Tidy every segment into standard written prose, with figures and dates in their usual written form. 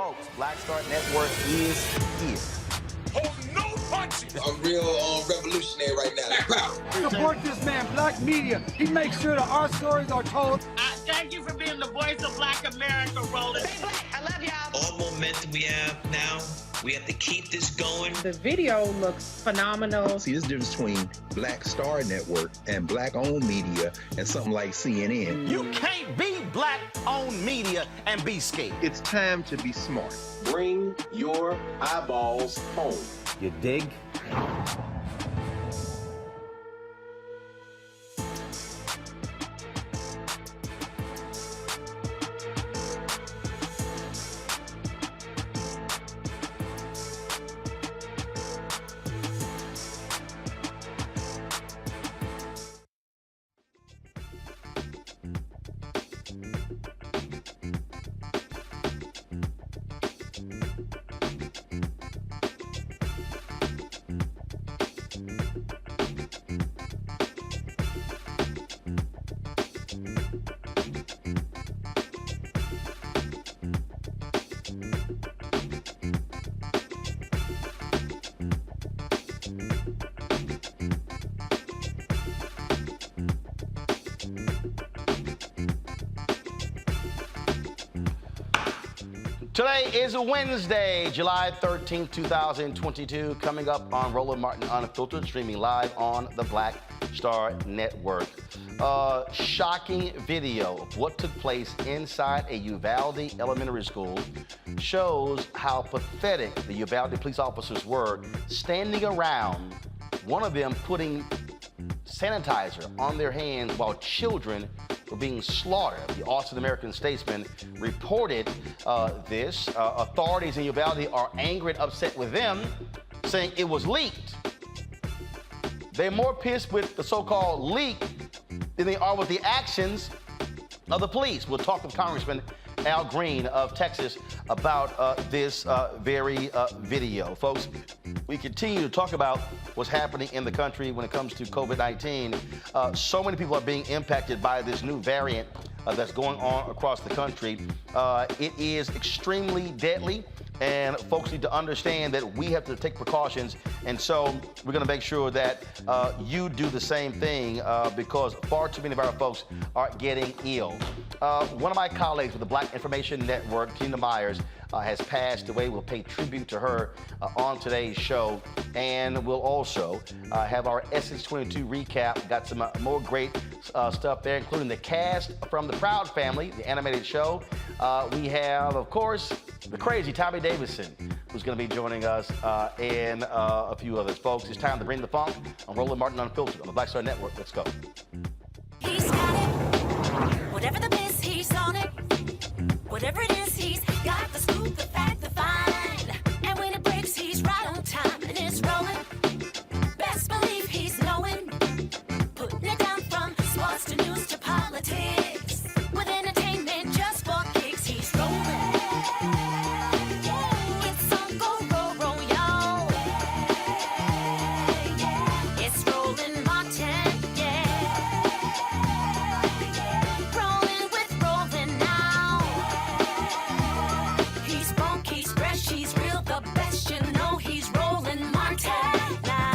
Folks, Black Star Network is here. Oh, no punches! I'm real revolutionary right now. Support this man, Black Media. He makes sure that our stories are told. Thank you for being the voice of Black America, Roland. Stay black. I love y'all. All momentum we have now, we have to keep this going. The video looks phenomenal. See, there's a difference between Black Star Network and Black-owned media and something like CNN. You can't be Black-owned media and be scared. It's time to be smart. Bring your eyeballs home. You dig? Today is a Wednesday, July 13th, 2022, coming up on Roland Martin Unfiltered, streaming live on the Black Star Network. Shocking video of what took place inside a Uvalde Elementary School shows how pathetic the Uvalde police officers were standing around, one of them putting sanitizer on their hands while children were being slaughtered. The Austin American-Statesman reported this. Authorities in Uvalde are angry and upset with them, saying it was leaked. They're more pissed with the so-called leak than they are with the actions of the police. We'll talk with Congressman Al Green of Texas about this very video. Folks, we continue to talk about what's happening in the country when it comes to COVID-19. So many people are being impacted by this new variant that's going on across the country. It is extremely deadly, and folks need to understand that we have to take precautions, and so we're going to make sure that you do the same thing because far too many of our folks are getting ill. One of my colleagues with the Black Information Network, Tina Myers, has passed away. We'll pay tribute to her on today's show, and we'll also have our Essence 22 recap. Got some more great stuff there, including the cast from the Proud Family, the animated show. We have, of course, the crazy Tommy Davidson, who's going to be joining us, and a few others. Folks, it's time to bring the funk on Roland Martin Unfiltered on the Black Star Network. Let's go. He's got it. Whatever the biz, he's on it. Whatever it is, he's got the scoop, the fact, the find. And when it breaks, he's right on time and it's rolling. Best believe he's knowing. Putting it down from sports to news to politics. With entertainment just for kicks, he's rolling. It's on Go, roll, y'all. It's Roland Martin, yeah. Rolling with Roland now. He's funk, he's fresh, he's real, the best, you know he's Roland Martin now.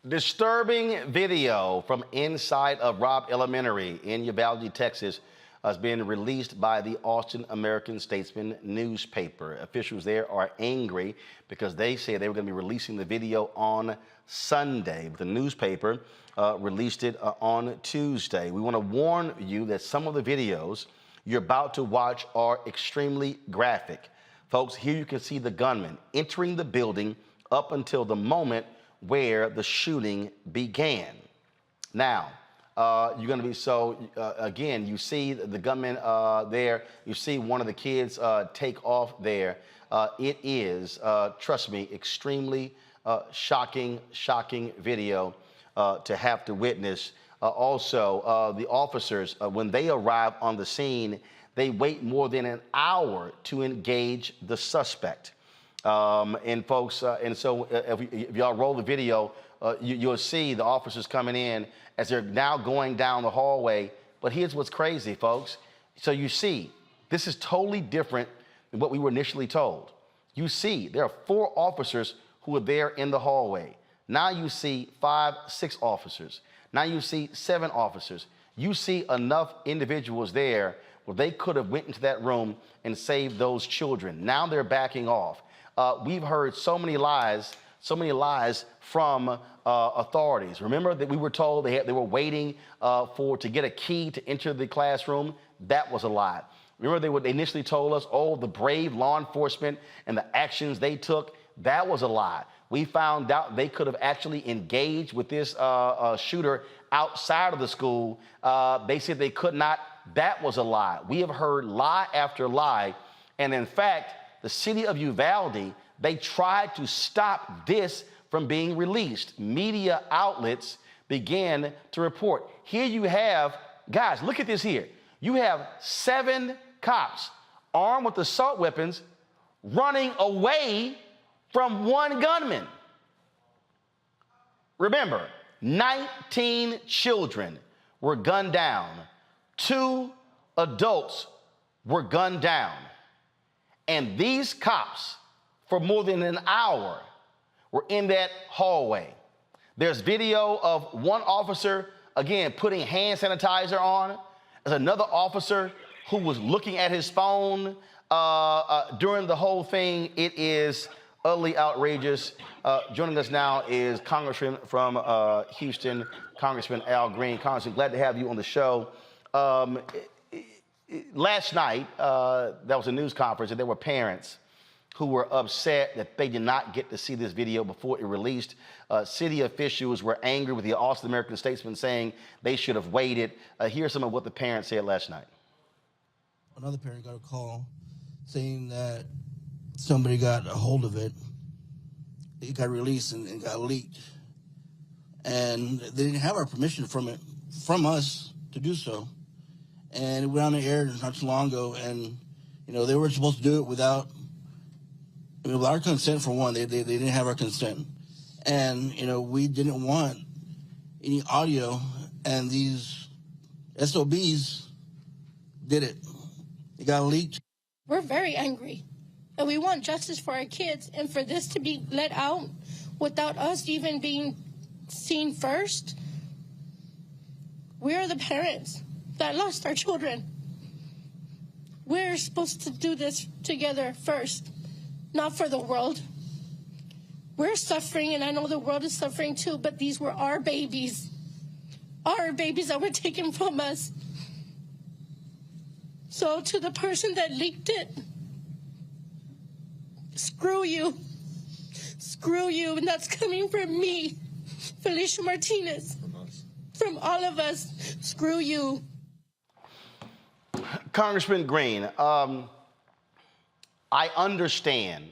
Disturbing video from inside of Robb Elementary in Uvalde, Texas, has been released by the Austin American-Statesman newspaper. Officials there are angry because they say they were going to be releasing the video on Sunday, but the newspaper released it on Tuesday. We want to warn you that some of the videos you're about to watch are extremely graphic. Folks, here you can see the gunman entering the building up until the moment where the shooting began. Now, you're going to be again, you see the gunman there. You see one of the kids take off there. It is, trust me, extremely shocking video to have to witness. Also, the officers, when they arrive on the scene, they wait more than an hour to engage the suspect. And folks, and so if y'all roll the video, you'll see the officers coming in as they're now going down the hallway. But here's what's crazy, folks. So you see, this is totally different than what we were initially told. You see, there are 4 officers who are there in the hallway. Now you see 5, 6 officers. Now you see 7 officers. You see enough individuals there where they could have went into that room and saved those children. Now they're backing off. We've heard so many lies from authorities. Remember that we were told they were waiting to get a key to enter the classroom? That was a lie. Remember they initially told us, oh, the brave law enforcement and the actions they took? That was a lie. We found out they could have actually engaged with this shooter outside of the school. They said they could not. That was a lie. We have heard lie after lie. And in fact, the city of Uvalde, they tried to stop this from being released. Media outlets began to report. Here you have, guys, look at this here. You have 7 cops armed with assault weapons running away from one gunman. Remember, 19 children were gunned down. 2 adults were gunned down. And these cops, for more than an hour, were in that hallway. There's video of one officer, again, putting hand sanitizer on. There's another officer who was looking at his phone during the whole thing. It is utterly outrageous. Joining us now is Congressman from Houston, Congressman Al Green. Congressman, glad to have you on the show. Last night, there was a news conference, and there were parents who were upset that they did not get to see this video before it released. City officials were angry with the Austin American Statesman, saying they should have waited. Here's some of what the parents said last night. Another parent got a call saying that somebody got a hold of it. It got released and got leaked. And they didn't have our permission from us to do so. And it went on the air not too long ago, and they weren't supposed to do it without our consent. For one, they didn't have our consent, and we didn't want any audio, and these SOBs did it. It got leaked. We're very angry, and we want justice for our kids, and for this to be let out without us even being seen first. We're the parents that lost our children. We're supposed to do this together first, not for the world. We're suffering, and I know the world is suffering too, but these were our babies that were taken from us. So to the person that leaked it, screw you, and that's coming from me, Felicia Martinez, from all of us, screw you. Congressman Green, I understand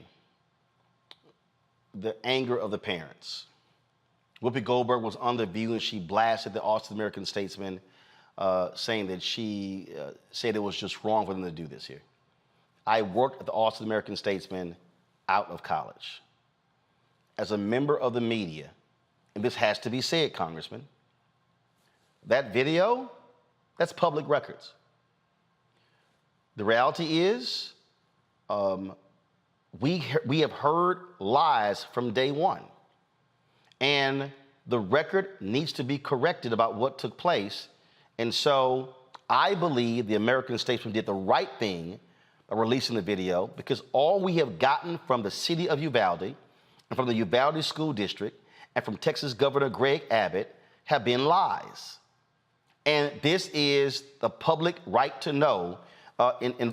the anger of the parents. Whoopi Goldberg was on The View, and she blasted the Austin American Statesman, saying that she said it was just wrong for them to do this here. I worked at the Austin American Statesman out of college. As a member of the media, and this has to be said, Congressman, that video, that's public records. The reality is, we have heard lies from day one, and the record needs to be corrected about what took place. And so I believe the American Statesman did the right thing by releasing the video, because all we have gotten from the city of Uvalde and from the Uvalde School District and from Texas Governor Greg Abbott have been lies. And this is the public right to know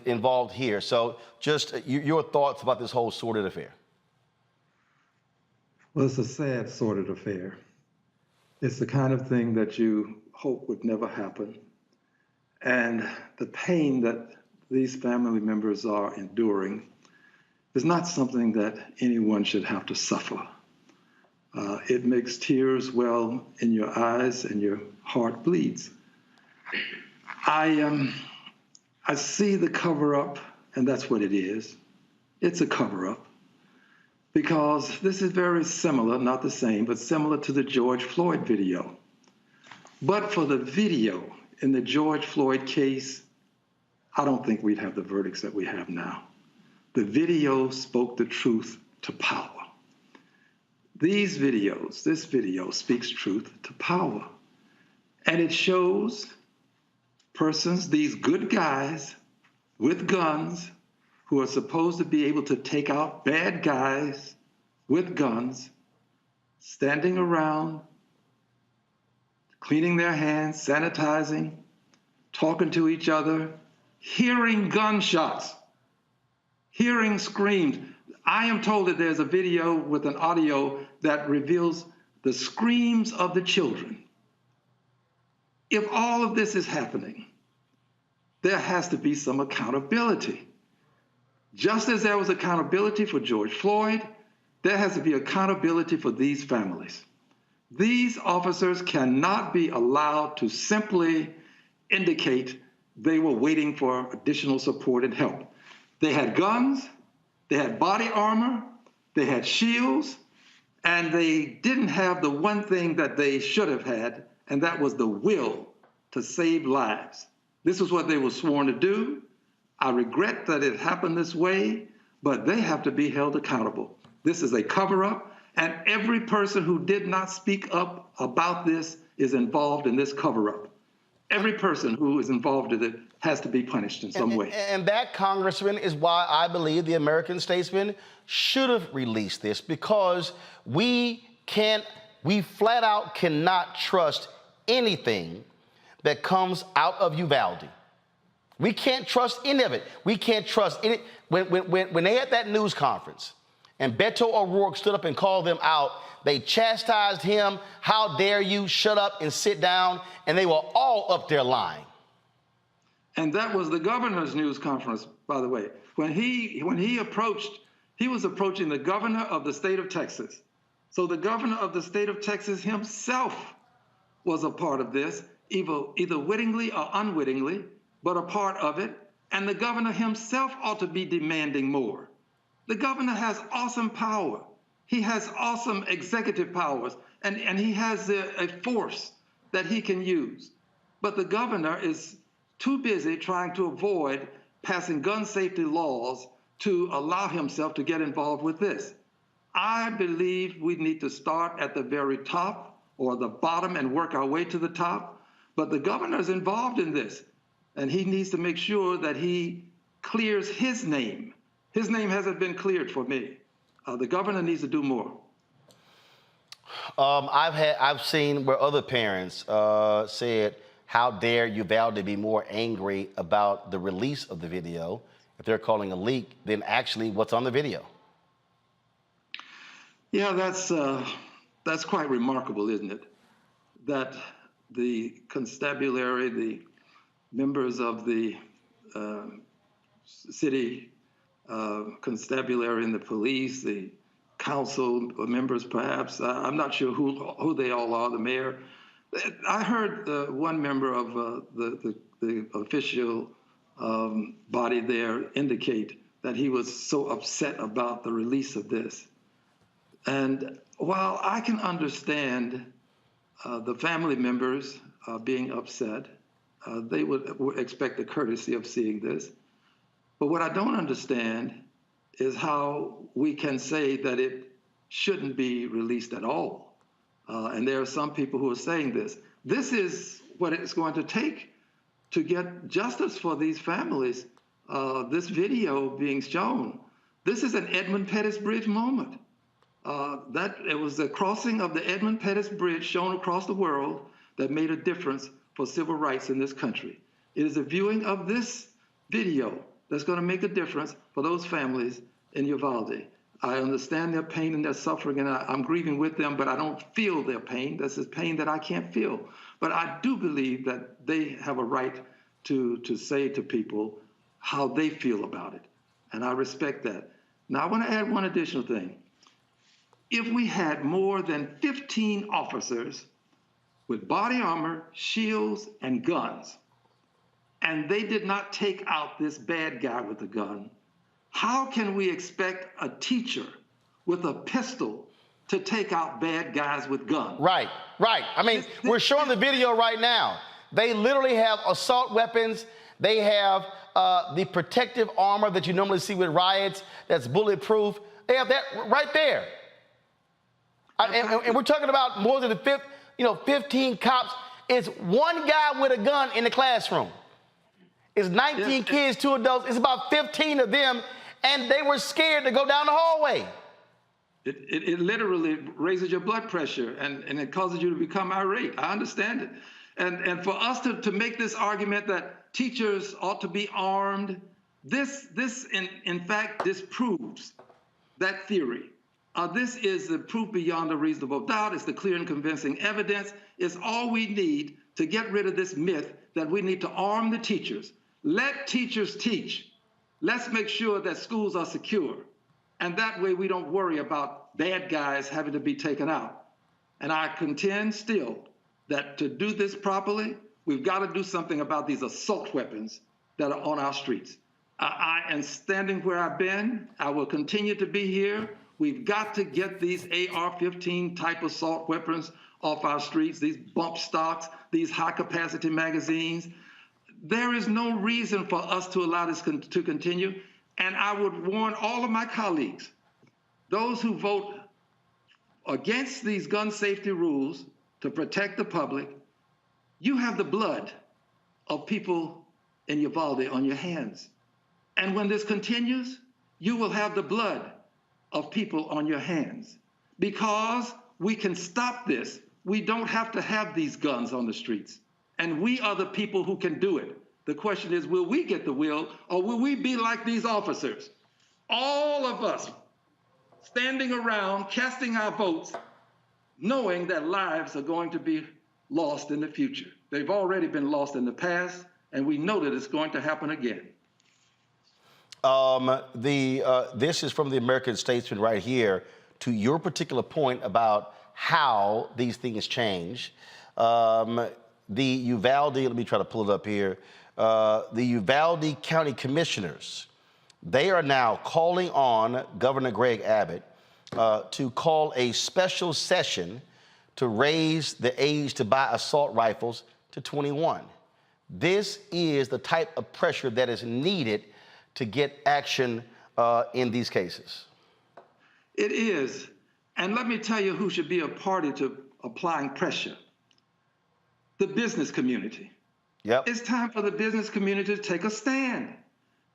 involved here. So just your thoughts about this whole sordid affair. Well, it's a sad, sordid affair. It's the kind of thing that you hope would never happen. And the pain that these family members are enduring is not something that anyone should have to suffer. It makes tears well in your eyes and your heart bleeds. I see the cover-up, and that's what it is. It's a cover-up. because this is very similar, not the same, but similar to the George Floyd video. But for the video in the George Floyd case, I don't think we'd have the verdicts that we have now. The video spoke the truth to power. These videos, this video speaks truth to power. And it shows persons, these good guys with guns, who are supposed to be able to take out bad guys with guns, standing around, cleaning their hands, sanitizing, talking to each other, hearing gunshots, hearing screams. I am told that there's a video with an audio that reveals the screams of the children. If all of this is happening, there has to be some accountability. Just as there was accountability for George Floyd, there has to be accountability for these families. These officers cannot be allowed to simply indicate they were waiting for additional support and help. They had guns, they had body armor, they had shields, and they didn't have the one thing that they should have had, and that was the will to save lives. This is what they were sworn to do. I regret that it happened this way, but they have to be held accountable. This is a cover-up, and every person who did not speak up about this is involved in this cover-up. Every person who is involved in it has to be punished in some way. And that, Congressman, is why I believe the American Statesman should have released this, because we flat out cannot trust anything that comes out of Uvalde. We can't trust any of it. We can't trust any. When they had that news conference and Beto O'Rourke stood up and called them out, they chastised him. How dare you, shut up and sit down. And they were all up there lying. And that was the governor's news conference, by the way. When he approached, he was approaching the governor of the state of Texas. So the governor of the state of Texas himself was a part of this, either wittingly or unwittingly, but a part of it. And the governor himself ought to be demanding more. The governor has awesome power. He has awesome executive powers, and he has a force that he can use. But the governor is too busy trying to avoid passing gun safety laws to allow himself to get involved with this. I believe we need to start at the very top or the bottom and work our way to the top. But the governor is involved in this, and he needs to make sure that he clears his name. His name hasn't been cleared for me. The governor needs to do more. I've seen where other parents said, how dare Uvalde be more angry about the release of the video if they're calling a leak than actually what's on the video? Yeah, that's quite remarkable, isn't it? That the constabulary, the members of the city constabulary and the police, the council members perhaps, I'm not sure who they all are, the mayor. I heard one member of the official body there indicate that he was so upset about the release of this. And while I can understand the family members being upset, they would expect the courtesy of seeing this. But what I don't understand is how we can say that it shouldn't be released at all. And there are some people who are saying this. This is what it's going to take to get justice for these families. This video being shown, this is an Edmund Pettus Bridge moment. It was the crossing of the Edmund Pettus Bridge shown across the world that made a difference for civil rights in this country. It is a viewing of this video that's going to make a difference for those families in Uvalde. I understand their pain and their suffering, and I'm grieving with them, but I don't feel their pain. This is pain that I can't feel. But I do believe that they have a right to say to people how they feel about it, and I respect that. Now, I want to add one additional thing. If we had more than 15 officers with body armor, shields, and guns, and they did not take out this bad guy with the gun, how can we expect a teacher with a pistol to take out bad guys with guns. Right. I mean, we're showing the video right now. They literally have assault weapons. They have the protective armor that you normally see with riots that's bulletproof. They have that right there. And we're talking about more than 15 cops. It's one guy with a gun in the classroom. It's 19 kids, 2 adults. It's about 15 of them, and they were scared to go down the hallway. It literally raises your blood pressure, and it causes you to become irate. I understand it. And for us to make this argument that teachers ought to be armed, this in fact disproves that theory. This is the proof beyond a reasonable doubt. It's the clear and convincing evidence. It's all we need to get rid of this myth that we need to arm the teachers. Let teachers teach. Let's make sure that schools are secure. And that way we don't worry about bad guys having to be taken out. And I contend still that to do this properly, we've got to do something about these assault weapons that are on our streets. I am standing where I've been. I will continue to be here. We've got to get these AR-15 type assault weapons off our streets, these bump stocks, these high-capacity magazines. There is no reason for us to allow this to continue. And I would warn all of my colleagues, those who vote against these gun safety rules to protect the public, you have the blood of people in Uvalde on your hands. And when this continues, you will have the blood of people on your hands. Because we can stop this, we don't have to have these guns on the streets. And we are the people who can do it. The question is, will we get the will, or will we be like these officers? All of us standing around, casting our votes, knowing that lives are going to be lost in the future. They've already been lost in the past, and we know that it's going to happen again. This is from the American Statesman right here. To your particular point about how these things change, the Uvalde, let me try to pull it up here. The Uvalde County Commissioners, they are now calling on Governor Greg Abbott to call a special session to raise the age to buy assault rifles to 21. This is the type of pressure that is needed to get action in these cases. It is. And let me tell you who should be a party to applying pressure. The business community. Yep. It's time for the business community to take a stand.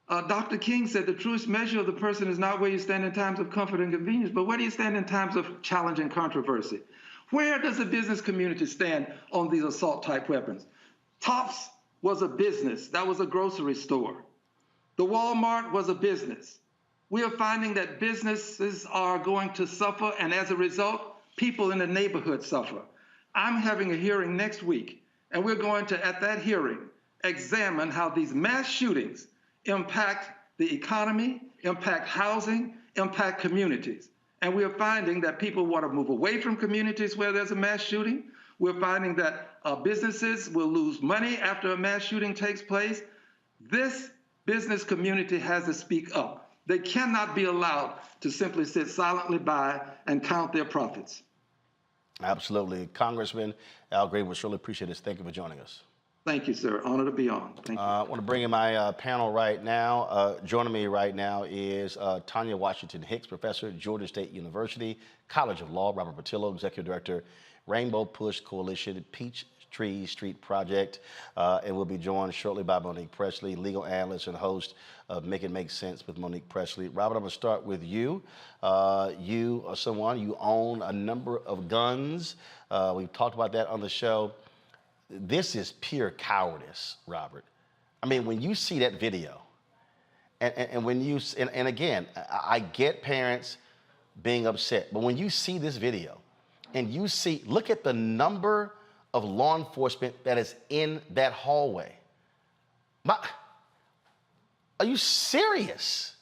Dr. King said the truest measure of the person is not where you stand in times of comfort and convenience, but where do you stand in times of challenge and controversy? Where does the business community stand on these assault-type weapons? Tops was a business. That was a grocery store. The Walmart was a business. We are finding that businesses are going to suffer, and as a result, people in the neighborhood suffer. I'm having a hearing next week, and we're going to, at that hearing, examine how these mass shootings impact the economy, impact housing, impact communities. And we're finding that people want to move away from communities where there's a mass shooting. We're finding that businesses will lose money after a mass shooting takes place. This business community has to speak up. They cannot be allowed to simply sit silently by and count their profits. Absolutely. Congressman Al Green, we surely appreciate this. Thank you for joining us. Thank you, sir. Honor to be on. Thank you. I want to bring in my panel right now. Joining me right now is Tanya Washington Hicks, professor at Georgia State University, College of Law, Robert Patillo, executive director, Rainbow Push Coalition, Peachtree Street Project, and we'll be joined shortly by Monique Presley, legal analyst and host of Make It Make Sense with Monique Presley. Robert, I'm going to start with you. You are someone, you own a number of guns. We've talked about that on the show. This is pure cowardice, Robert. I mean, when you see that video, and when you, and again, I get parents being upset, but when you see this video and you see, look at the number of law enforcement that is in that hallway. Are you serious?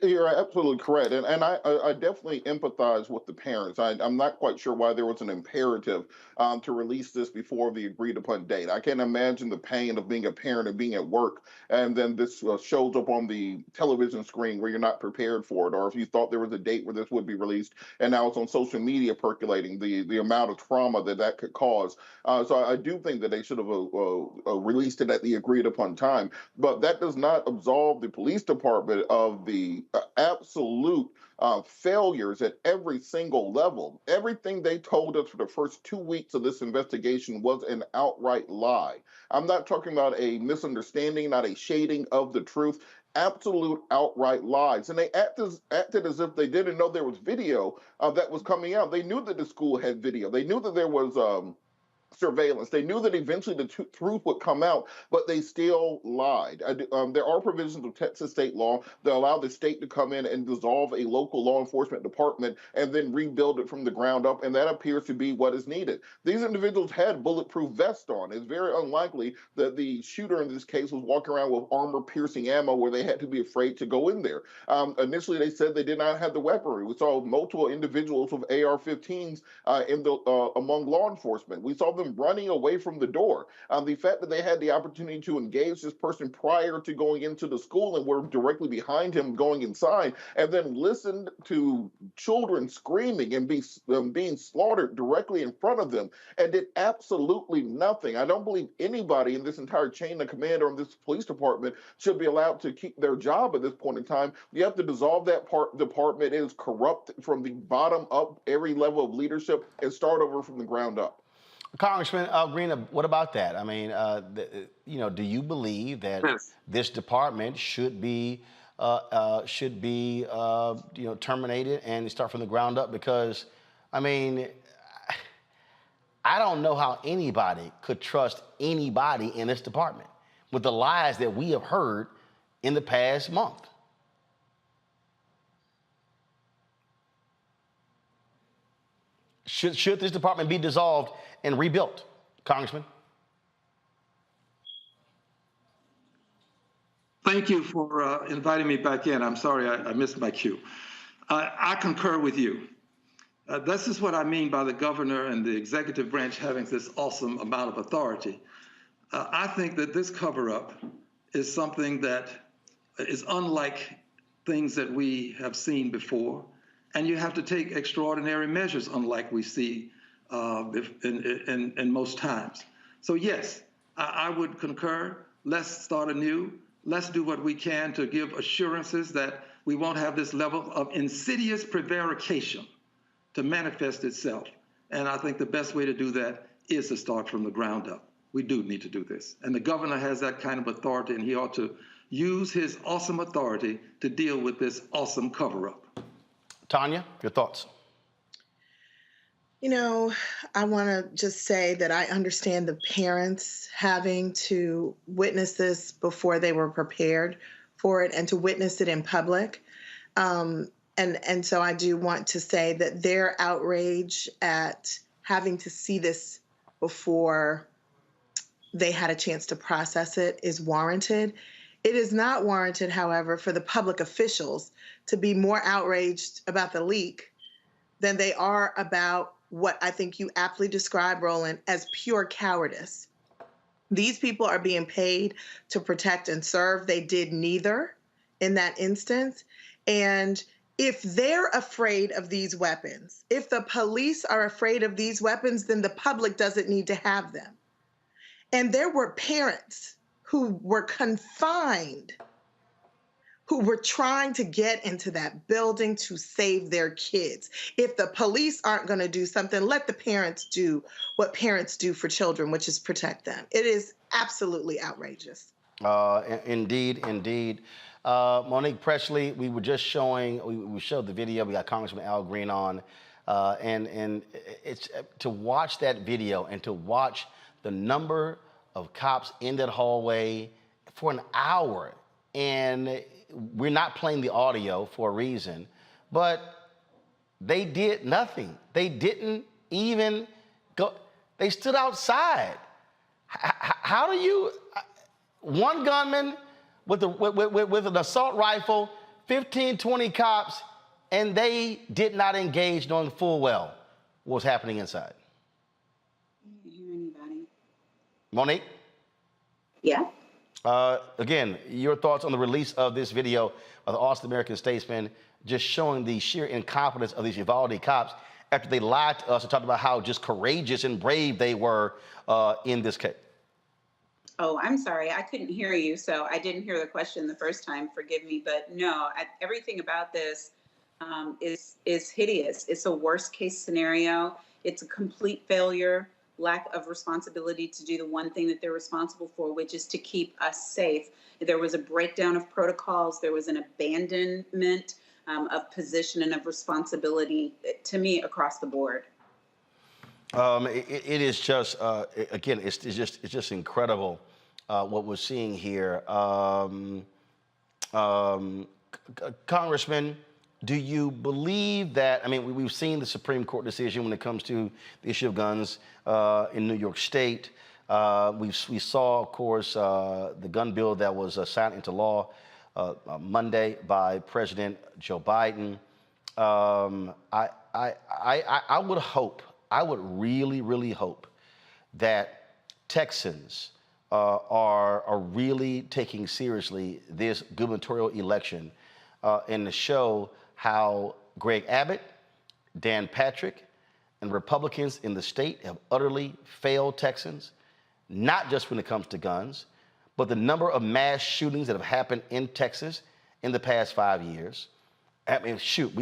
You're absolutely correct. And I definitely empathize with the parents. I'm not quite sure why there was an imperative to release this before the agreed upon date. I can't imagine the pain of being a parent and being at work, and then this shows up on the television screen where you're not prepared for it, or if you thought there was a date where this would be released, and now it's on social media percolating, the amount of trauma that could cause. So I do think that they should have released it at the agreed upon time. But that does not absolve the police department of the absolute failures at every single level. Everything they told us for the first 2 weeks of this investigation was an outright lie. I'm not talking about a misunderstanding, not a shading of the truth. Absolute outright lies. And they acted as if they didn't know there was video that was coming out. They knew that the school had video. They knew that there was surveillance. They knew that eventually the truth would come out, but they still lied. There are provisions of Texas state law that allow the state to come in and dissolve a local law enforcement department and then rebuild it from the ground up, and that appears to be what is needed. These individuals had bulletproof vests on. It's very unlikely that the shooter in this case was walking around with armor-piercing ammo where they had to be afraid to go in there. Initially, they said they did not have the weaponry. We saw multiple individuals with AR-15s among law enforcement. We saw them running away from the door. The fact that they had the opportunity to engage this person prior to going into the school and were directly behind him going inside, and then listened to children screaming and being slaughtered directly in front of them, and did absolutely nothing. I don't believe anybody in this entire chain of command or in this police department should be allowed to keep their job at this point in time. You have to dissolve that department. It is corrupt from the bottom up, every level of leadership, and start over from the ground up. Congressman Al Green, what about that? I mean, do you believe that this department should be terminated and start from the ground up? Because, I mean, I don't know how anybody could trust anybody in this department with the lies that we have heard in the past month. Should this department be dissolved and rebuilt, Congressman? Thank you for inviting me back in. I'm sorry I missed my cue. I concur with you. This is what I mean by the governor and the executive branch having this awesome amount of authority. I think that this cover-up is something that is unlike things that we have seen before, and you have to take extraordinary measures unlike we see in most times. So yes, I would concur. Let's start anew. Let's do what we can to give assurances that we won't have this level of insidious prevarication to manifest itself. And I think the best way to do that is to start from the ground up. We do need to do this. And the governor has that kind of authority, and he ought to use his awesome authority to deal with this awesome cover-up. Tanya, your thoughts? You know, I want to just say that I understand the parents having to witness this before they were prepared for it and to witness it in public. And so I do want to say that their outrage at having to see this before they had a chance to process it is warranted. It is not warranted, however, for the public officials to be more outraged about the leak than they are about what I think you aptly describe, Roland, as pure cowardice. These people are being paid to protect and serve. They did neither in that instance. And if they're afraid of these weapons, if the police are afraid of these weapons, then the public doesn't need to have them. And there were parents who were confined, who were trying to get into that building to save their kids. If the police aren't going to do something, let the parents do what parents do for children, which is protect them. It is absolutely outrageous. Indeed, indeed. Monique Presley, we were just showing, we showed the video. We got Congressman Al Green on. And it's to watch that video and to watch the number of cops in that hallway for an hour. And we're not playing the audio for a reason, but they did nothing. They didn't even go. They stood outside. How do you, one gunman with an assault rifle, 15, 20 cops, and they did not engage knowing full well what was happening inside. I didn't hear anybody. Monique? Yeah. Again, your thoughts on the release of this video of the Austin American-Statesman, just showing the sheer incompetence of these Uvalde cops after they lied to us and talked about how just courageous and brave they were in this case. Oh, I'm sorry. I couldn't hear you, so I didn't hear the question the first time. Forgive me. But no, everything about this is hideous. It's a worst case scenario. It's a complete failure, lack of responsibility to do the one thing that they're responsible for, which is to keep us safe. There was a breakdown of protocols. There was an abandonment of position and of responsibility, to me, across the board. It is just, again, it's just incredible what we're seeing here. Congressman, do you believe that, I mean, we've seen the Supreme Court decision when it comes to the issue of guns in New York State. We saw, of course, the gun bill that was signed into law Monday by President Joe Biden. I would hope, I would really hope that Texans are really taking seriously this gubernatorial election and to show how Greg Abbott, Dan Patrick, and Republicans in the state have utterly failed Texans, not just when it comes to guns, but the number of mass shootings that have happened in Texas in the past 5 years. I mean, shoot,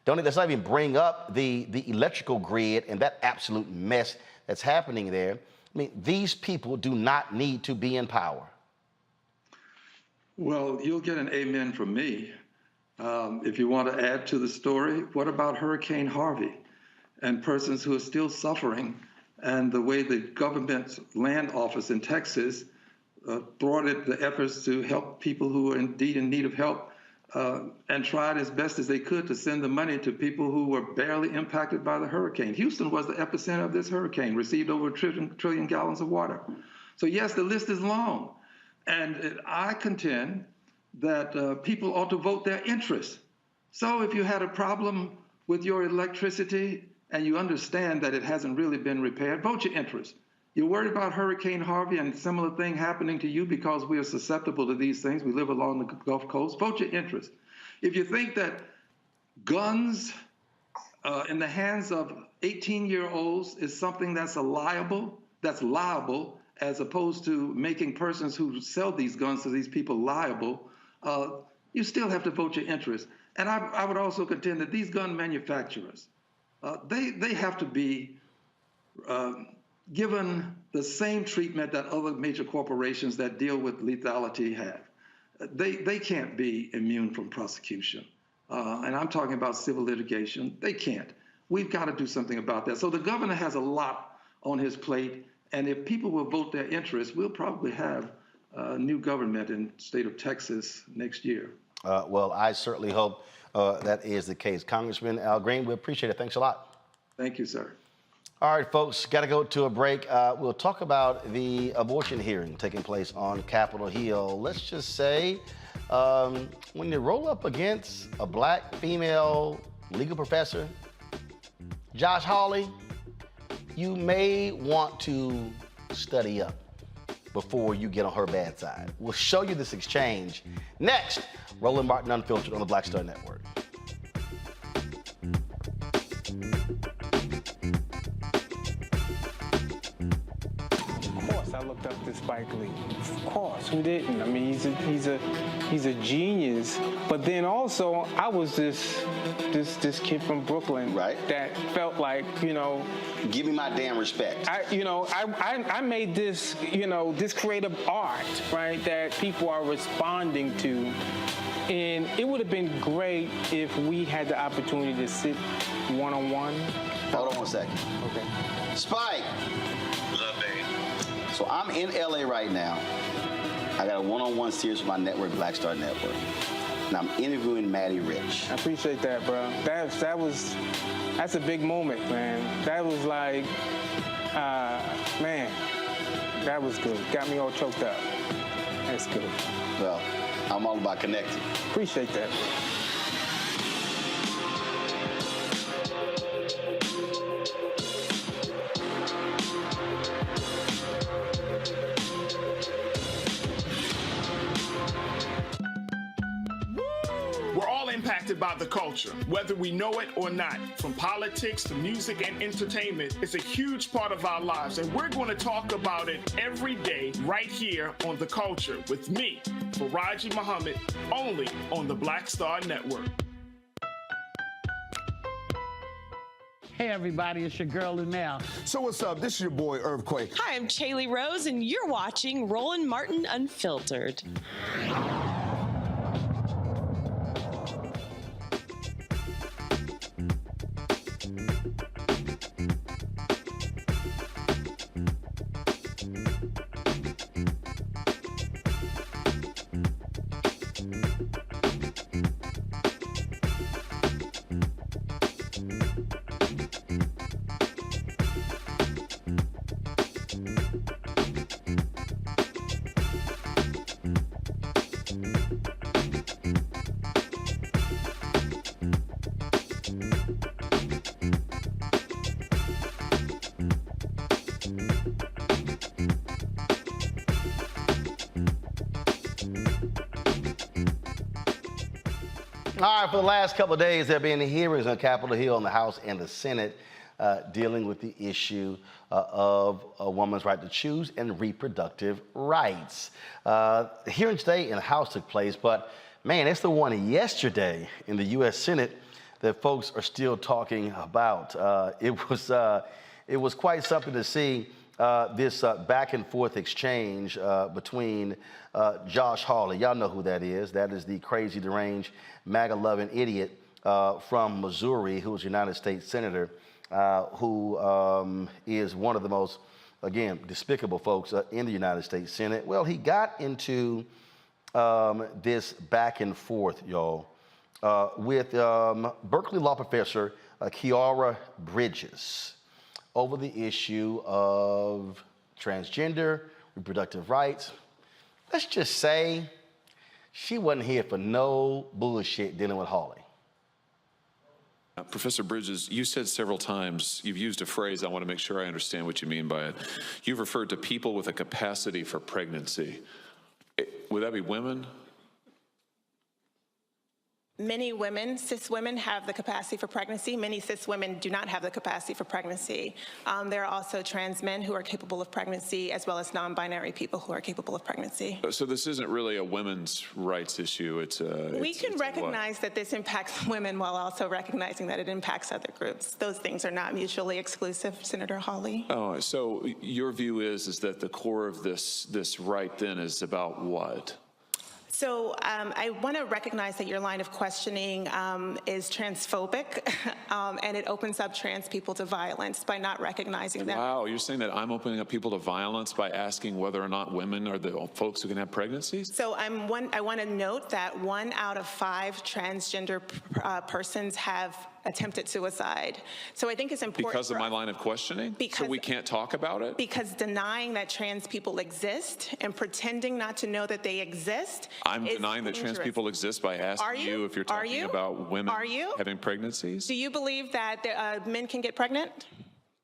let's not even bring up the electrical grid and that absolute mess that's happening there. I mean, these people do not need to be in power. Well, you'll get an amen from me. If you want to add to the story, what about Hurricane Harvey and persons who are still suffering, and the way the government's land office in Texas thwarted the efforts to help people who are indeed in need of help, and tried as best as they could to send the money to people who were barely impacted by the hurricane. Houston was the epicenter of this hurricane, received over a trillion gallons of water. So yes, the list is long. And I contend that people ought to vote their interest. So if you had a problem with your electricity and you understand that it hasn't really been repaired, vote your interest. You're worried about Hurricane Harvey and similar thing happening to you because we are susceptible to these things. We live along the Gulf Coast. Vote your interest. If you think that guns in the hands of 18-year-olds is something that's liable, as opposed to making persons who sell these guns to these people liable, you still have to vote your interest. And I would also contend that these gun manufacturers, they have to be given the same treatment that other major corporations that deal with lethality have. They can't be immune from prosecution. And I'm talking about civil litigation. They can't. We've got to do something about that. So the governor has a lot on his plate. And if people will vote their interest, we'll probably have a new government in the state of Texas next year. Well, I certainly hope that is the case. Congressman Al Green, we appreciate it. Thanks a lot. Thank you, sir. All right, folks, got to go to a break. We'll talk about the abortion hearing taking place on Capitol Hill. Let's just say when you roll up against a black female legal professor, Josh Hawley, you may want to study up before you get on her bad side. We'll show you this exchange next. Roland Martin Unfiltered on the Black Star Network. Of course, I looked up to Spike Lee. Of course, who didn't? I mean, he's a genius. But then also, I was this kid from Brooklyn, right? That felt like, give me my damn respect. I made this, this creative art, right, that people are responding to. And it would have been great if we had the opportunity to sit one-on-one. Hold on one second. Okay. Spike. What's up, baby? So I'm in LA right now. I got a one-on-one series with my network, Black Star Network. And I'm interviewing Maddie Rich. I appreciate that, bro. That's a big moment, man. That was like, man, that was good. Got me all choked up. That's good. Well, I I'm all about connecting. Appreciate that. We're all impacted by the culture, whether we know it or not. From politics to music and entertainment, it's a huge part of our lives, and we're going to talk about it every day right here on The Culture with me, Faraji Muhammad, only on the Black Star Network. Hey everybody, it's your girl Lunel. So what's up? This is your boy Earthquake. Hi, I'm Chaylee Rose, and you're watching Roland Martin Unfiltered. All right, for the last couple of days, there have been hearings on Capitol Hill in the House and the Senate dealing with the issue of a woman's right to choose and reproductive rights. The hearing today in the House took place, but man, it's the one yesterday in the U.S. Senate that folks are still talking about. It was quite something to see this back and forth exchange between Josh Hawley. Y'all know who that is. That is the crazy, deranged, MAGA-loving idiot from Missouri who is a United States Senator, who is one of the most, again, despicable folks in the United States Senate. Well, he got into this back and forth, y'all, with Berkeley law professor Kiara Bridges over the issue of transgender, reproductive rights. Let's just say she wasn't here for no bullshit dealing with Hawley. Professor Bridges, you said several times, you've used a phrase, I want to make sure I understand what you mean by it. You've referred to people with a capacity for pregnancy. Would that be women? Many women, cis women, have the capacity for pregnancy. Many cis women do not have the capacity for pregnancy. There are also trans men who are capable of pregnancy, as well as non-binary people who are capable of pregnancy. So this isn't really a women's rights issue. We can recognize that this impacts women while also recognizing that it impacts other groups. Those things are not mutually exclusive, Senator Hawley. Oh, so your view is that the core of this right then is about what? So I want to recognize that your line of questioning is transphobic, and it opens up trans people to violence by not recognizing that. Wow, you're saying that I'm opening up people to violence by asking whether or not women are the folks who can have pregnancies? So I want to note that 1 out of 5 transgender persons have attempted suicide. So I think it's important. Because of my line of questioning? So we can't talk about it? Because denying that trans people exist and pretending not to know that they exist. I'm denying that trans people exist by asking you if you're talking about women having pregnancies? Do you believe that men can get pregnant?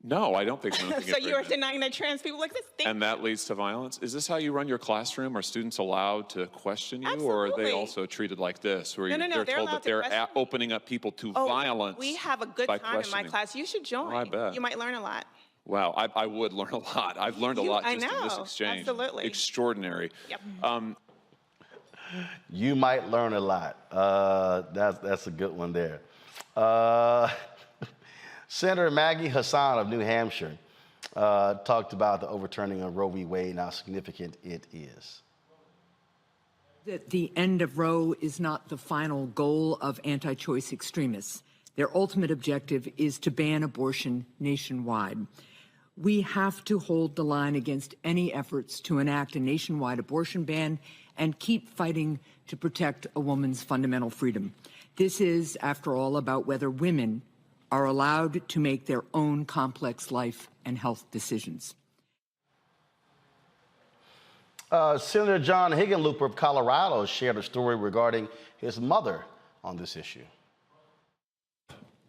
No, I don't think women can get So you're pregnant. denying that trans people exist? And that leads to violence? Is this how you run your classroom? Are students allowed to question you? Or are they also treated like this, where they're told that they're opening up people to violence? We have a good time in my class. You should join. Oh, I bet. You might learn a lot. Wow, I would learn a lot. I've learned a lot just in this exchange. Absolutely. Extraordinary. Yep. You might learn a lot. That's a good one there. Senator Maggie Hassan of New Hampshire talked about the overturning of Roe v. Wade and how significant it is. That the end of Roe is not the final goal of anti-choice extremists. Their ultimate objective is to ban abortion nationwide. We have to hold the line against any efforts to enact a nationwide abortion ban and keep fighting to protect a woman's fundamental freedom. This is, after all, about whether women are allowed to make their own complex life and health decisions. Senator John Hickenlooper of Colorado shared a story regarding his mother on this issue.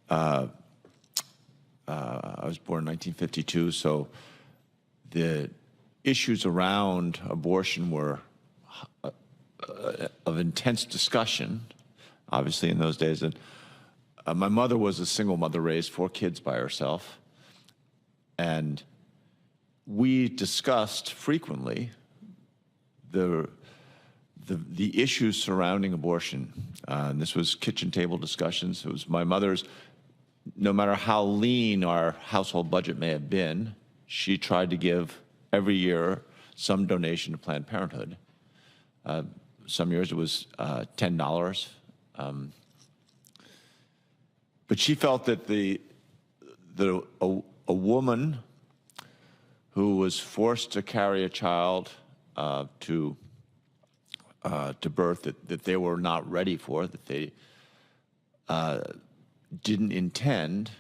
I was born in 1952, so the issues around abortion were of intense discussion, obviously, in those days. And my mother was a single mother, raised 4 kids by herself. And we discussed frequently the issues surrounding abortion. And this was kitchen table discussions. It was my mother's, no matter how lean our household budget may have been, she tried to give every year some donation to Planned Parenthood. Some years it was $10. But she felt that a woman who was forced to carry a child to birth that they were not ready for, that they didn't intend,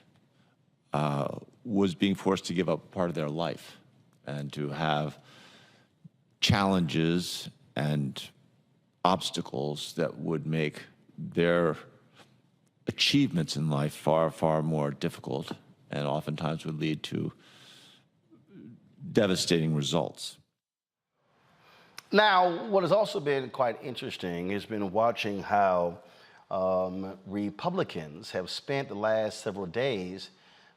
was being forced to give up part of their life and to have challenges and obstacles that would make their achievements in life far, far more difficult and oftentimes would lead to devastating results. Now, what has also been quite interesting has been watching how Republicans have spent the last several days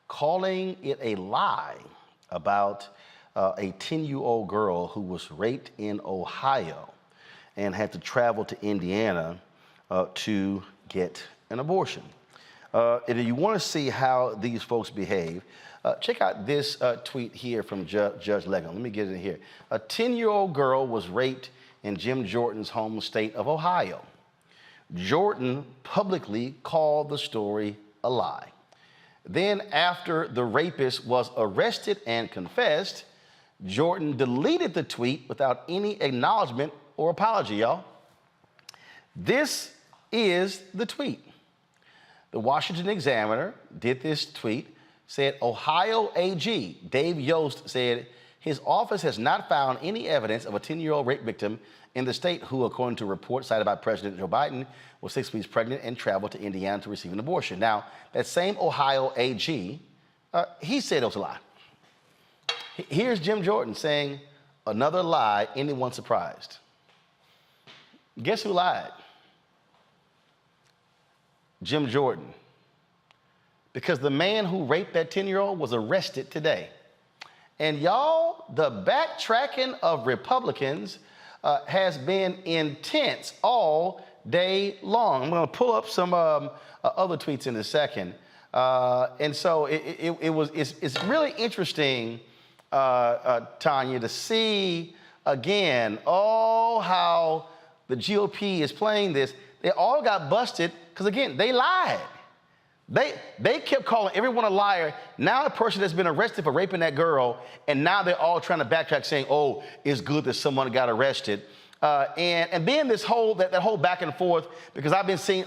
calling it a lie about a 10-year-old girl who was raped in Ohio and had to travel to Indiana to get an abortion. And if you want to see how these folks behave, check out this tweet here from Judge Legan. Let me get it here. A 10-year-old girl was raped in Jim Jordan's home state of Ohio. Jordan publicly called the story a lie. Then, after the rapist was arrested and confessed, Jordan deleted the tweet without any acknowledgement or apology, y'all. This is the tweet. The Washington Examiner did this tweet, said Ohio AG Dave Yost said his office has not found any evidence of a 10-year-old rape victim in the state who, according to reports cited by President Joe Biden, was 6 weeks pregnant and traveled to Indiana to receive an abortion. Now, that same Ohio AG, he said it was a lie. Here's Jim Jordan saying, another lie, anyone surprised? Guess who lied? Jim Jordan. Because the man who raped that 10-year-old was arrested today. And y'all, the backtracking of Republicans has been intense all day long. I'm going to pull up some other tweets in a second. And so it's really interesting, Tanya, to see again, how the GOP is playing this. They all got busted because, again, they lied. They kept calling everyone a liar. Now a person that's been arrested for raping that girl, and now they're all trying to backtrack saying, oh, it's good that someone got arrested. And then this whole, that whole back and forth, because I've been seeing,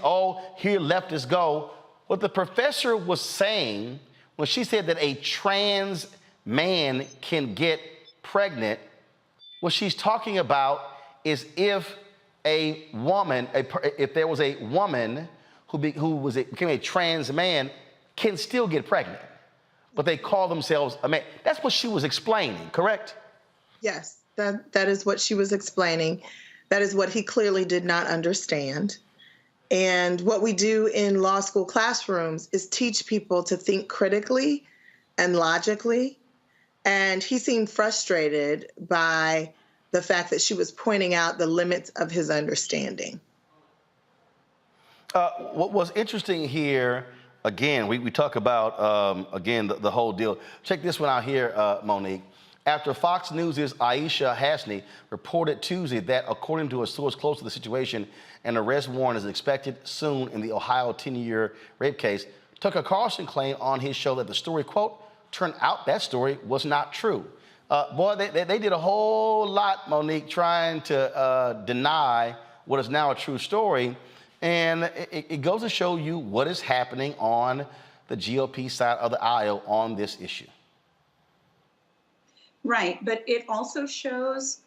here leftists go. What the professor was saying when she said that a trans man can get pregnant, what she's talking about is if a woman, if there was a woman who became a trans man, can still get pregnant, but they call themselves a man. That's what she was explaining, correct? Yes, that is what she was explaining. That is what he clearly did not understand. And what we do in law school classrooms is teach people to think critically and logically. And he seemed frustrated by the fact that she was pointing out the limits of his understanding. What was interesting here, again, we talk about, again, the whole deal. Check this one out here, Monique. After Fox News' Aisha Hasney reported Tuesday that, according to a source close to the situation, an arrest warrant is expected soon in the Ohio 10-year rape case, Tucker Carlson claimed on his show that the story, quote, turned out that story was not true. Boy, they did a whole lot, Monique, trying to deny what is now a true story. And it goes to show you what is happening on the GOP side of the aisle on this issue. Right, but it also shows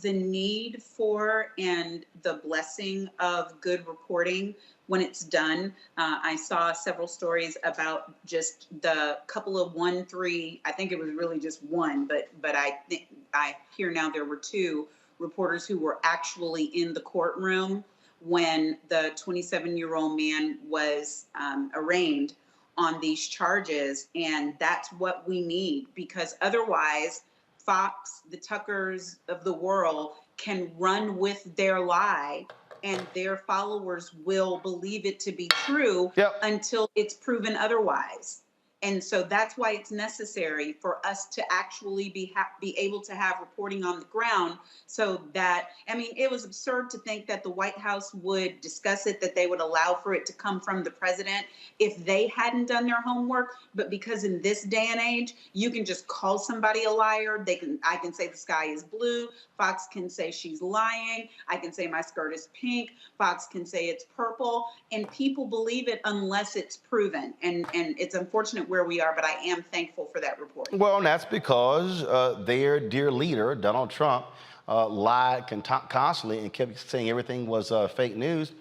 the need for and the blessing of good reporting when it's done. I saw several stories about just the couple of 1-3. I think it was really just one, but I hear now there were 2 reporters who were actually in the courtroom when the 27-year-old man was arraigned on these charges, and that's what we need, because otherwise Fox, the Tuckers of the world can run with their lie, and their followers will believe it to be true until it's proven otherwise. And so that's why it's necessary for us to actually be able to have reporting on the ground, so that, I mean, it was absurd to think that the White House would discuss it, that they would allow for it to come from the president if they hadn't done their homework. But because in this day and age, you can just call somebody a liar. I can say the sky is blue. Fox can say she's lying. I can say my skirt is pink. Fox can say it's purple. And people believe it unless it's proven. And it's unfortunate where we are, but I am thankful for that report. Well, and that's because their dear leader, Donald Trump, lied constantly and kept saying everything was fake news,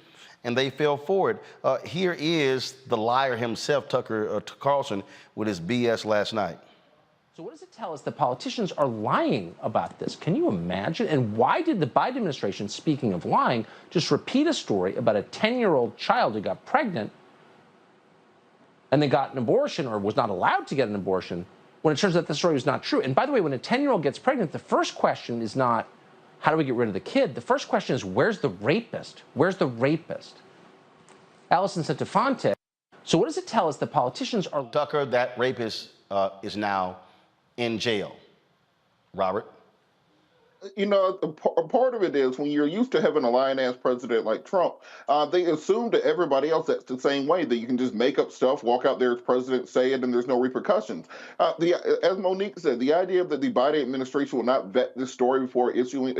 and they fell for it. Here is the liar himself, Tucker Carlson, with his BS last night. So what does it tell us that politicians are lying about this? Can you imagine? And why did the Biden administration, speaking of lying, just repeat a story about a 10-year-old child who got pregnant and then got an abortion, or was not allowed to get an abortion, when it turns out the story was not true? And by the way, when a 10-year-old gets pregnant, the first question is not, how do we get rid of the kid? The first question is, where's the rapist? Where's the rapist? Allison Centofonte. So what does it tell us that politicians are... Tucker, that rapist is now in jail. Robert? You know, a part of it is when you're used to having a lying-ass president like Trump, they assume to everybody else that's the same way, that you can just make up stuff, walk out there as president, say it, and there's no repercussions. As Monique said, the idea that the Biden administration will not vet this story before issuing,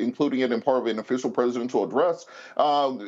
including it in part of an official presidential address,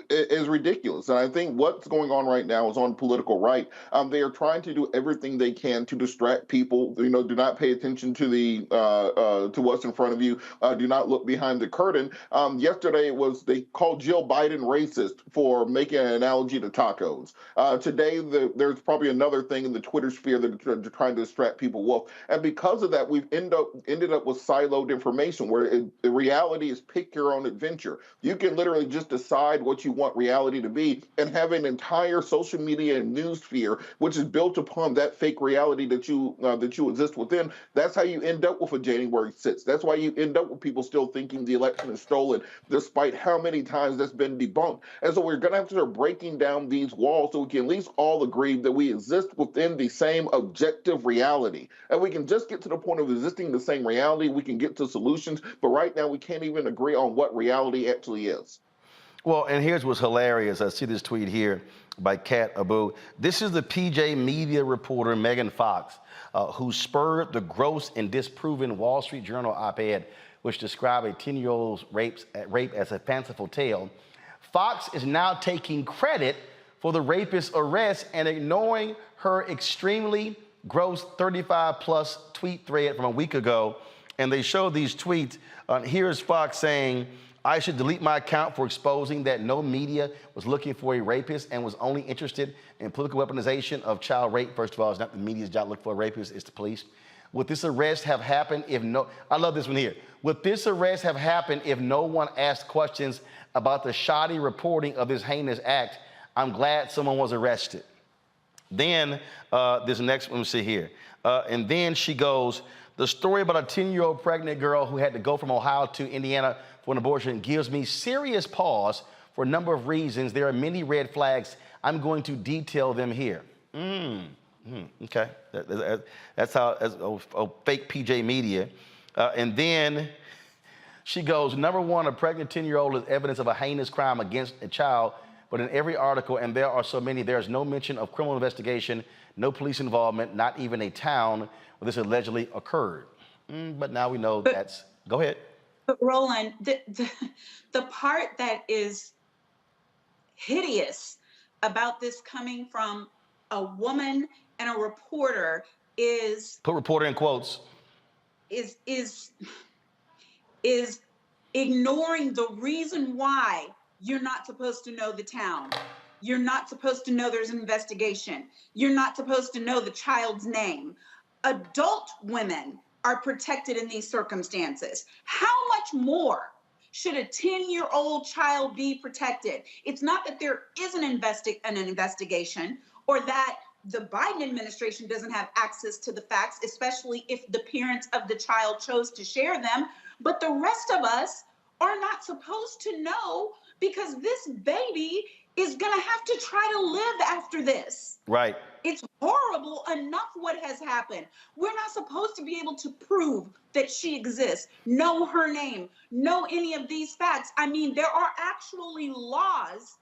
is ridiculous. And I think what's going on right now is on the political right. They are trying to do everything they can to distract people. You know, do not pay attention to to what's in front of you. Do not look behind the curtain. Yesterday they called Jill Biden racist for making an analogy to tacos. Today, there's probably another thing in the Twitter sphere that they're trying to distract people with. And because of that, we've ended up with siloed information where the reality is pick your own adventure. You can literally just decide what you want reality to be and have an entire social media and news sphere, which is built upon that fake reality that you exist within. That's how you end up with a January 6th. That's why you end up with people still thinking the election is stolen, despite how many times that's been debunked. And so we're going to have to start breaking down these walls so we can at least all agree that we exist within the same objective reality. And we can just get to the point of existing the same reality. We can get to solutions. But right now, we can't even agree on what reality actually is. Well, and here's what's hilarious. I see this tweet here by Kat Abu. This is the PJ Media reporter, Megan Fox, who spurred the gross and disproven Wall Street Journal op-ed, which described a 10-year-old's rape as a fanciful tale. Fox is now taking credit for the rapist's arrest and ignoring her extremely gross 35-plus tweet thread from a week ago. And they show these tweets. Here's Fox saying, I should delete my account for exposing that no media was looking for a rapist and was only interested in political weaponization of child rape. First of all, it's not the media's job to look for a rapist, it's the police. Would this arrest have happened if I love this one here. Would this arrest have happened if no one asked questions about the shoddy reporting of this heinous act? I'm glad someone was arrested. Then this next one, let's see here. And then she goes, the story about a 10-year-old pregnant girl who had to go from Ohio to Indiana for an abortion gives me serious pause for a number of reasons. There are many red flags. I'm going to detail them here. Okay, that's how fake PJ Media. And then she goes, number one, a pregnant 10-year-old is evidence of a heinous crime against a child. But in every article, and there are so many, there's no mention of criminal investigation, no police involvement, not even a town where this allegedly occurred. But now we know that's, go ahead. But Roland, the part that is hideous about this coming from a woman and a reporter is... Put reporter in quotes. is ignoring the reason why you're not supposed to know the town. You're not supposed to know there's an investigation. You're not supposed to know the child's name. Adult women are protected in these circumstances. How much more should a 10-year-old child be protected? It's not that there is an investigation or that the Biden administration doesn't have access to the facts, especially if the parents of the child chose to share them, but the rest of us are not supposed to know, because this baby is gonna have to try to live after this. Right. It's horrible enough what has happened. We're not supposed to be able to prove that she exists, know her name, know any of these facts. I mean, there are actually laws,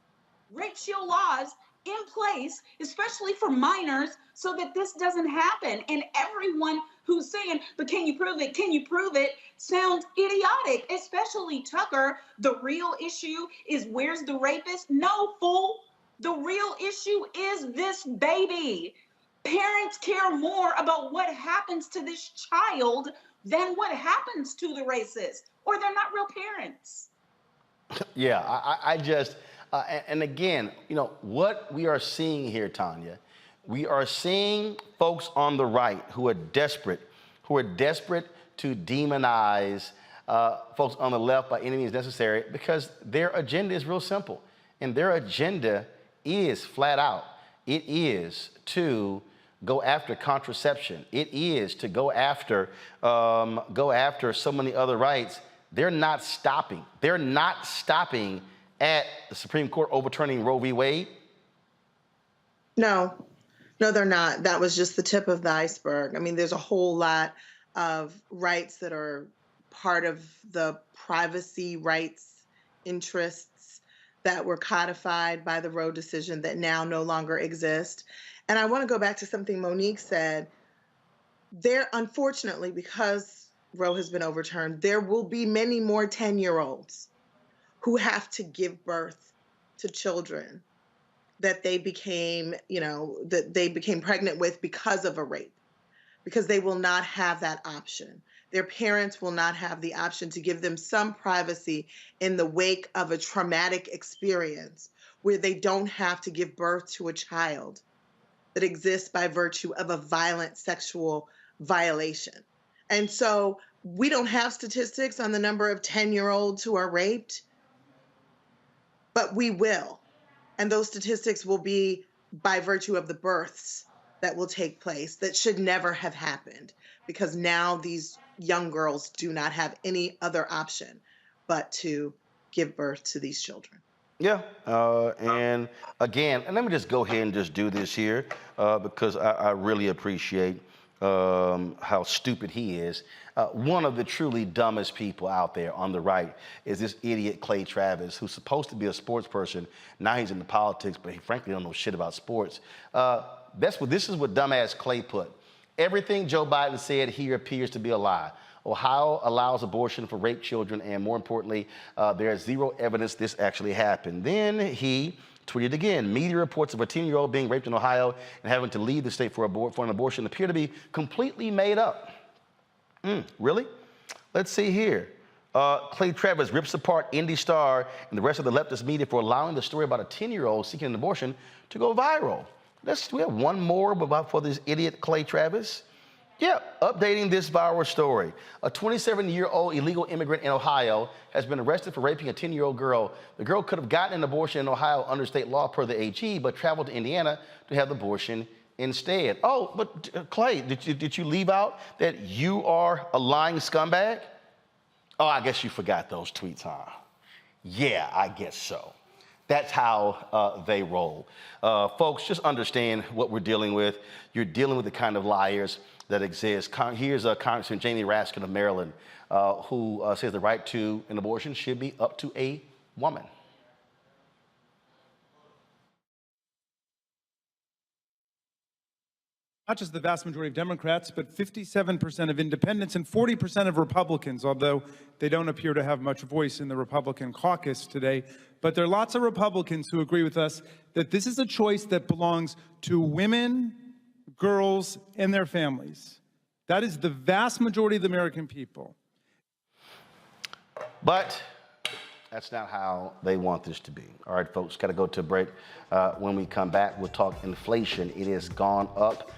rape shield laws in place, especially for minors, so that this doesn't happen. And everyone who's saying, but can you prove it? Can you prove it? Sounds idiotic, especially Tucker. The real issue is, where's the rapist? No, fool. The real issue is this baby. Parents care more about what happens to this child than what happens to the racist, or they're not real parents. Yeah, I just, and again, you know, what we are seeing here, Tanya, we are seeing folks on the right who are desperate to demonize folks on the left by any means necessary, because their agenda is real simple. And their agenda is flat out. It is to go after contraception. It is to go after so many other rights. They're not stopping. They're not stopping at the Supreme Court overturning Roe v. Wade. No, they're not. That was just the tip of the iceberg. I mean, there's a whole lot of rights that are part of the privacy rights interests that were codified by the Roe decision that now no longer exist. And I want to go back to something Monique said. There, unfortunately, because Roe has been overturned, there will be many more 10-year-olds who have to give birth to children that they became, that they became pregnant with because of a rape, because they will not have that option. Their parents will not have the option to give them some privacy in the wake of a traumatic experience where they don't have to give birth to a child that exists by virtue of a violent sexual violation. And so we don't have statistics on the number of 10-year-olds who are raped, but we will. And those statistics will be by virtue of the births that will take place that should never have happened, because now these young girls do not have any other option but to give birth to these children. Yeah, and again, and let me just go ahead and just do this here because I really appreciate how stupid he is. One of the truly dumbest people out there on the right is this idiot Clay Travis, who's supposed to be a sports person. Now he's into politics, but he frankly don't know shit about sports. This is what dumbass Clay put. Everything Joe Biden said here appears to be a lie. Ohio allows abortion for rape children, and more importantly, there is zero evidence this actually happened. Then he tweeted again, media reports of a 10-year-old being raped in Ohio and having to leave the state for an abortion appear to be completely made up. Really? Let's see here. Clay Travis rips apart Indy Star and the rest of the leftist media for allowing the story about a 10-year-old seeking an abortion to go viral. We have one more for this idiot Clay Travis. Yeah, updating this viral story. A 27-year-old illegal immigrant in Ohio has been arrested for raping a 10-year-old girl. The girl could have gotten an abortion in Ohio under state law per the AG, but traveled to Indiana to have the abortion instead. Oh, but Clay, did you leave out that you are a lying scumbag? Oh, I guess you forgot those tweets, huh? Yeah, I guess so. That's how they roll. Folks, just understand what we're dealing with. You're dealing with the kind of liars that exist. Here's Congressman Jamie Raskin of Maryland, who says the right to an abortion should be up to a woman. Not just the vast majority of Democrats, but 57% of independents and 40% of Republicans, although they don't appear to have much voice in the Republican caucus today. But there are lots of Republicans who agree with us that this is a choice that belongs to women, girls, and their families. That is the vast majority of the American people. But that's not how they want this to be. All right, folks, got to go to a break. When we come back, we'll talk inflation. It has gone up,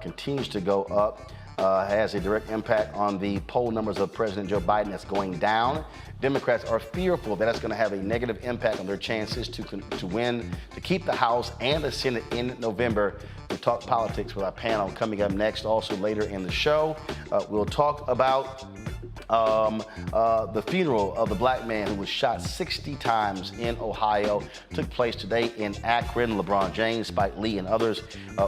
continues to go up, has a direct impact on the poll numbers of President Joe Biden that's going down. Democrats are fearful that that's going to have a negative impact on their chances to win, to keep the House and the Senate in November. We'll talk politics with our panel coming up next. Also later in the show, we'll talk about the funeral of the black man who was shot 60 times in Ohio. Took place today in Akron. LeBron James, Spike Lee, and others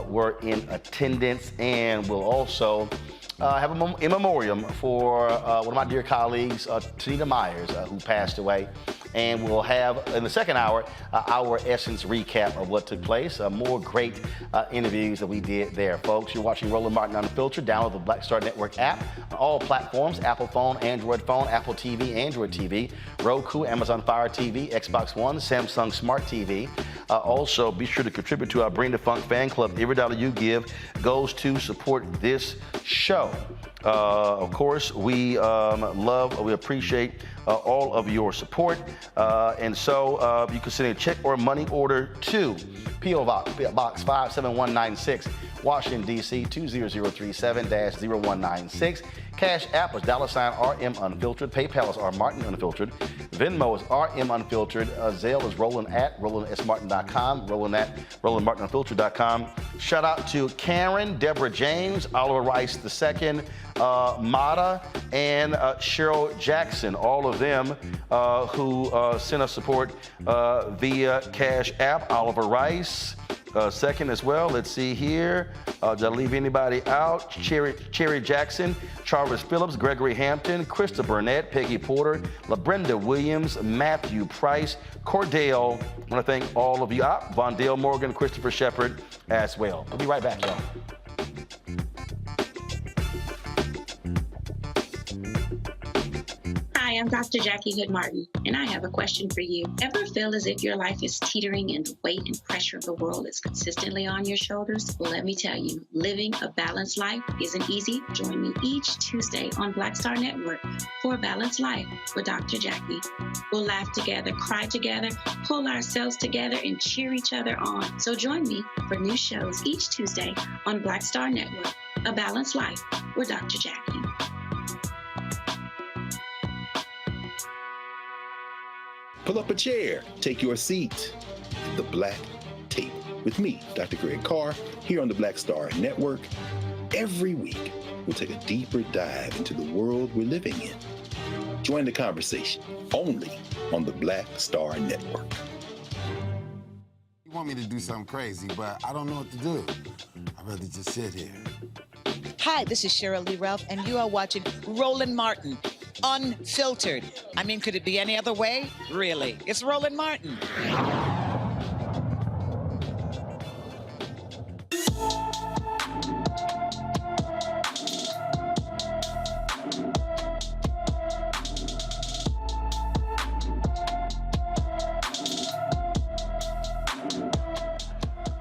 were in attendance. And we'll also have a in memoriam for one of my dear colleagues, Tanita Myers, who passed away. And we'll have, in the second hour, our Essence recap of what took place. More great interviews that we did there, folks. You're watching Roland Martin Unfiltered. Download the Black Star Network app on all platforms: Apple phone, Android phone, Apple TV, Android TV, Roku, Amazon Fire TV, Xbox One, Samsung Smart TV. Also, be sure to contribute to our Bring the Funk fan club. Every dollar you give goes to support this show. Of course, we appreciate all of your support. And so you can send a check or money order to P.O. Box 57196, Washington, D.C. 20037-0196. Cash App is $RM Unfiltered. PayPal is R Martin Unfiltered. Venmo is RM Unfiltered. Zelle is Roland at RolandSMartin.com. Roland at RolandMartinUnfiltered.com. Shout out to Karen, Deborah James, Oliver Rice II, Mata, and Cheryl Jackson. All of them who sent us support via Cash App. Oliver Rice. Second as well. Let's see here. Did I leave anybody out? Cherry Jackson, Charles Phillips, Gregory Hampton, Krista Burnett, Peggy Porter, LaBrenda Williams, Matthew Price, Cordell. I want to thank all of you. Vondale Morgan, Christopher Shepard as well. We'll be right back, y'all. Hi, I'm Dr. Jackie Hood Martin, and I have a question for you. Ever feel as if your life is teetering and the weight and pressure of the world is consistently on your shoulders? Well, let me tell you, living a balanced life isn't easy. Join me each Tuesday on Black Star Network for A Balanced Life with Dr. Jackie. We'll laugh together, cry together, pull ourselves together, and cheer each other on. So join me for new shows each Tuesday on Black Star Network, A Balanced Life with Dr. Jackie. Pull up a chair, take your seat at the Black Table with me, Dr. Greg Carr, here on the Black Star Network. Every week, we'll take a deeper dive into the world we're living in. Join the conversation only on the Black Star Network. You want me to do something crazy, but I don't know what to do. I'd rather just sit here. Hi, this is Cheryl Lee Ralph, and you are watching Roland Martin Unfiltered. I mean, could it be any other way? Really? It's Roland Martin.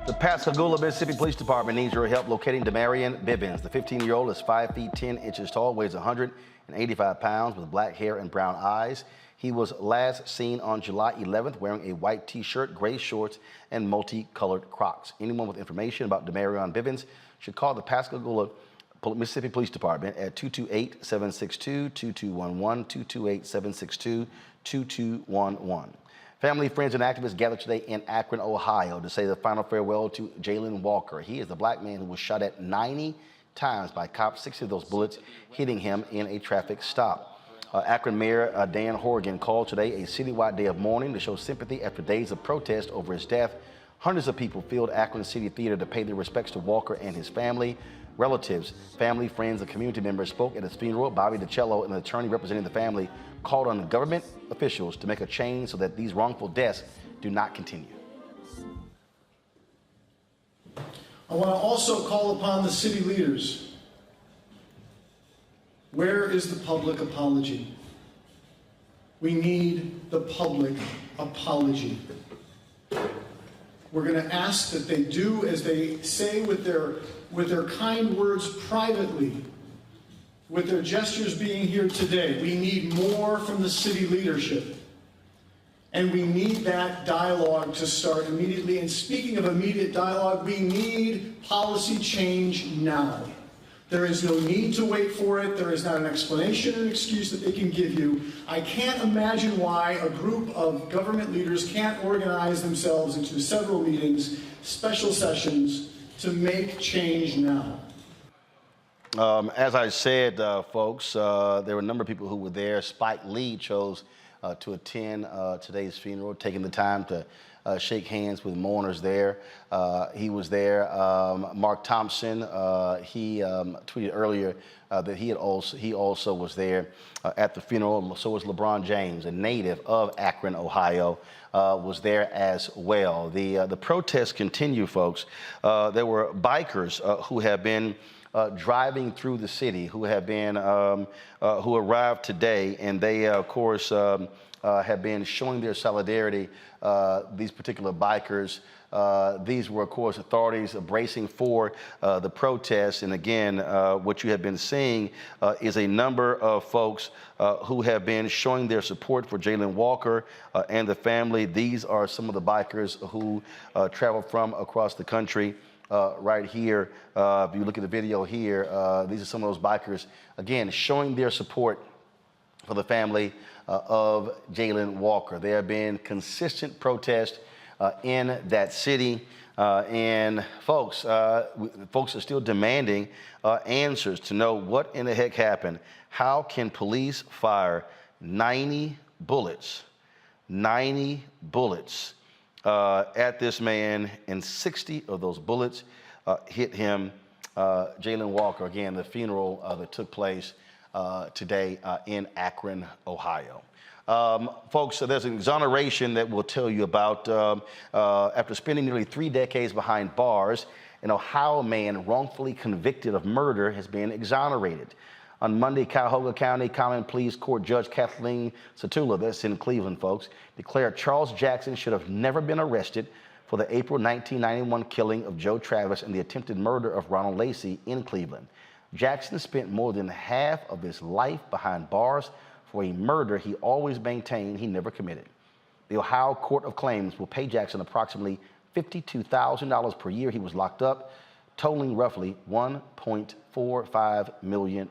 The Pascagoula, Mississippi Police Department needs your help locating Memoriam Bivens. The 15-year-old is 5 feet 10 inches tall, weighs 185 pounds, with black hair and brown eyes. He was last seen on July 11th wearing a white T-shirt, gray shorts, and multicolored Crocs. Anyone with information about Memoriam Bivens should call the Pascagoula, Mississippi Police Department at 228-762-2211, 228-762-2211. Family, friends, and activists gathered today in Akron, Ohio to say the final farewell to Jayland Walker. He is the black man who was shot at 90 times by cops, 60 of those bullets hitting him in a traffic stop. Akron Mayor Dan Horgan called today a citywide day of mourning to show sympathy after days of protest over his death. Hundreds of people filled Akron City Theater to pay their respects to Walker and his family. Relatives, family, friends, and community members spoke at his funeral. Bobby DiCello, an attorney representing the family, called on government officials to make a change so that these wrongful deaths do not continue. I want to also call upon the city leaders. Where is the public apology? We need the public apology. We're going to ask that they do as they say with their kind words privately with their gestures being here today. We need more from the city leadership. And we need that dialogue to start immediately. And speaking of immediate dialogue, we need policy change now. There is no need to wait for it. There is not an explanation or an excuse that they can give you. I can't imagine why a group of government leaders can't organize themselves into several meetings, special sessions, to make change now. As I said, folks, there were a number of people who were there. Spike Lee chose to attend today's funeral, taking the time to shake hands with mourners there. He was there. Mark Thompson, he tweeted earlier that he also was there at the funeral. So was LeBron James, a native of Akron, Ohio, was there as well. The protests continue, folks. There were bikers who have been driving through the city, who have been who arrived today, and they, of course, have been showing their solidarity. These particular bikers, these were, of course, authorities bracing for the protests. And again, what you have been seeing is a number of folks who have been showing their support for Jayland Walker and the family. These are some of the bikers who travel from across the country. Right here, if you look at the video here, these are some of those bikers, again, showing their support for the family of Jayland Walker. There have been consistent protests in that city, and folks are still demanding answers to know what in the heck happened. How can police fire 90 bullets at this man, and 60 of those bullets hit him? Jayland Walker, again, the funeral that took place today in Akron, Ohio. Folks, so there's an exoneration that we'll tell you about. After spending nearly 3 decades behind bars, an Ohio man wrongfully convicted of murder has been exonerated. On Monday, Cuyahoga County Common Pleas Court Judge Kathleen Satula, that's in Cleveland, folks, declared Charles Jackson should have never been arrested for the April 1991 killing of Joe Travis and the attempted murder of Ronald Lacey in Cleveland. Jackson spent more than half of his life behind bars for a murder he always maintained he never committed. The Ohio Court of Claims will pay Jackson approximately $52,000 per year he was locked up, totaling roughly $1.45 million.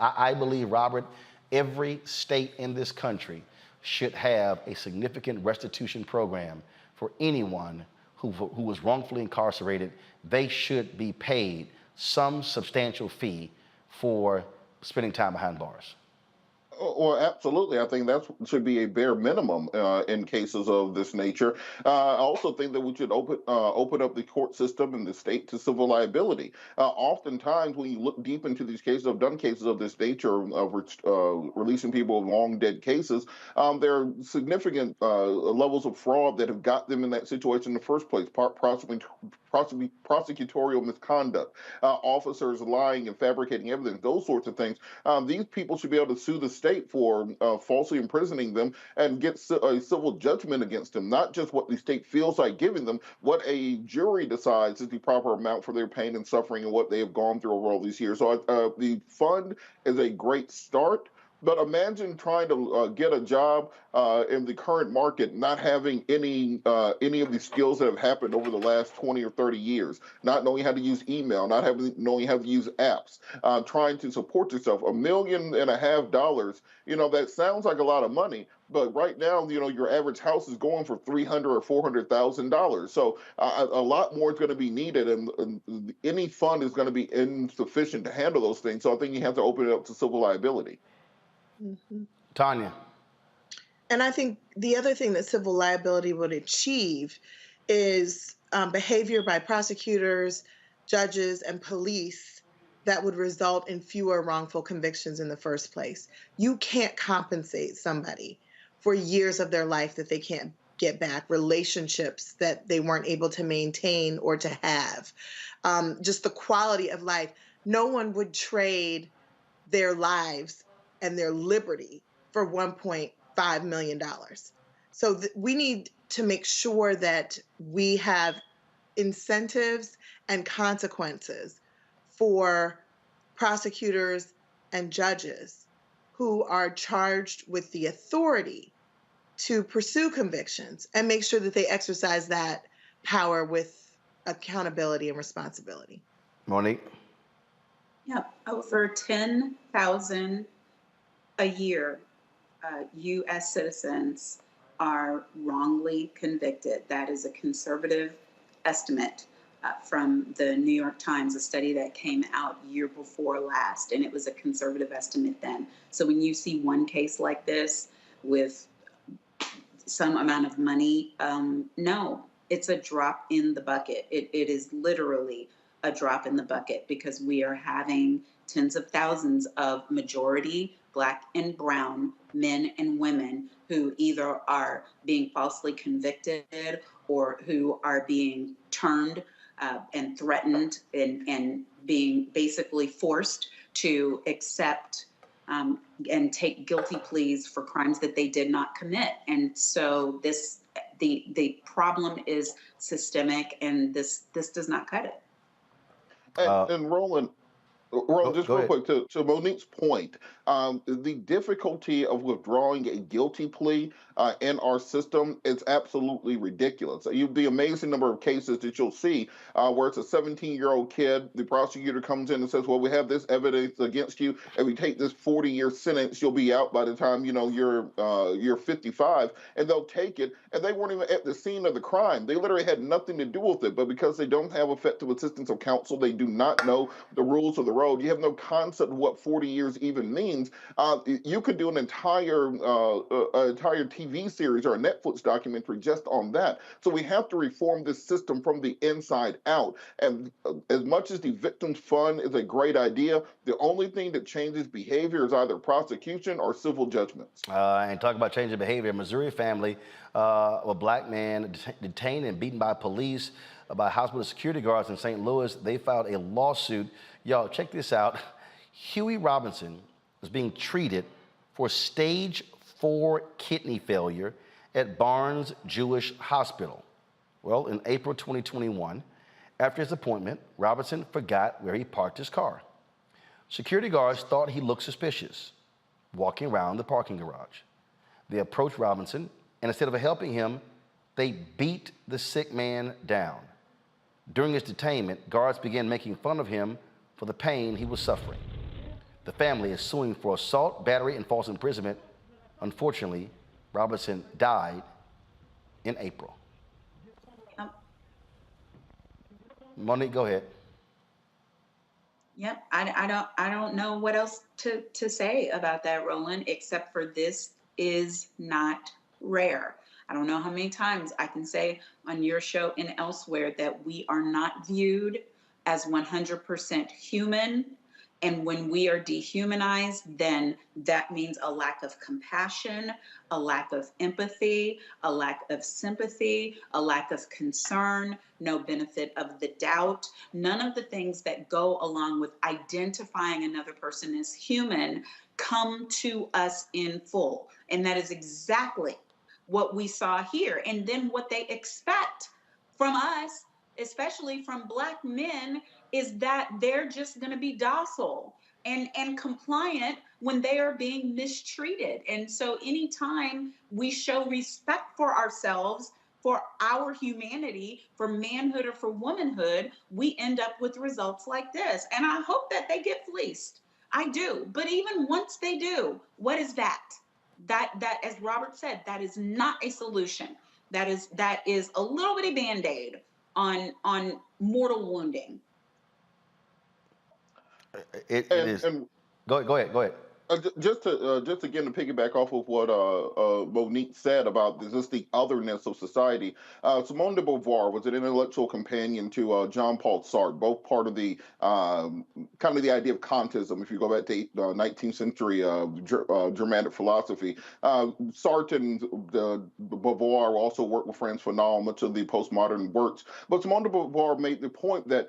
I believe, Robert, every state in this country should have a significant restitution program for anyone who was wrongfully incarcerated. They should be paid some substantial fee for spending time behind bars. Well, absolutely. I think that should be a bare minimum in cases of this nature. I also think that we should open up the court system in the state to civil liability. Oftentimes, when you look deep into these cases, I've done cases of this nature of releasing people of long dead cases. There are significant levels of fraud that have got them in that situation in the first place. Prosecutorial misconduct, officers lying and fabricating evidence, those sorts of things. These people should be able to sue the state for falsely imprisoning them and get a civil judgment against them, not just what the state feels like giving them, what a jury decides is the proper amount for their pain and suffering and what they have gone through over all these years. So the fund is a great start. But imagine trying to get a job in the current market, not having any of the skills that have happened over the last 20 or 30 years, not knowing how to use email, not knowing how to use apps, trying to support yourself. $1.5 million, that sounds like a lot of money. But right now, your average house is going for $300,000 or $400,000. So a lot more is going to be needed, and any fund is going to be insufficient to handle those things. So I think you have to open it up to civil liability. Mm-hmm. Tanya. And I think the other thing that civil liability would achieve is behavior by prosecutors, judges, and police that would result in fewer wrongful convictions in the first place. You can't compensate somebody for years of their life that they can't get back, relationships that they weren't able to maintain or to have, just the quality of life. No one would trade their lives and their liberty for $1.5 million. So we need to make sure that we have incentives and consequences for prosecutors and judges who are charged with the authority to pursue convictions and make sure that they exercise that power with accountability and responsibility. Monique? Yeah, over 10,000 a year U.S. citizens are wrongly convicted. That is a conservative estimate from the New York Times, a study that came out year before last, and it was a conservative estimate then. So when you see one case like this with some amount of money, no, it's a drop in the bucket. It is literally a drop in the bucket because we are having tens of thousands of majority Black and brown men and women who either are being falsely convicted or who are being turned and threatened and being basically forced to accept and take guilty pleas for crimes that they did not commit. And so the problem is systemic, and this does not cut it. And Roland, just real quick, to Monique's point, the difficulty of withdrawing a guilty plea in our system is absolutely ridiculous. You'd be amazed the number of cases that you'll see where it's a 17-year-old kid, the prosecutor comes in and says, well, we have this evidence against you, and we take this 40-year sentence, you'll be out by the time, you're 55, and they'll take it, and they weren't even at the scene of the crime. They literally had nothing to do with it, but because they don't have effective assistance of counsel, they do not know the rules of the road. You have no concept of what 40 years even means. You could do an entire TV series or a Netflix documentary just on that. So we have to reform this system from the inside out. And as much as the victim's fund is a great idea, the only thing that changes behavior is either prosecution or civil judgments. And talk about changing behavior. A Missouri family, a Black man detained and beaten by police by hospital security guards in St. Louis. They filed a lawsuit. Y'all, check this out. Huey Robinson was being treated for stage 4 kidney failure at Barnes Jewish Hospital. Well, in April 2021, after his appointment, Robinson forgot where he parked his car. Security guards thought he looked suspicious, walking around the parking garage. They approached Robinson, and instead of helping him, they beat the sick man down. During his detainment, guards began making fun of him for the pain he was suffering. The family is suing for assault, battery, and false imprisonment. Unfortunately, Robinson died in April. Monique, go ahead. Yep, I don't know what else to say about that, Roland, except for this is not rare. I don't know how many times I can say on your show and elsewhere that we are not viewed as 100% human. And when we are dehumanized, then that means a lack of compassion, a lack of empathy, a lack of sympathy, a lack of concern, no benefit of the doubt, none of the things that go along with identifying another person as human come to us in full. And that is exactly what we saw here. And then what they expect from us, especially from Black men, is that they're just going to be docile and compliant when they are being mistreated. And so anytime we show respect for ourselves, for our humanity, for manhood or for womanhood, we end up with results like this. And I hope that they get fleeced. I do. But even once they do, what is that? That, as Robert said, that is not a solution. That is a little bitty Band-Aid on mortal wounding. It is. Go ahead. Just again to piggyback off of what Monique said about just the otherness of society, Simone de Beauvoir was an intellectual companion to Jean Paul Sartre, both part of the kind of the idea of Kantism. If you go back to 19th century Germanic philosophy, Sartre and Beauvoir also worked with Frantz Fanon, much of the postmodern works. But Simone de Beauvoir made the point that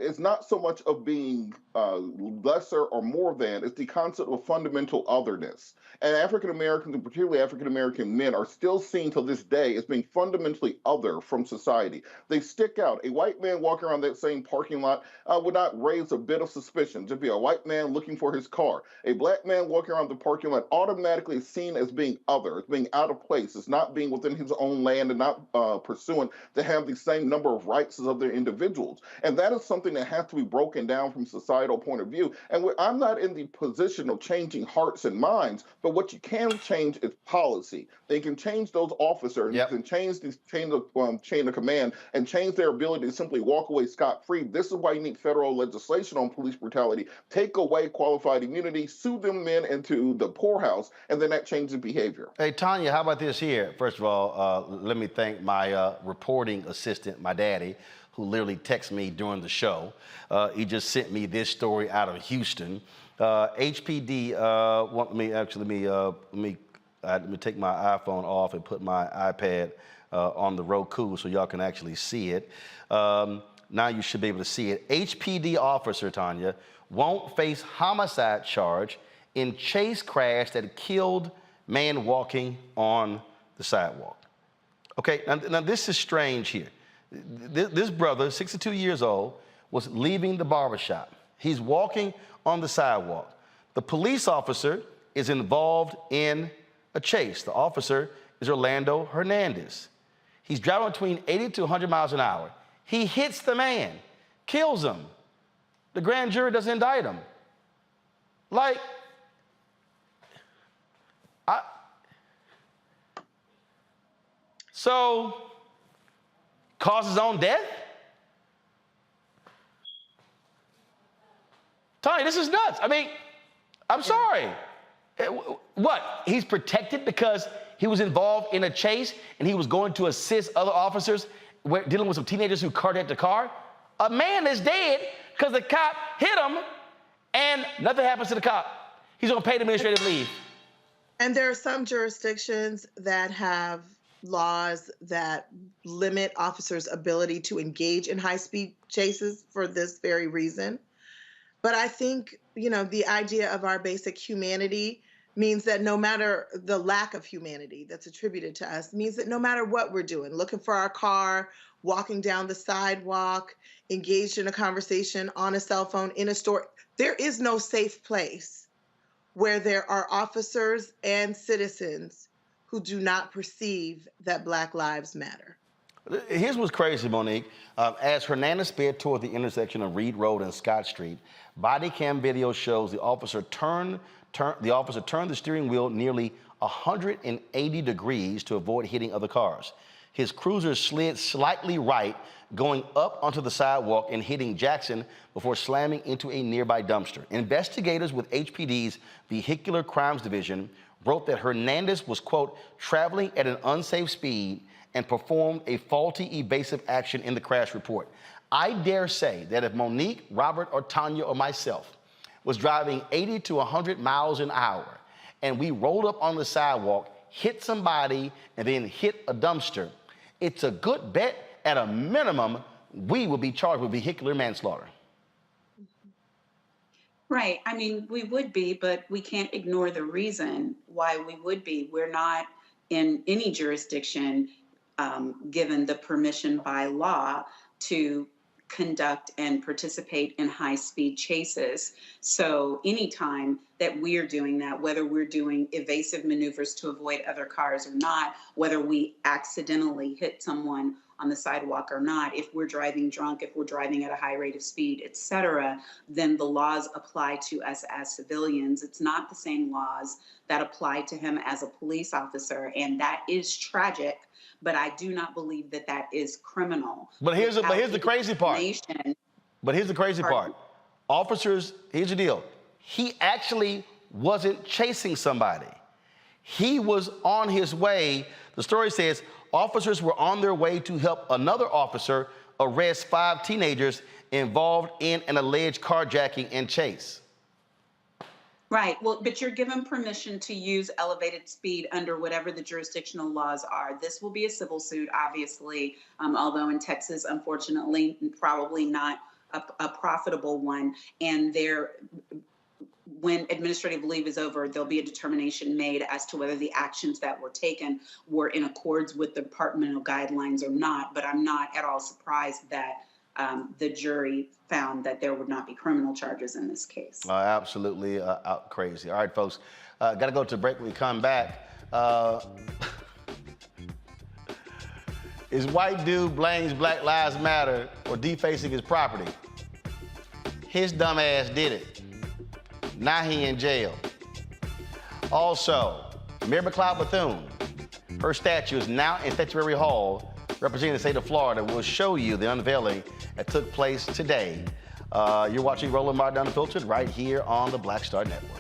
it's not so much of being lesser or more than, it's the concept of of fundamental otherness. And African Americans, and particularly African American men, are still seen to this day as being fundamentally other from society. They stick out. A white man walking around that same parking lot would not raise a bit of suspicion. Just be a white man looking for his car. A black man walking around the parking lot automatically is seen as being other, as being out of place, as not being within his own land and not pursuing to have the same number of rights as other individuals. And that is something that has to be broken down from societal point of view. And I'm not in the position of changing hearts and minds, but what you can change is policy. They can change those officers, Yep. and change the chain of command, and change their ability to simply walk away scot-free. This is why you need federal legislation on police brutality. Take away qualified immunity, sue them men into the poorhouse, and then that changes behavior. Hey, Tanya, how about this here? First of all, let me thank my reporting assistant, my daddy, who literally texted me during the show. He just sent me this story out of Houston. HPD, let me take my iPhone off and put my iPad on the Roku so y'all can actually see it. Now you should be able to see it. HPD officer, Tanya, won't face homicide charge in chase crash that killed man walking on the sidewalk. Okay, now this is strange here. This brother, 62 years old, was leaving the barbershop. He's walking on the sidewalk. The police officer is involved in a chase. The officer is Orlando Hernandez. He's driving between 80 to 100 miles an hour. He hits the man, kills him. The grand jury doesn't indict him. So, cause his own death? Tony, this is nuts. I mean, I'm sorry. What? He's protected because he was involved in a chase and he was going to assist other officers dealing with some teenagers who carjacked the car? A man is dead because the cop hit him and nothing happens to the cop. He's on paid administrative leave. And there are some jurisdictions that have laws that limit officers' ability to engage in high-speed chases for this very reason. But I think, the idea of our basic humanity means that no matter the lack of humanity that's attributed to us, means that no matter what we're doing, looking for our car, walking down the sidewalk, engaged in a conversation on a cell phone, in a store, there is no safe place where there are officers and citizens who do not perceive that Black lives matter. Here's what's crazy, Monique. As Hernandez sped toward the intersection of Reed Road and Scott Street, body cam video shows the officer turned the steering wheel nearly 180 degrees to avoid hitting other cars. His cruiser slid slightly right, going up onto the sidewalk and hitting Jackson before slamming into a nearby dumpster. Investigators with HPD's Vehicular Crimes Division wrote that Hernandez was, quote, traveling at an unsafe speed and performed a faulty evasive action in the crash report. I dare say that if Monique, Robert, or Tanya, or myself was driving 80 to 100 miles an hour and we rolled up on the sidewalk, hit somebody, and then hit a dumpster, it's a good bet at a minimum we will be charged with vehicular manslaughter. Right. I mean, we would be, but we can't ignore the reason why we would be. We're not in any jurisdiction given the permission by law to conduct and participate in high-speed chases. So anytime that we're doing that, whether we're doing evasive maneuvers to avoid other cars or not, whether we accidentally hit someone on the sidewalk or not, if we're driving drunk, if we're driving at a high rate of speed, et cetera, then the laws apply to us as civilians. It's not the same laws that apply to him as a police officer, and that is tragic, but I do not believe that that is criminal. But here's the crazy part. But here's the crazy part. Officers, here's the deal. He actually wasn't chasing somebody. He was on his way. The story says officers were on their way to help another officer arrest 5 teenagers involved in an alleged carjacking and chase. Right. Well, but you're given permission to use elevated speed under whatever the jurisdictional laws are. This will be a civil suit, obviously, although in Texas, unfortunately, probably not a profitable one. And when administrative leave is over, there'll be a determination made as to whether the actions that were taken were in accords with the departmental guidelines or not. But I'm not at all surprised that the jury found that there would not be criminal charges in this case. Absolutely crazy. All right, folks, got to go to break. When we come back, is white dude blames Black Lives Matter or defacing his property. His dumb ass did it. Now he in jail. Also, Mayor McLeod Bethune, her statue is now in Statuary Hall, representing the state of Florida. We'll show you the unveiling that took place today. You're watching Roland Martin Unfiltered right here on the Black Star Network.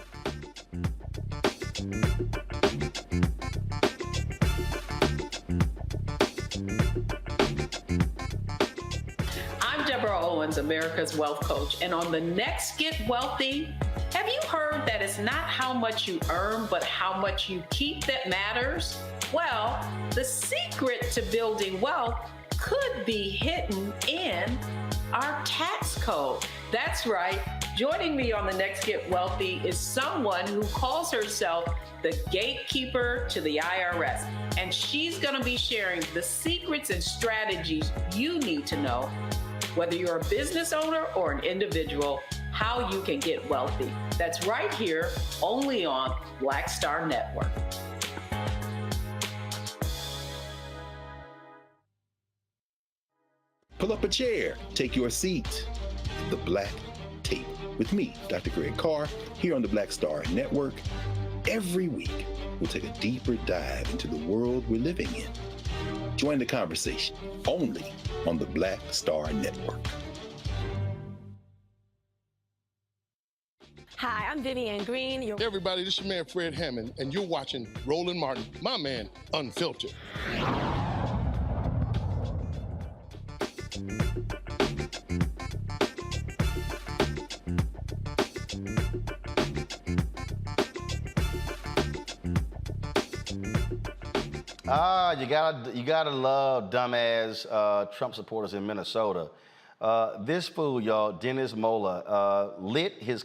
America's wealth coach. And on the next Get Wealthy, have you heard that it's not how much you earn, but how much you keep that matters? Well, the secret to building wealth could be hidden in our tax code. That's right. Joining me on the next Get Wealthy is someone who calls herself the gatekeeper to the IRS. And she's going to be sharing the secrets and strategies you need to know, whether you're a business owner or an individual, how you can get wealthy. That's right here, only on Black Star Network. Pull up a chair, take your seat. The Black Tape with me, Dr. Greg Carr, here on the Black Star Network. Every week, we'll take a deeper dive into the world we're living in. Join the conversation only on the Black Star Network. Hi, I'm Vivian Green. Hey everybody, this is your man Fred Hammond, and you're watching Roland Martin, my man, Unfiltered. You gotta love dumbass Trump supporters in Minnesota. This fool, y'all, Dennis Mola, this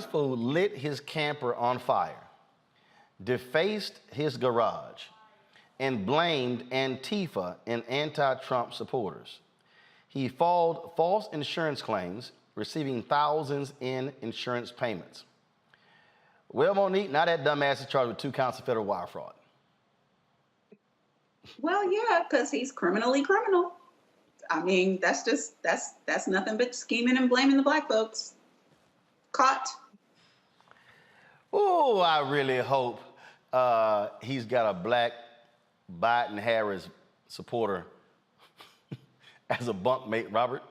fool lit his camper on fire, defaced his garage, and blamed Antifa and anti-Trump supporters. He filed false insurance claims, receiving thousands in insurance payments. Well, Monique, now that dumbass is charged with 2 counts of federal wire fraud. Well, yeah, because he's criminally criminal. I mean, that's nothing but scheming and blaming the black folks. Caught. Oh, I really hope he's got a black Biden-Harris supporter as a bunkmate, Robert.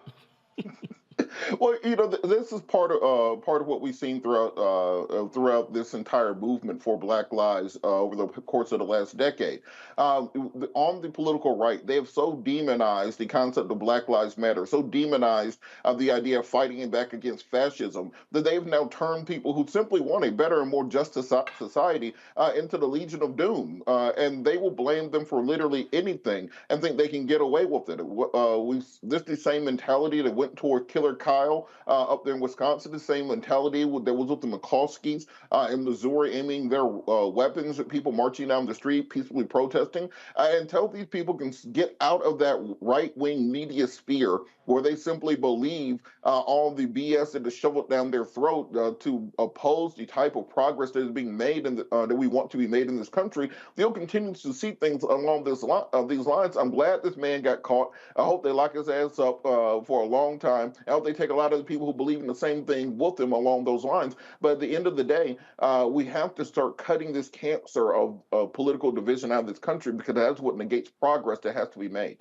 Well, this is part of what we've seen throughout this entire movement for Black Lives over the course of the last decade. On the political right, they have so demonized the concept of Black Lives Matter, so demonized the idea of fighting back against fascism, that they've now turned people who simply want a better and more just society into the Legion of Doom, and they will blame them for literally anything and think they can get away with it. This is the same mentality that went toward Killer Kyle up there in Wisconsin, the same mentality that was with the McCloskeys in Missouri, aiming their weapons at people marching down the street, peacefully protesting, until these people can get out of that right-wing media sphere where they simply believe all the BS that is shoveled down their throat to oppose the type of progress that is being made and that we want to be made in this country. They'll continue to see things along these lines. I'm glad this man got caught. I hope they lock his ass up for a long time. I hope they take a lot of the people who believe in the same thing with him along those lines. But at the end of the day, we have to start cutting this cancer of political division out of this country, because that's what negates progress that has to be made.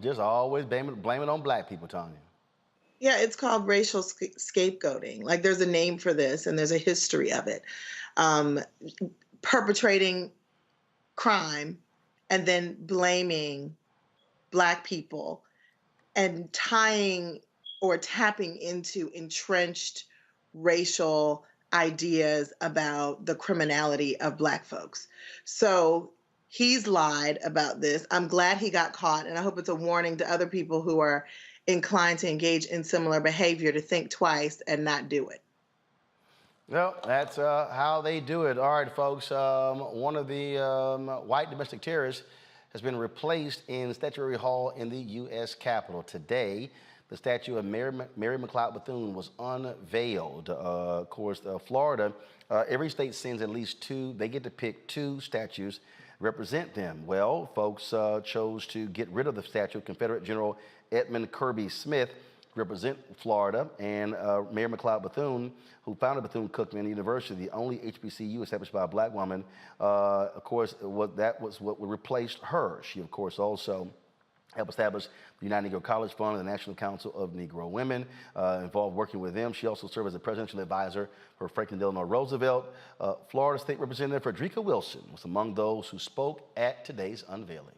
Just always blame it on black people, Tanya. Yeah, it's called racial scapegoating. Like, there's a name for this, and there's a history of it. Perpetrating crime and then blaming black people and tying or tapping into entrenched racial ideas about the criminality of black folks. So he's lied about this. I'm glad he got caught, and I hope it's a warning to other people who are inclined to engage in similar behavior to think twice and not do it. Well, that's how they do it. All right, folks. One of the white domestic terrorists has been replaced in Statuary Hall in the U.S. Capitol. Today, the statue of Mary McLeod Bethune was unveiled. Of course, Florida, every state sends at least two. They get to pick two statues, represent them. Well, folks chose to get rid of the statue of Confederate General Edmund Kirby Smith, represent Florida, and Mary McLeod Bethune, who founded Bethune-Cookman University, the only HBCU established by a black woman. Of course, that was what replaced her. She, of course, also helped establish the United Negro College Fund and the National Council of Negro Women, involved working with them. She also served as a presidential advisor for Franklin Delano Roosevelt. Florida State Representative Frederica Wilson was among those who spoke at today's unveiling.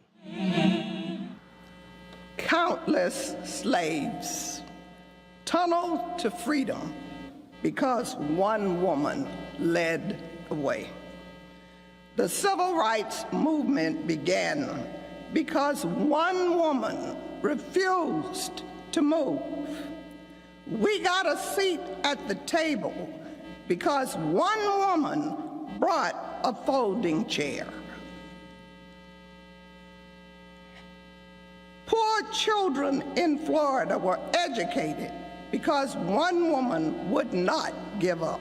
Countless slaves tunneled to freedom because one woman led the way. The civil rights movement began because one woman refused to move. We got a seat at the table because one woman brought a folding chair. Poor children in Florida were educated because one woman would not give up.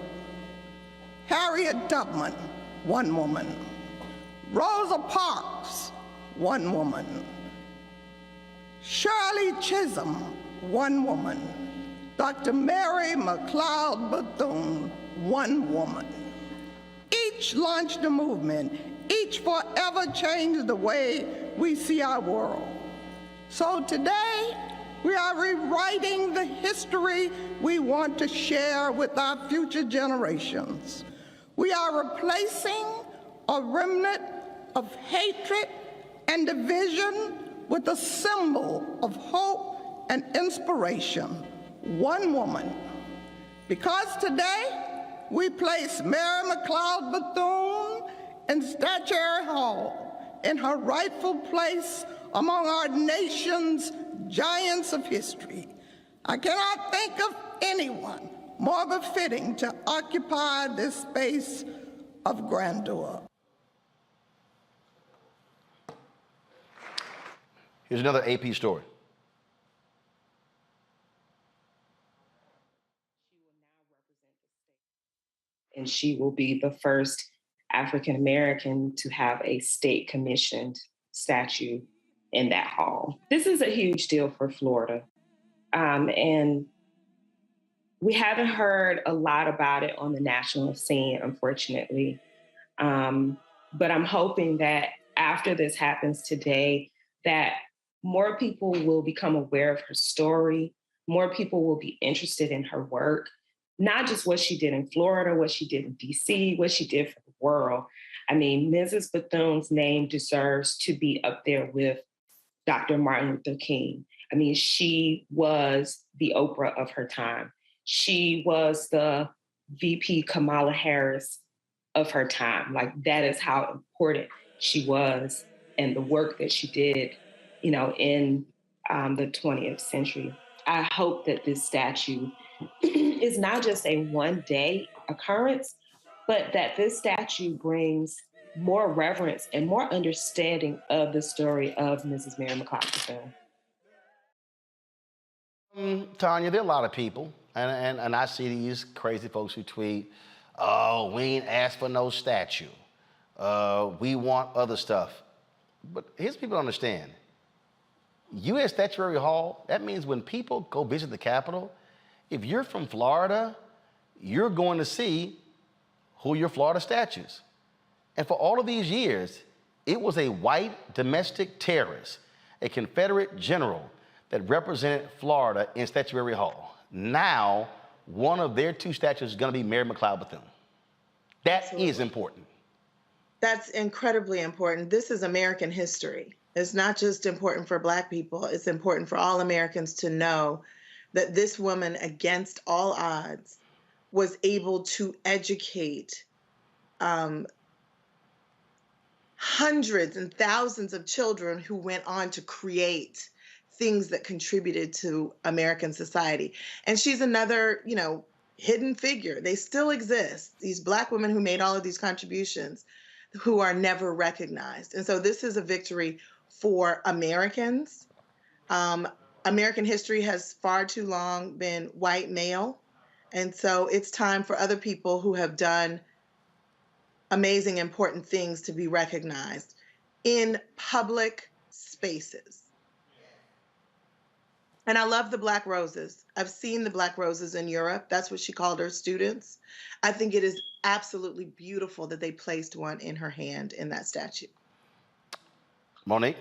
Harriet Tubman, one woman. Rosa Parks, one woman. Shirley Chisholm, one woman. Dr. Mary McLeod Bethune, one woman. Each launched a movement. Each forever changed the way we see our world. So today, we are rewriting the history we want to share with our future generations. We are replacing a remnant of hatred and division with a symbol of hope and inspiration, one woman. Because today, we place Mary McLeod Bethune in Statuary Hall in her rightful place among our nation's giants of history. I cannot think of anyone more befitting to occupy this space of grandeur. Here's another AP story. And she will be the first African American to have a state commissioned statue in that hall. This is a huge deal for Florida. And we haven't heard a lot about it on the national scene, unfortunately. But I'm hoping that after this happens today, that more people will become aware of her story, more people will be interested in her work, not just what she did in Florida, what she did in DC, what she did for the world. I mean, Mrs. Bethune's name deserves to be up there with Dr. Martin Luther King. I mean, she was the Oprah of her time. She was the VP Kamala Harris of her time. Like, that is how important she was and the work that she did, you know, in the 20th century. I hope that this statue is not just a one-day occurrence, but that this statue brings more reverence and more understanding of the story of Mrs. Mary McLeod Bethune. Tanya, there are a lot of people, and I see these crazy folks who tweet, oh, we ain't asked for no statue. We want other stuff. But here's what people don't understand. U.S. Statuary Hall, that means when people go visit the Capitol, if you're from Florida, you're going to see who are your Florida statues. And for all of these years, it was a white domestic terrorist, a Confederate general that represented Florida in Statuary Hall. Now, one of their two statues is going to be Mary McLeod Bethune. That Absolutely. Is important. That's incredibly important. This is American history. It's not just important for Black people. It's important for all Americans to know that this woman, against all odds, was able to educate hundreds and thousands of children who went on to create things that contributed to American society. And she's another, hidden figure. They still exist, these Black women who made all of these contributions who are never recognized. And so this is a victory for Americans. American history has far too long been white male. And so it's time for other people who have done amazing, important things to be recognized in public spaces. And I love the Black roses. I've seen the Black roses in Europe. That's what she called her students. I think it is absolutely beautiful that they placed one in her hand in that statue. Monique?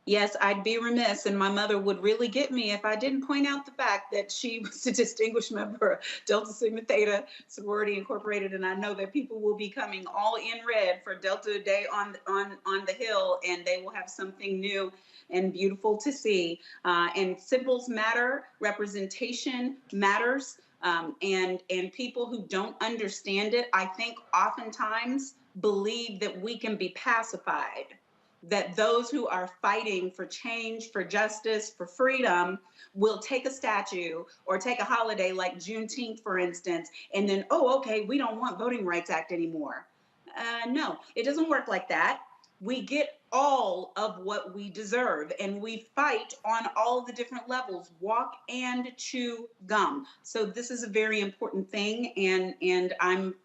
Yes, I'd be remiss, and my mother would really get me if I didn't point out the fact that she was a distinguished member of Delta Sigma Theta Sorority Incorporated, and I know that people will be coming all in red for Delta Day on the Hill, and they will have something new and beautiful to see. And symbols matter, representation matters, and people who don't understand it, I think oftentimes believe that we can be pacified, that those who are fighting for change, for justice, for freedom will take a statue or take a holiday like Juneteenth, for instance, and then, oh, okay, we don't want Voting Rights Act anymore. No, it doesn't work like that. We get all of what we deserve, and we fight on all the different levels, walk and chew gum. So this is a very important thing, and I'm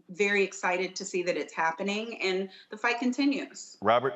very excited to see that it's happening, and the fight continues. Robert?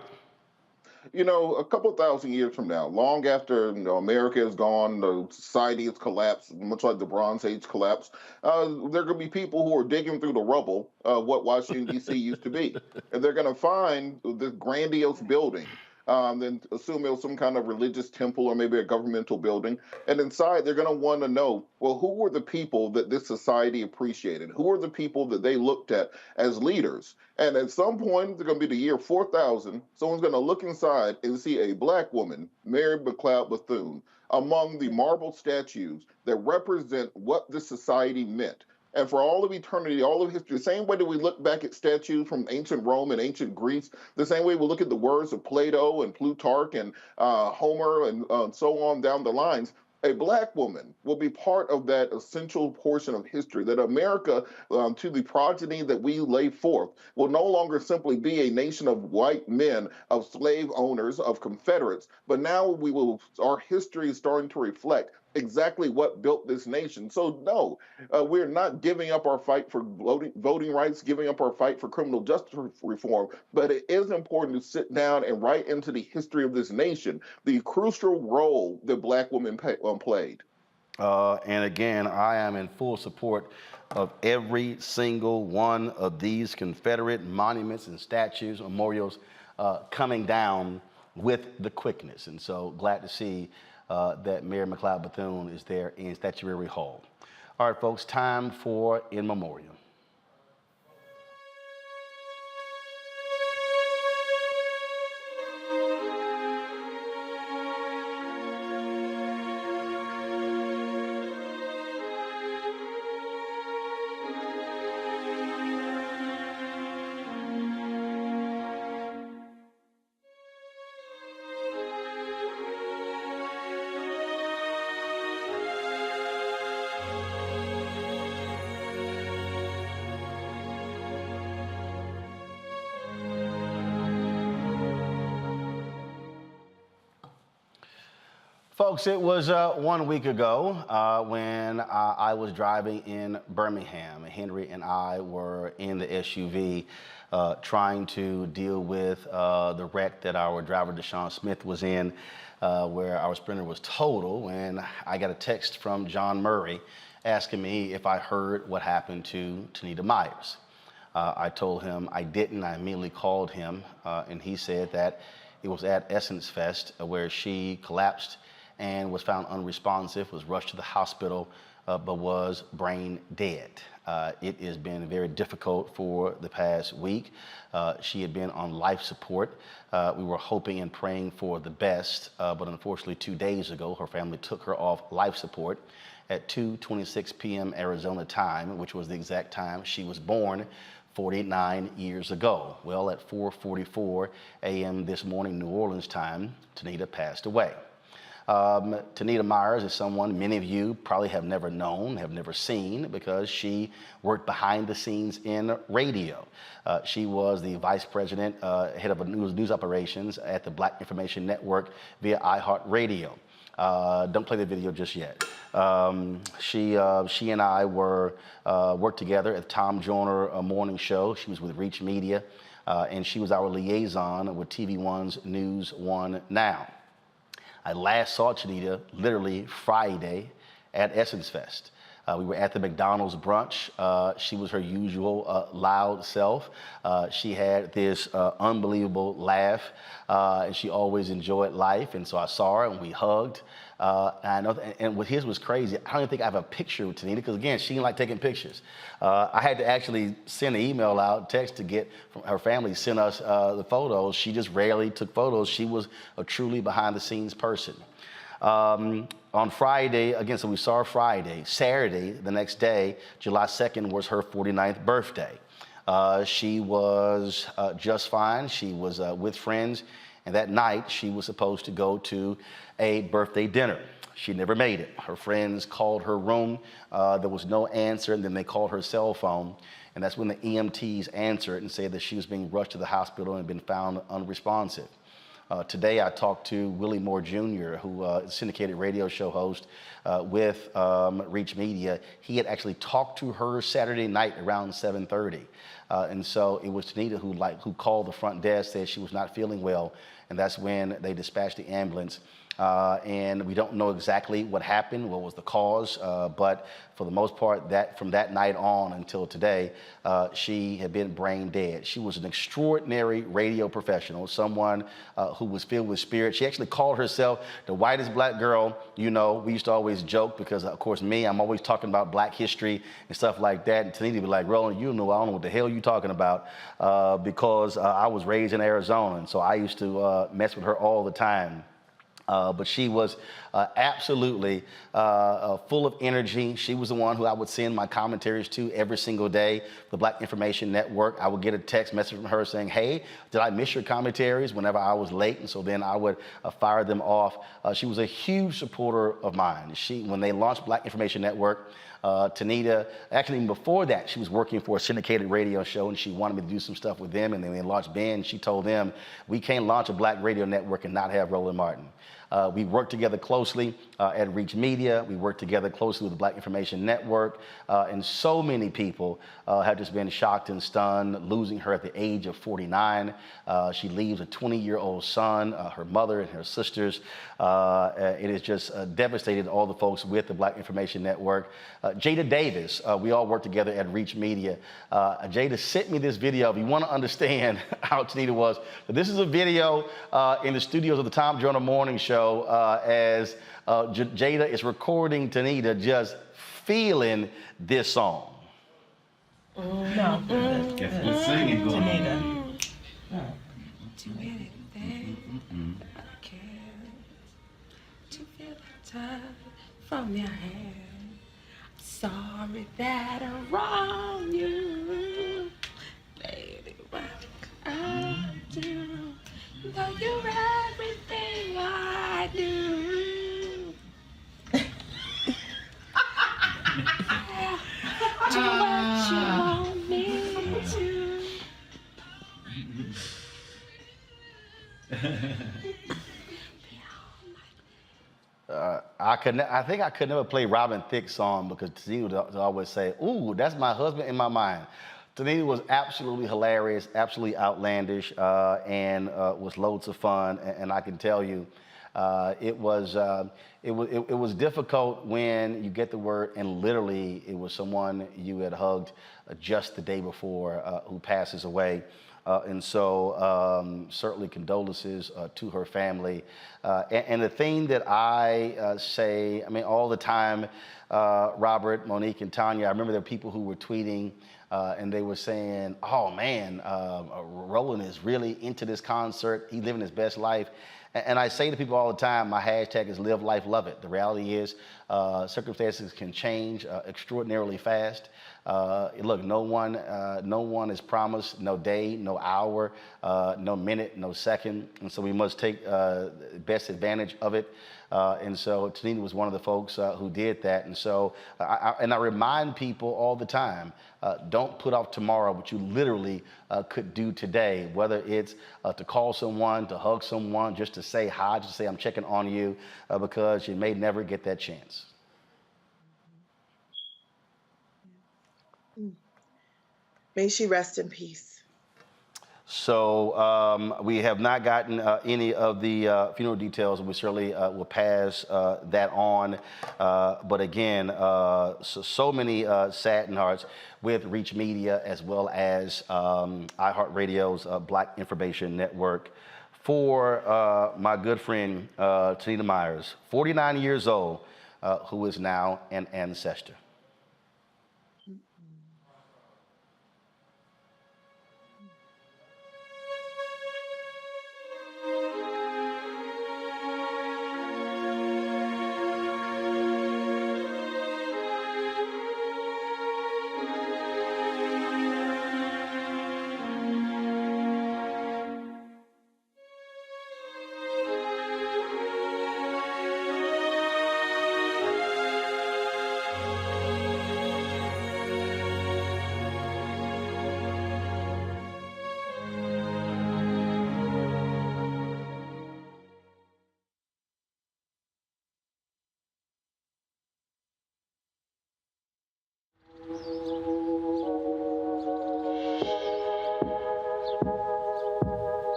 A couple thousand years from now, long after America is gone, the society has collapsed, much like the Bronze Age collapsed, there are going to be people who are digging through the rubble of what Washington, D.C. used to be. And they're going to find this grandiose building, then assume it was some kind of religious temple or maybe a governmental building. And inside, they're going to want to know, well, who were the people that this society appreciated? Who are the people that they looked at as leaders? And at some point, it's going to be the year 4000, someone's going to look inside and see a Black woman, Mary McLeod Bethune, among the marble statues that represent what this society meant. And for all of eternity, all of history, the same way that we look back at statues from ancient Rome and ancient Greece, the same way we look at the words of Plato and Plutarch and Homer and so on down the lines, a Black woman will be part of that essential portion of history, that America, to the progeny that we lay forth, will no longer simply be a nation of white men, of slave owners, of Confederates, but now our history is starting to reflect exactly what built this nation. So no, we're not giving up our fight for voting rights, giving up our fight for criminal justice reform, but it is important to sit down and write into the history of this nation the crucial role that Black women played. And again, I am in full support of every single one of these Confederate monuments and statues, memorials coming down with the quickness. And so glad to see that Mary McLeod Bethune is there in Statuary Hall. All right, folks, time for In Memoriam. Folks, it was 1 week ago when I was driving in Birmingham. Henry and I were in the SUV trying to deal with the wreck that our driver, Deshaun Smith, was in, where our Sprinter was total. And I got a text from John Murray asking me if I heard what happened to Tanita Myers. I told him I didn't. I immediately called him, and he said that it was at Essence Fest where she collapsed and was found unresponsive, was rushed to the hospital, but was brain dead. It has been very difficult for the past week. She had been on life support. We were hoping and praying for the best, but unfortunately 2 days ago, her family took her off life support at 2:26 p.m. Arizona time, which was the exact time she was born 49 years ago. Well, at 4:44 a.m. this morning, New Orleans time, Tanita passed away. Tanita Myers is someone many of you probably have never known, have never seen, because she worked behind the scenes in radio. She was the vice president, head of news operations at the Black Information Network via iHeartRadio. Don't play the video just yet. She and I worked together at the Tom Joyner morning show. She was with Reach Media, and she was our liaison with TV1's News One Now. I last saw Tanita literally Friday at Essence Fest. We were at the McDonald's brunch. She was her usual loud self. She had this unbelievable laugh, and she always enjoyed life. And so I saw her and we hugged. And what his was crazy. I don't even think I have a picture with Tanita because, again, she didn't like taking pictures. I had to actually send an email out, text to get from her family, send us the photos. She just rarely took photos. She was a truly behind-the-scenes person. On Friday, again, so we saw her Friday. Saturday, the next day, July 2nd, was her 49th birthday. She was just fine. She was with friends, and that night she was supposed to go to a birthday dinner. She never made it. Her friends called her room. There was no answer, and then they called her cell phone, and that's when the EMTs answered and said that she was being rushed to the hospital and had been found unresponsive. Today I talked to Willie Moore Jr., who is a syndicated radio show host with Reach Media. He had actually talked to her Saturday night around 7:30. And so it was Tanita who called the front desk, said she was not feeling well, and that's when they dispatched the ambulance. And we don't know exactly what happened, what was the cause, but for the most part, from that night on until today, she had been brain dead. She was an extraordinary radio professional, someone who was filled with spirit. She actually called herself the whitest black girl. You know, we used to always joke because, of course, I'm always talking about black history and stuff like that. And Tanita would be like, Roland, I don't know what the hell you're talking about, because I was raised in Arizona, and so I used to mess with her all the time. But she was absolutely full of energy. She was the one who I would send my commentaries to every single day. The Black Information Network, I would get a text message from her saying, hey, did I miss your commentaries whenever I was late? And so then I would fire them off. She was a huge supporter of mine. When they launched Black Information Network, Tanita, actually even before that, she was working for a syndicated radio show, and she wanted me to do some stuff with them. And then they launched Ben. She told them, we can't launch a black radio network and not have Roland Martin. We worked together closely at Reach Media. We worked together closely with the Black Information Network. And so many people have just been shocked and stunned, losing her at the age of 49. She leaves a 20-year-old son, her mother and her sisters. It has just devastated all the folks with the Black Information Network. Jada Davis, we all worked together at Reach Media. Jada sent me this video. If you want to understand how Tanita was, this is a video in the studios of the Tom Joyner Morning Show as Jada is recording Tanita just feeling this song. No. It's singing going on. Too many things I care to feel the touch from your hand. Sorry that I wronged you, baby. What I do, though you're everything I do. Do what you want me to. I think I could never play Robin Thicke's song because Tanita would always say, ooh, that's my husband in my mind. Tanita was absolutely hilarious, absolutely outlandish, and was loads of fun. And I can tell you, it was difficult when you get the word and literally it was someone you had hugged just the day before who passes away. And so certainly condolences to her family. And the thing that I say, all the time, Robert, Monique, and Tanya, I remember there were people who were tweeting and they were saying, oh man, Roland is really into this concert. He's living his best life. And I say to people all the time, my hashtag is live life, love it. The reality is Circumstances can change extraordinarily fast. Look, no one is promised no day, no hour, no minute, no second, and so we must take best advantage of it. And so Tanita was one of the folks who did that. And so, I remind people all the time, don't put off tomorrow what you literally could do today, whether it's to call someone, to hug someone, just to say hi, just to say I'm checking on you, because you may never get that chance. May she rest in peace. So we have not gotten any of the funeral details. We certainly will pass that on. But again, so many saddened hearts with Reach Media as well as iHeartRadio's Black Information Network for my good friend Tanita Myers, 49 years old, who is now an ancestor.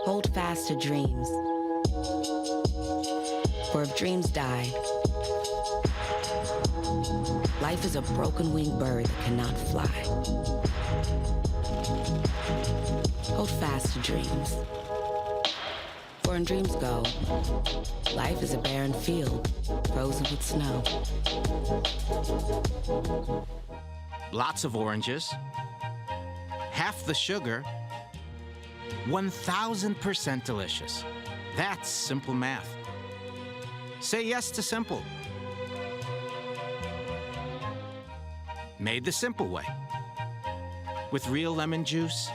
Hold fast to dreams. For if dreams die, life is a broken-winged bird that cannot fly. Hold fast to dreams. For when dreams go, life is a barren field, frozen with snow. Lots of oranges, half the sugar, 1,000% delicious. That's simple math. Say yes to simple. Made the simple way. With real lemon juice,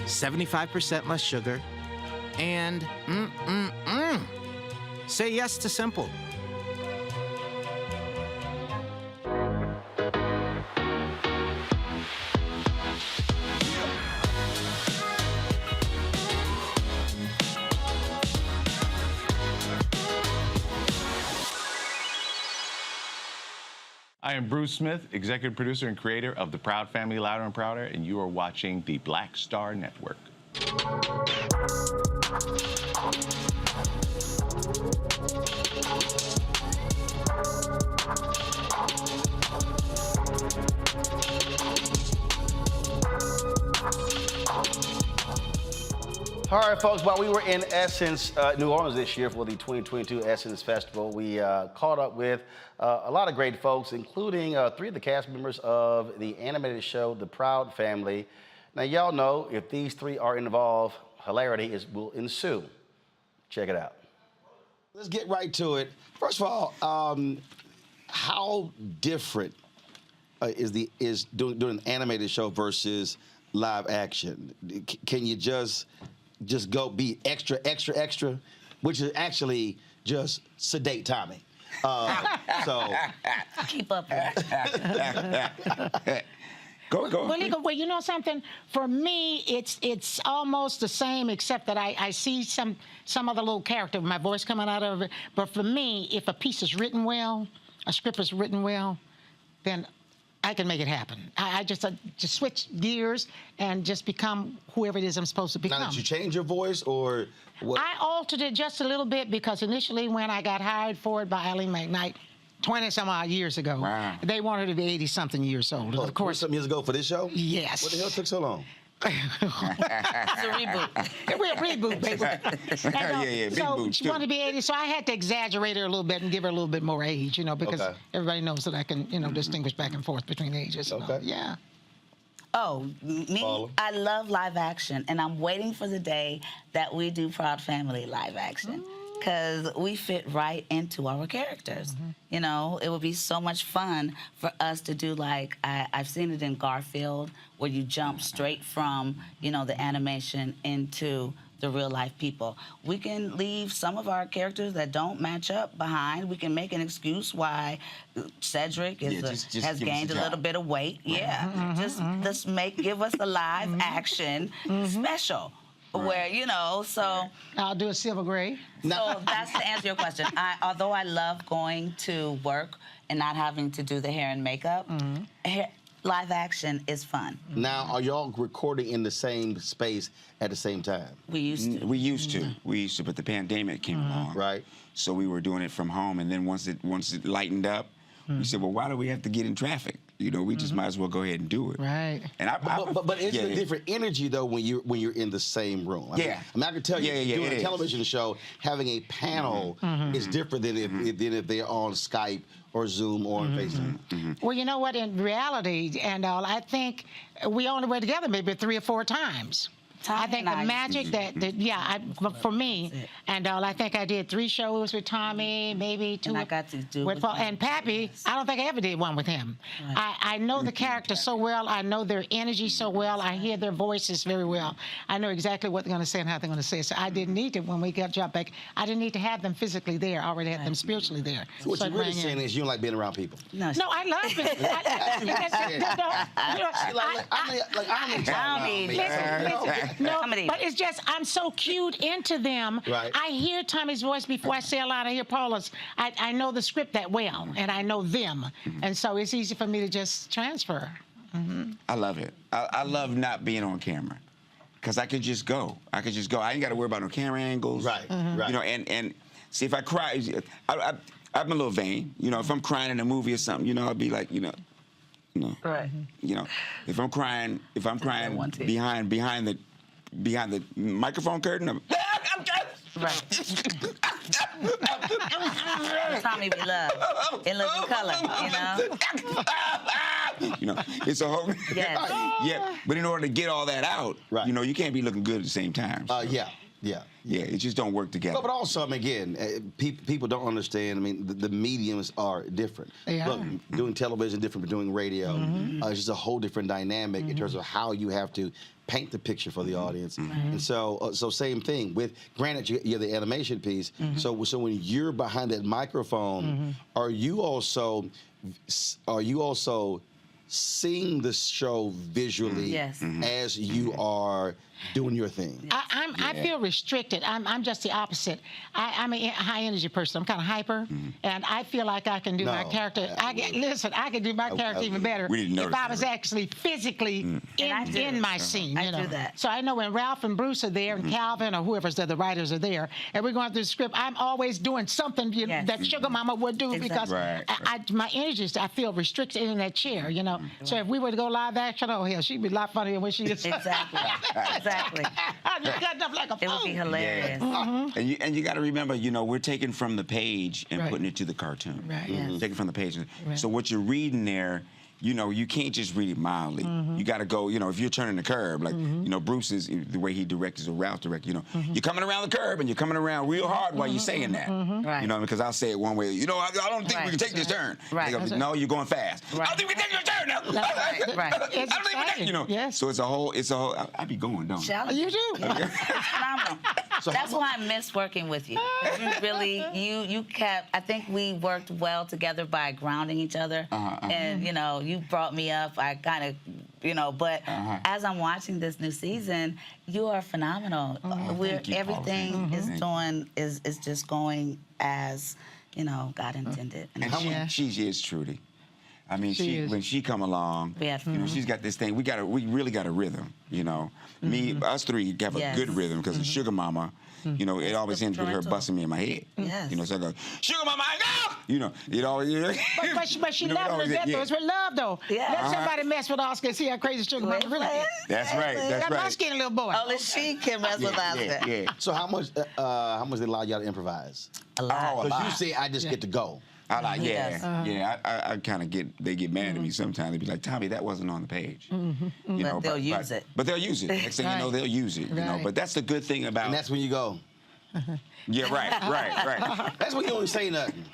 75% less sugar, and Say yes to simple. I am Bruce Smith, executive producer and creator of The Proud Family, Louder and Prouder, and you are watching the Black Star Network. All right, folks, while we were in Essence, New Orleans this year for the 2022 Essence Festival, we caught up with a lot of great folks, including 3 of the cast members of the animated show, The Proud Family. Now, y'all know if these 3 are involved, hilarity will ensue. Check it out. Let's get right to it. First of all, how different is doing an animated show versus live action? Can you just go be extra, which is actually just sedate Tommy. So keep up. Go. Well, you know something? For me, it's almost the same, except that I see some other little character with my voice coming out of it. But for me, if a piece is written well, a script is written well, then I can make it happen. I just switch gears and just become whoever it is I'm supposed to become. Now, did you change your voice or what? I altered it just a little bit because initially when I got hired for it by Ally McKnight 20-some-odd years ago, they wanted to be 80-something years old. Of course, some years ago for this show? Yes. What the hell took so long? It's a reboot. We're a reboot, baby. Big boot. She wanted to be 80, so I had to exaggerate her a little bit and give her a little bit more age, because everybody knows that I can, distinguish back and forth between ages. Yeah. Oh, me? I love live action, and I'm waiting for the day that we do Proud Family live action. because we fit right into our characters. You know, it would be so much fun for us to do, like, I've seen it in Garfield, where you jump straight from, you know, the animation into the real life people. We can leave some of our characters that don't match up behind. We can make an excuse why Cedric has gained a little bit of weight. Yeah, just give us a live action special. Where, you know, so... I'll do a silver gray. So that's to answer your question. Although I love going to work and not having to do the hair and makeup, live action is fun. Now, are y'all recording in the same space at the same time? We used to. We used to, but the pandemic came along. Right. So we were doing it from home, and then once it lightened up, we said, well, why do we have to get in traffic? You know, we just might as well go ahead and do it. Right. And but it's a different energy though when you're in the same room. I mean, I can tell you, doing a television show, having a panel is different than if they're on Skype or Zoom or on FaceTime. Well, you know what? In reality, and all, I think we only were together maybe 3 or 4 times. I think the magic for me, and all, I think I did 3 shows with Tommy, maybe 2. And I got to do with Paul. And Pappy, I don't think I ever did one with him. Right. I know the character so well. I know their energy so well. I hear their voices very well. I know exactly what they're going to say and how they're going to say it. So I didn't need to, when we got dropped back, I didn't need to have them physically there. I already had them spiritually there. So what you're really saying is you don't like being around people. No, I love it. No, but it's just I'm so cued into them. Right. I hear Tommy's voice before I say a line. I hear Paula's. I know the script that well, and I know them, and so it's easy for me to just transfer. I love it. I love not being on camera, because I could just go. I ain't got to worry about no camera angles. Right. Right. You know, and see if I cry, I'm a little vain. You know, if I'm crying in a movie or something, you know, I'll be like, you know. Right. You know, if I'm crying behind the microphone curtain, right. Tommy we love in living color, you know. You know, it's a whole yeah. But in order to get all that out, you know, you can't be looking good at the same time. So. Yeah, it just don't work together. But also, I mean, again, people don't understand. I mean, the mediums are different. Look, doing television different from doing radio. It's just a whole different dynamic in terms of how you have to paint the picture for the audience. And so same thing with. Granted, you have the animation piece. So when you're behind that microphone, are you also seeing the show visually as you are doing your thing? I feel restricted. I'm just the opposite. I'm a high energy person. I'm kind of hyper, and I feel like I can do my character. I can do my character even better if I was actually physically in my scene. You know? I do that. So I know when Ralph and Bruce are there, and Calvin or whoever's there, the writers are there, and we're going through the script. I'm always doing something that Sugar Mama would do because my energy is. I feel restricted in that chair. You know. So if we were to go live action, oh hell, she'd be a lot funnier than when she is. Exactly. I just got enough like a phone. It would be hilarious. And you got to remember, you know, we're taking from the page and putting it to the cartoon. Taking from the page. So what you're reading there, you know, you can't just read it mildly. You got to go, you know, if you're turning the curb, like, you know, Bruce is, the way he directs or Ralph directs, you know, you're coming around the curb and you're coming around real hard while you're saying that. You know, because I'll say it one way, you know, I don't think we can take this turn. They go, no, you're going fast. I don't think we can take this turn now. I don't think we can, you know. So it's a whole, I be going, don't I? You do. It's phenomenal. That's why I miss working with you. You really, you kept, I think we worked well together by grounding each other. And, you know, you brought me up. I kind of, you know, but as I'm watching this new season, you are phenomenal. Everything is just going as, you know, God intended. And she is Trudy. I mean, when she come along, you know, she's got this thing. We really got a rhythm, you know. Us three have a good rhythm because Sugar Mama, you know, it always ends with her busting me in my head. You know, so I go, Sugar Mama, go! You know, it always. But she loves her though. It's with love though. Let somebody mess with Oscar and see how crazy Sugar Mama really is. That's right. That's right. My skinny little boy. Only she can mess with Oscar. So how much they allow y'all to improvise? A lot. Because you say I just get to go. I like, I kind of they get mad at me sometimes. They be like, Tommy, that wasn't on the page. You know, they'll use it. But they'll use it. Next thing you know, they'll use it. You know, but that's the good thing about. And that's when you go. Yeah, right. That's when you don't say nothing.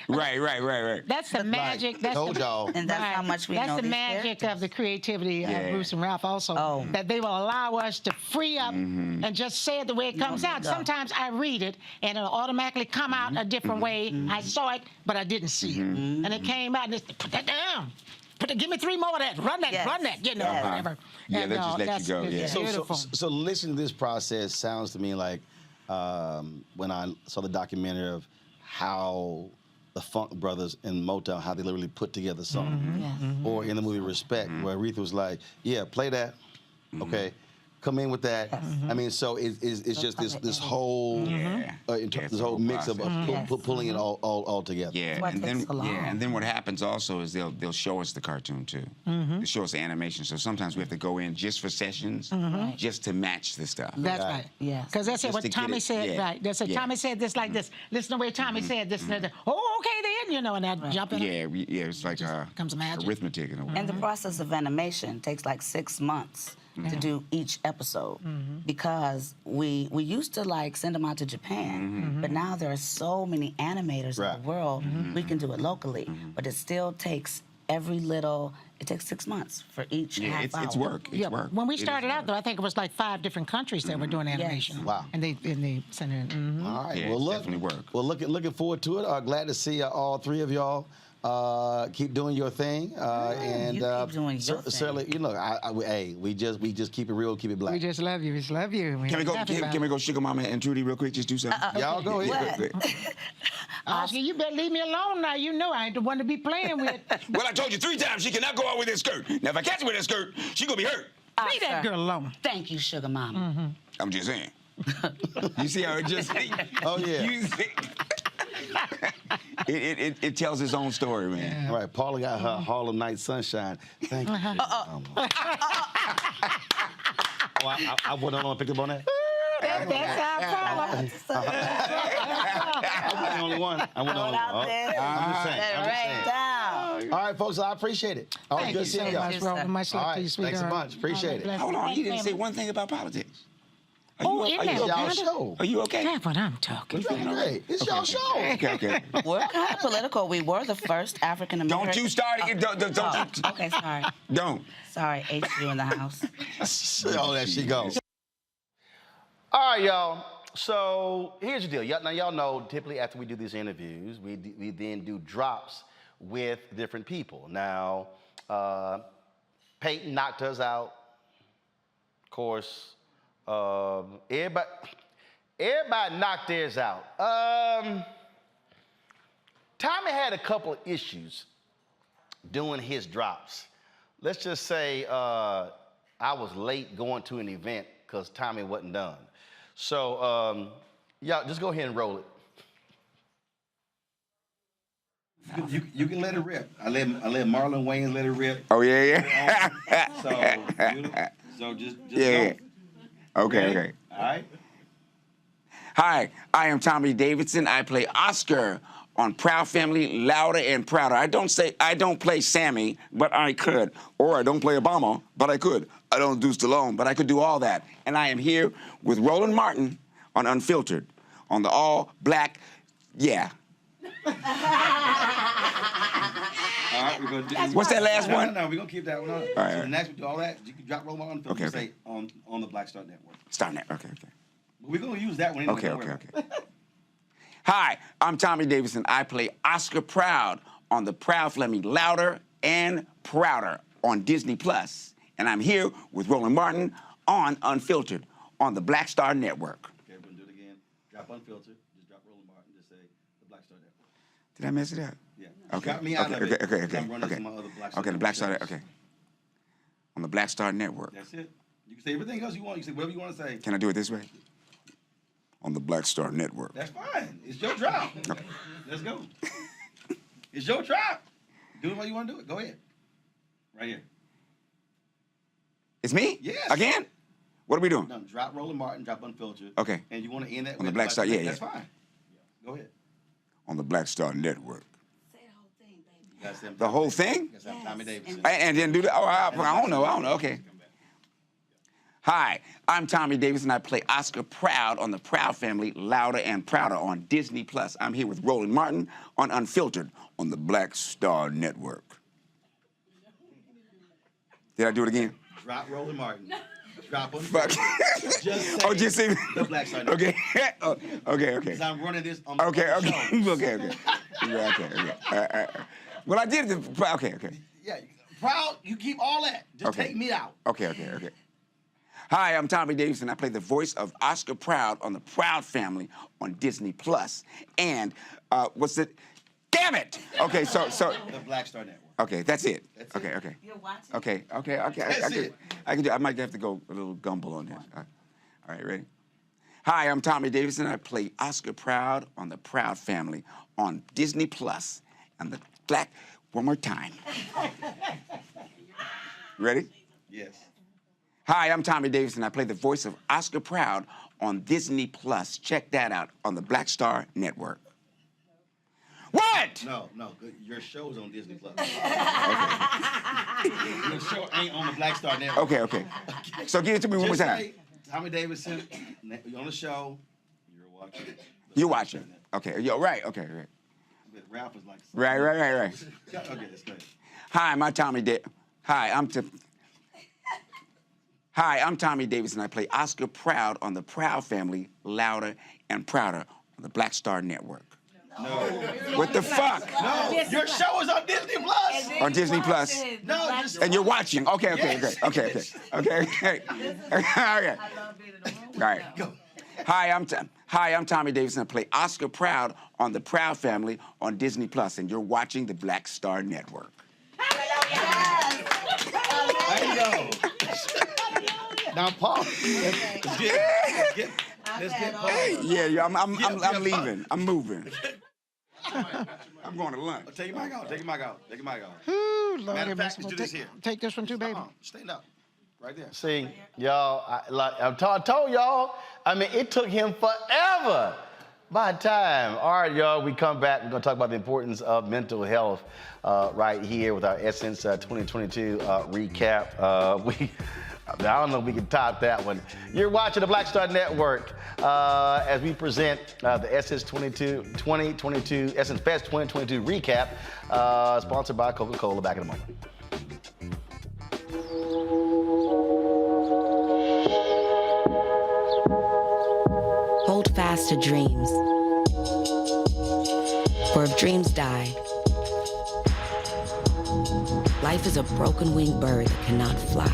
Right. That's the magic. Like, that's told the, y'all. And that's how much we know That's the these magic of the creativity of Bruce and Ralph also, that they will allow us to free up and just say it the way it comes out. Sometimes I read it, and it'll automatically come out a different way. I saw it, but I didn't see it. And it came out, and it's, put that down. Give me 3 more of that. Run that, you know, whatever. Yeah, And, they just let you go. it's beautiful. So listening to this process sounds to me like when I saw the documentary of how the Funk Brothers and Motown, how they literally put together something. Or in the movie Respect, where Aretha was like, yeah, play that, okay, come in with that. I mean, so it's just this whole this whole mix of pulling it all together. Yeah, and then what happens also is they'll show us the cartoon too. They'll show us the animation. So sometimes we have to go in just for sessions, just to match the stuff. That's right. Yeah. Because that's Just what to Tommy get it, said. Right. That's it. Tommy said this like this. Listen to the way Tommy said this. And that. Oh, okay then. You know, and that jump in. Yeah. It's like comes magic. arithmetic in a way. And the process of animation takes like 6 months to do each episode because we used to like send them out to Japan, but now there are so many animators in the world, we can do it locally, but it still takes it takes 6 months for each half hour. It's work. It's work. When we started out, though, I think it was like 5 different countries that were doing animation. Yes. Wow. And they sent it. All right. Yeah, Well, it's look. definitely work. Well, looking forward to it. Glad to see all 3 of y'all. Keep doing your thing, and you keep doing your thing. certainly, you know, we just keep it real, keep it black. We just love you. We just love you. Can we go Sugar Mama and Trudy real quick? Just do something. Y'all go ahead. Oscar, you better leave me alone now. You know I ain't the one to be playing with. Well, I told you 3 times she cannot go out with that skirt. Now, if I catch her with that skirt, she gonna be hurt. Leave that girl alone. Thank you, Sugar Mama. I'm just saying. You see how it just? Oh yeah. You see? It tells its own story, man. All right, Paula got her Harlem Night Sunshine. Thank you. I wasn't on pick up on that. That's our Paula. I wasn't the only one. I'm just saying. All right, folks, I appreciate it. Always good seeing y'all. Much love to you, sweetheart. Thanks so much. Appreciate it. Hold on, you didn't say one thing about politics. It's y'all show. Are you okay? That's what I'm talking about. Great. It's y'all show. Okay. We're kind of political. We were the first African American. Don't you start it. Don't. Okay, sorry. Don't. Sorry, HU in the house. Oh, there she goes. All right, y'all. So here's the deal. Y'all know, typically after we do these interviews, we then do drops with different people. Now, Peyton knocked us out. Of course, everybody knocked theirs out. Tommy had a couple of issues doing his drops. Let's just say I was late going to an event because Tommy wasn't done. So, y'all, just go ahead and roll it. You can let it rip. I let Marlon Wayans let it rip. Oh yeah. So just yeah. Go. Okay. All right. Hi, I am Tommy Davidson. I play Oscar on Proud Family, Louder and Prouder. I don't play Sammy, but I could. Or I don't play Obama, but I could. I don't do Stallone, but I could do all that. And I am here with Roland Martin on Unfiltered, on the all-black, yeah. All right, we're gonna do. What's that last one? No, we're gonna keep that one on. All right. So next we do all that. You can drop Roland Martin. Okay. Say on the Black Star Network. Star Network. Okay. But we're gonna use that one. Anyway, Okay. Hi, I'm Tommy Davidson. I play Oscar Proud on the Proud Family, Louder and Prouder on Disney Plus, and I'm here with Roland Martin on Unfiltered on the Black Star Network. Okay, we're gonna do it again. Drop Unfiltered. Just drop Roland Martin. Just say the Black Star Network. Did I mess it up? Yeah. Okay. Got me out of it. Okay. I'm running some other Black Star Okay, the Black Star. shows. Okay. On the Black Star Network. That's it. You can say everything else you want. You can say whatever you want to say. Can I do it this way? On the Black Star Network. That's fine. It's your drop. Let's go. It's your drop. Do it while you want to do it. Go ahead. Right here. It's me? Yes. Again? What are we doing? No, drop Roland Martin, drop Unfiltered. Okay. And you want to end that On the with Black Star, yeah. That's fine. Go ahead. On the Black Star Network. You gotta say The whole thing? Tommy Davidson. And then do the, I don't know. Okay. Hi, I'm Tommy Davis, and I play Oscar Proud on the Proud Family, Louder and Prouder on Disney+. I'm here with Roland Martin on Unfiltered on the Black Star Network. Did I do it again? Drop Roland Martin. Drop him. Fuck. Just say the Black Star Network. Okay. Okay. Because I'm running this on Okay. show. Okay. Well, I did it. Okay. Yeah, Proud, you keep all that. Just take me out. Okay. Hi, I'm Tommy Davis, and I play the voice of Oscar Proud on the Proud Family on Disney+. And what's it? Damn it! Okay, so the Black Star Network. Okay, that's it. Okay. You're watching. Okay. I can do. I might have to go a little gumble on that. All right, ready? Hi, I'm Tommy Davis, and I play Oscar Proud on the Proud Family on Disney+. And the Black. One more time. Ready? Yes. Hi, I'm Tommy Davis, and I play the voice of Oscar Proud on Disney+. Check that out on the Black Star Network. What? No. Your show's on Disney+. Okay. Your show ain't on the Black Star Network. Okay. So give it to me one more time. Tommy Davidson, you're on the show. You're watching. You're watching. Okay. You're right. Okay. Ralph is like. Right. Okay, let's go ahead. Hi, I'm Tommy Davis, and I play Oscar Proud on the Proud Family, Louder and Prouder on the Black Star Network. No. What the fuck? No, your show is on Disney+. On Disney+. No, and you're watching. Okay. All right. Hi, I'm Tommy Davis, and I play Oscar Proud on the Proud Family on Disney+, and you're watching the Black Star Network. There you go. Now, Paul, let's get Paul. Yeah, I'm leaving. I'm moving. I'm going to lunch. Take your mic out. Ooh, Lord, Matter of fact, let's do this here. Take this one too, baby. Stand up. Right there. See, y'all, I told y'all, it took him forever. By time. All right, y'all, we come back. We're going to talk about the importance of mental health right here with our Essence 2022 recap. I don't know if we can top that one. You're watching the Black Star Network as we present the Essence 2022 Essence Fest 2022 recap, sponsored by Coca-Cola. Back in a moment. Hold fast to dreams. For if dreams die, life is a broken-winged bird that cannot fly.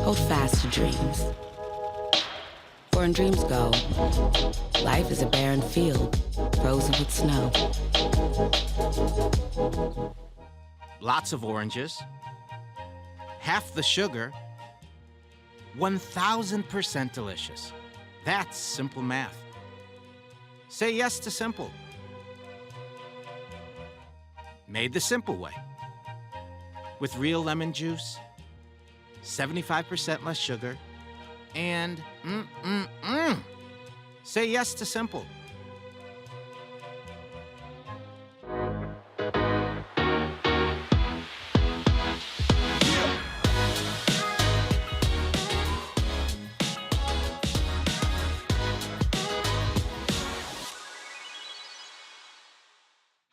Hold fast to dreams. For when dreams go, life is a barren field, frozen with snow. Lots of oranges, half the sugar, 1,000% delicious. That's simple math. Say yes to simple. Made the simple way. With real lemon juice, 75% less sugar, and Say yes to simple.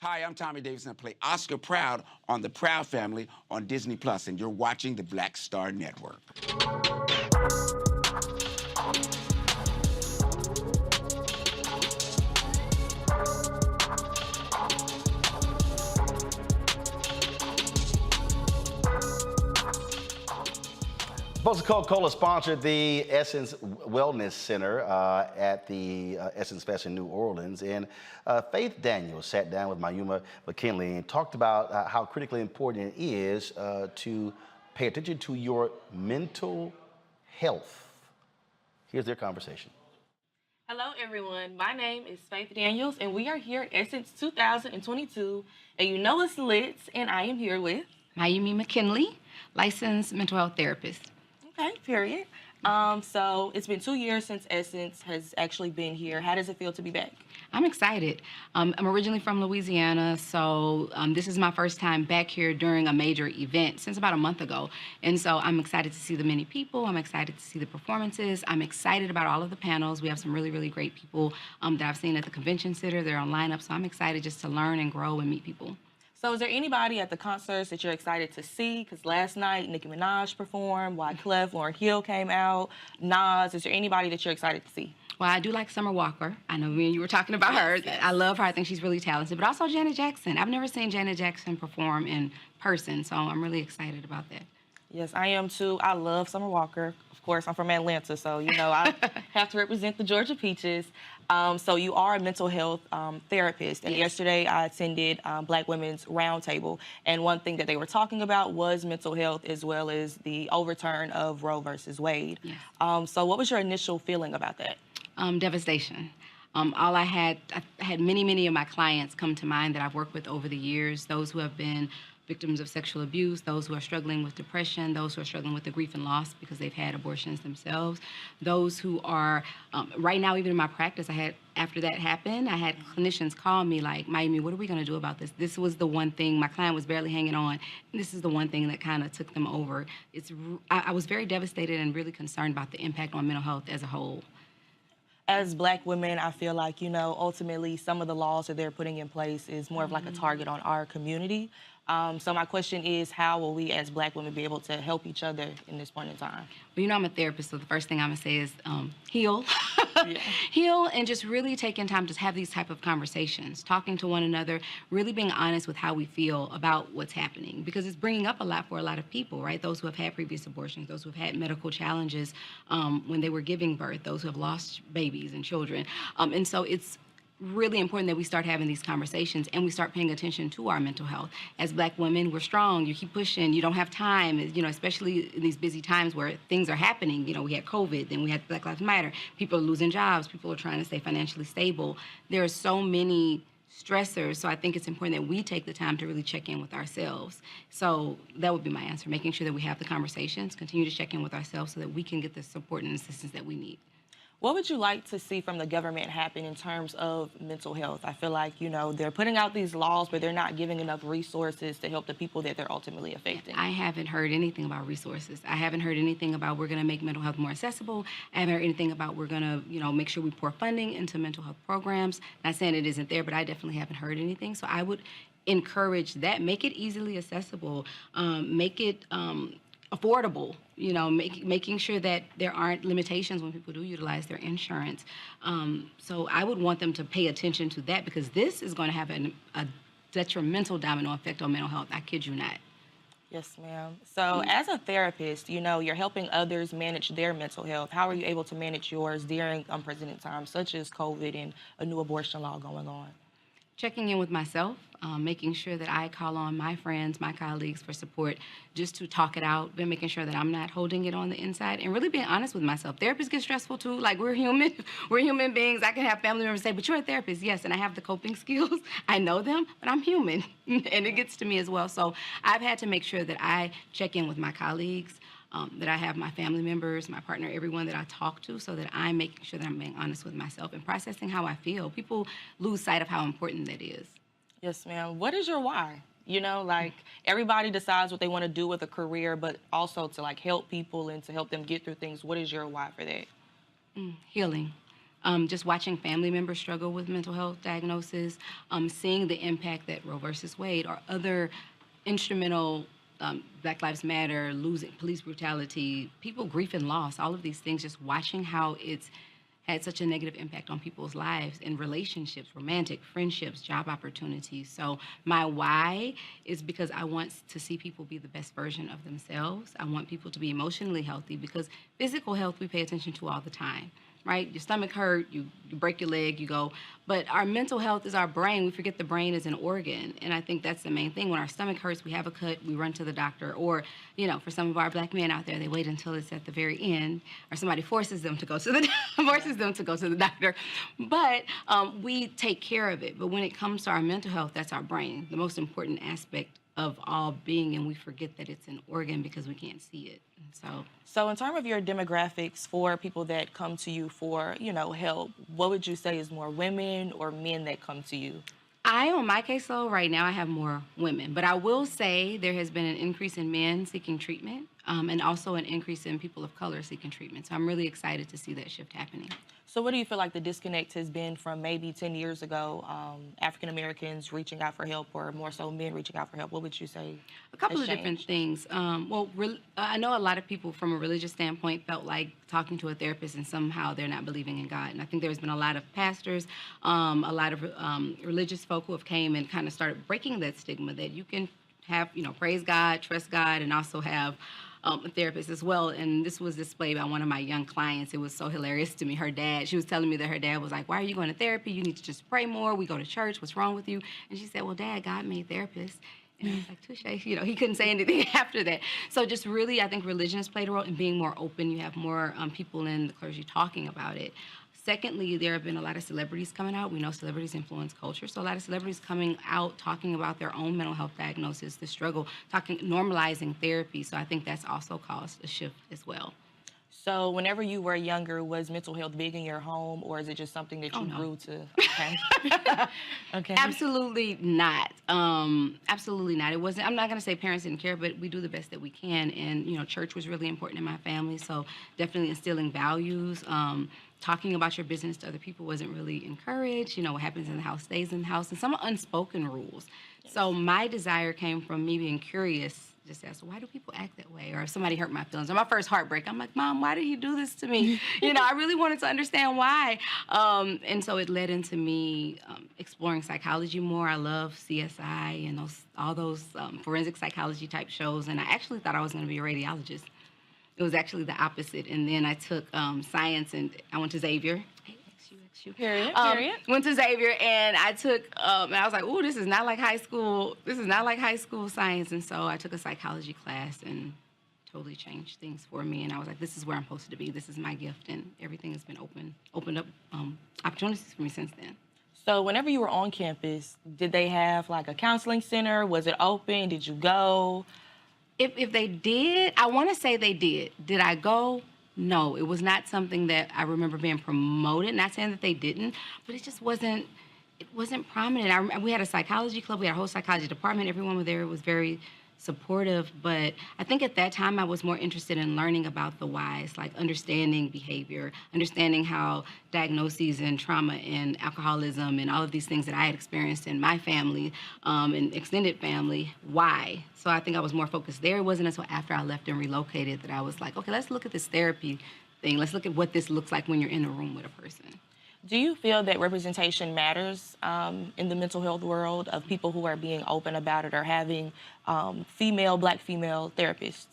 Hi, I'm Tommy Davis, and I play Oscar Proud on The Proud Family on Disney+, and you're watching the Black Star Network. Coca-Cola sponsored the Essence Wellness Center at the Essence Fest in New Orleans. And Faith Daniels sat down with Mayuma McKinley and talked about how critically important it is to pay attention to your mental health. Here's their conversation. Hello, everyone. My name is Faith Daniels, and we are here at Essence 2022. And you know it's lit, and I am here with Mayuma McKinley, licensed mental health therapist. Okay, period. So it's been 2 years since Essence has actually been here. How does it feel to be back? I'm excited. I'm originally from Louisiana, so this is my first time back here during a major event since about a month ago. And so I'm excited to see the many people. I'm excited to see the performances. I'm excited about all of the panels. We have some really, really great people that I've seen at the convention center. They're on lineup, so I'm excited just to learn and grow and meet people. So is there anybody at the concerts that you're excited to see? Because last night, Nicki Minaj performed, Wyclef, Lauryn Hill came out, Nas. Is there anybody that you're excited to see? Well, I do like Summer Walker. I know me and you were talking about her. Yes. I love her. I think she's really talented. But also Janet Jackson. I've never seen Janet Jackson perform in person, so I'm really excited about that. Yes, I am too. I love Summer Walker. Of course, I'm from Atlanta, so, you know, I have to represent the Georgia Peaches. So you are a mental health therapist. And yesterday I attended Black Women's Roundtable. And one thing that they were talking about was mental health as well as the overturn of Roe versus Wade. Yes. So what was your initial feeling about that? Devastation. I had many of my clients come to mind that I've worked with over the years, those who have been victims of sexual abuse, those who are struggling with depression, those who are struggling with the grief and loss because they've had abortions themselves, those who are, right now, even in my practice, after that happened, I had clinicians call me like, Miami, what are we gonna do about this? This was the one thing, my client was barely hanging on, and this is the one thing that kind of took them over. I was very devastated and really concerned about the impact on mental health as a whole. As Black women, I feel like, you know, ultimately some of the laws that they're putting in place is more of like a target on our community. So my question is, how will we as Black women be able to help each other in this point in time? Well, you know, I'm a therapist, so the first thing I'm gonna say is heal. Heal, and just really taking time to have these type of conversations, talking to one another, really being honest with how we feel about what's happening, because it's bringing up a lot for a lot of people, right? Those who have had previous abortions, those who have had medical challenges when they were giving birth, those who have lost babies and children. And so it's really important that we start having these conversations and we start paying attention to our mental health. As Black women, we're strong. You keep pushing. You don't have time, you know, especially in these busy times where things are happening. You know, we had COVID, then we had Black Lives Matter. People are losing jobs. People are trying to stay financially stable. There are so many stressors, so I think it's important that we take the time to really check in with ourselves. So that would be my answer, making sure that we have the conversations, continue to check in with ourselves so that we can get the support and assistance that we need. What would you like to see from the government happen in terms of mental health? I feel like, you know, they're putting out these laws, but they're not giving enough resources to help the people that they're ultimately affecting. I haven't heard anything about resources. I haven't heard anything about we're going to make mental health more accessible. I haven't heard anything about we're going to, you know, make sure we pour funding into mental health programs. Not saying it isn't there, but I definitely haven't heard anything. So I would encourage that. Make it easily accessible. Make it affordable, you know, making sure that there aren't limitations when people do utilize their insurance. So I would want them to pay attention to that, because this is going to have a detrimental domino effect on mental health. I kid you not. Yes, ma'am. So as a therapist, you know, you're helping others manage their mental health. How are you able to manage yours during unprecedented times, such as COVID and a new abortion law going on? Checking in with myself, making sure that I call on my friends, my colleagues for support, just to talk it out, but making sure that I'm not holding it on the inside, and really being honest with myself. Therapists get stressful too. Like, we're human. We're human beings. I can have family members say, but you're a therapist. Yes, and I have the coping skills. I know them, but I'm human, and it gets to me as well. So I've had to make sure that I check in with my colleagues, that I have my family members, my partner, everyone that I talk to, so that I'm making sure that I'm being honest with myself and processing how I feel. People lose sight of how important that is. Yes, ma'am. What is your why? You know, like, everybody decides what they want to do with a career, but also to, like, help people and to help them get through things. What is your why for that? Healing. Just watching family members struggle with mental health diagnoses, seeing the impact that Roe versus Wade or other instrumental Black Lives Matter, losing police brutality, people grief and loss, all of these things, just watching how it's had such a negative impact on people's lives and relationships, romantic, friendships, job opportunities. So my why is because I want to see people be the best version of themselves. I want people to be emotionally healthy, because physical health we pay attention to all the time, right? Your stomach hurt, you break your leg, you go. But our mental health is our brain. We forget the brain is an organ. And I think that's the main thing. When our stomach hurts, we have a cut, we run to the doctor. Or, you know, for some of our Black men out there, they wait until it's at the very end, or somebody forces them to go to the doctor. But we take care of it. But when it comes to our mental health, that's our brain. The most important aspect of all being, and we forget that it's an organ because we can't see it. So in terms of your demographics for people that come to you for, help, what would you say is more women or men that come to you? On my caseload right now, I have more women, but I will say there has been an increase in men seeking treatment, and also an increase in people of color seeking treatment. So I'm really excited to see that shift happening. So what do you feel like the disconnect has been from maybe 10 years ago, African Americans reaching out for help, or more so men reaching out for help? What would you say? A couple of different things. I know a lot of people from a religious standpoint felt like talking to a therapist and somehow they're not believing in God. And I think there's been a lot of pastors, a lot of religious folk who have came and kind of started breaking that stigma that you can have, praise God, trust God, and also have a therapist as well. And this was displayed by one of my young clients. It was so hilarious to me. She was telling me that her dad was like, why are you going to therapy? You need to just pray more. We go to church. What's wrong with you? And she said, well, Dad, God made therapists. And I was like, touche. He couldn't say anything after that. So just really, I think religion has played a role in being more open. You have more people in the clergy talking about it. Secondly, there have been a lot of celebrities coming out. We know celebrities influence culture. So a lot of celebrities coming out, talking about their own mental health diagnosis, the struggle, normalizing therapy. So I think that's also caused a shift as well. So whenever you were younger, was mental health big in your home, or is it just something that you grew to? Okay. Okay. Absolutely not. Absolutely not. It wasn't. I'm not going to say parents didn't care, but we do the best that we can. And, church was really important in my family. So definitely instilling values. Talking about your business to other people wasn't really encouraged. What happens in the house stays in the house, and some unspoken rules. Yes. So my desire came from me being curious. Just ask, why do people act that way? Or if somebody hurt my feelings, or my first heartbreak, I'm like, Mom, why did he do this to me? I really wanted to understand why. And so it led into me exploring psychology more. I love CSI and all those forensic psychology type shows. And I actually thought I was going to be a radiologist. It was actually the opposite. And then I took science, and I went to Xavier. Period. Went to Xavier, and I took, and I was like, ooh, this is not like high school. This is not like high school science. And so I took a psychology class and totally changed things for me. And I was like, this is where I'm supposed to be. This is my gift. And everything has been opened up opportunities for me since then. So whenever you were on campus, did they have like a counseling center? Was it open? Did you go? If they did, I want to say they did. Did I go? No, it was not something that I remember being promoted. Not saying that they didn't, but it just wasn't. It wasn't prominent. We had a psychology club. We had a whole psychology department. Everyone was there. Was very supportive. But I think at that time I was more interested in learning about the whys, like understanding behavior, understanding how diagnoses and trauma and alcoholism and all of these things that I had experienced in my family and extended family, why. So I think I was more focused there. It wasn't until after I left and relocated that I was like, okay, let's look at this therapy thing. Let's look at what this looks like when you're in a room with a person. Do you feel that representation matters in the mental health world of people who are being open about it or having black female therapists?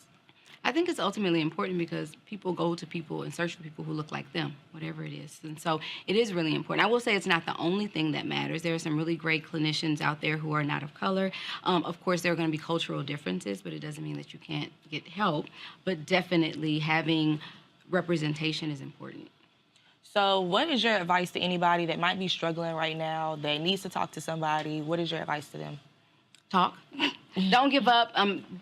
I think it's ultimately important because people go to people and search for people who look like them, whatever it is. And so it is really important. I will say it's not the only thing that matters. There are some really great clinicians out there who are not of color. Of course, there are going to be cultural differences, but it doesn't mean that you can't get help. But definitely having representation is important. So what is your advice to anybody that might be struggling right now, that needs to talk to somebody? What is your advice to them? Talk. Don't give up.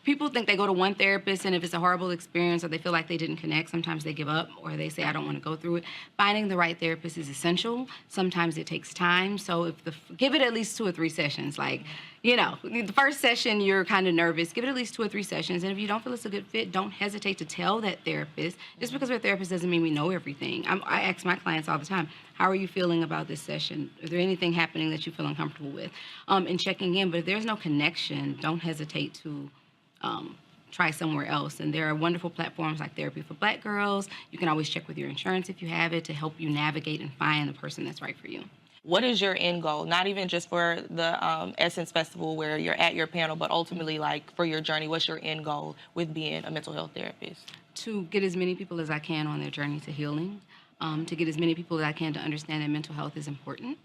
People think they go to one therapist, and if it's a horrible experience or they feel like they didn't connect, sometimes they give up or they say, I don't want to go through it. Finding the right therapist is essential. Sometimes it takes time. So give it at least 2 or 3 sessions. Like, the first session, you're kind of nervous. Give it at least 2 or 3 sessions. And if you don't feel it's a good fit, don't hesitate to tell that therapist. Just because we're a therapist doesn't mean we know everything. I ask my clients all the time, how are you feeling about this session? Is there anything happening that you feel uncomfortable with? And checking in. But if there's no connection, don't hesitate to try somewhere else. And there are wonderful platforms like Therapy for Black Girls. You can always check with your insurance if you have it to help you navigate and find the person that's right for you. What is your end goal? Not even just for the Essence Festival where you're at your panel, but ultimately, like, for your journey, what's your end goal with being a mental health therapist? To get as many people as I can on their journey to healing, to get as many people as I can to understand that mental health is important,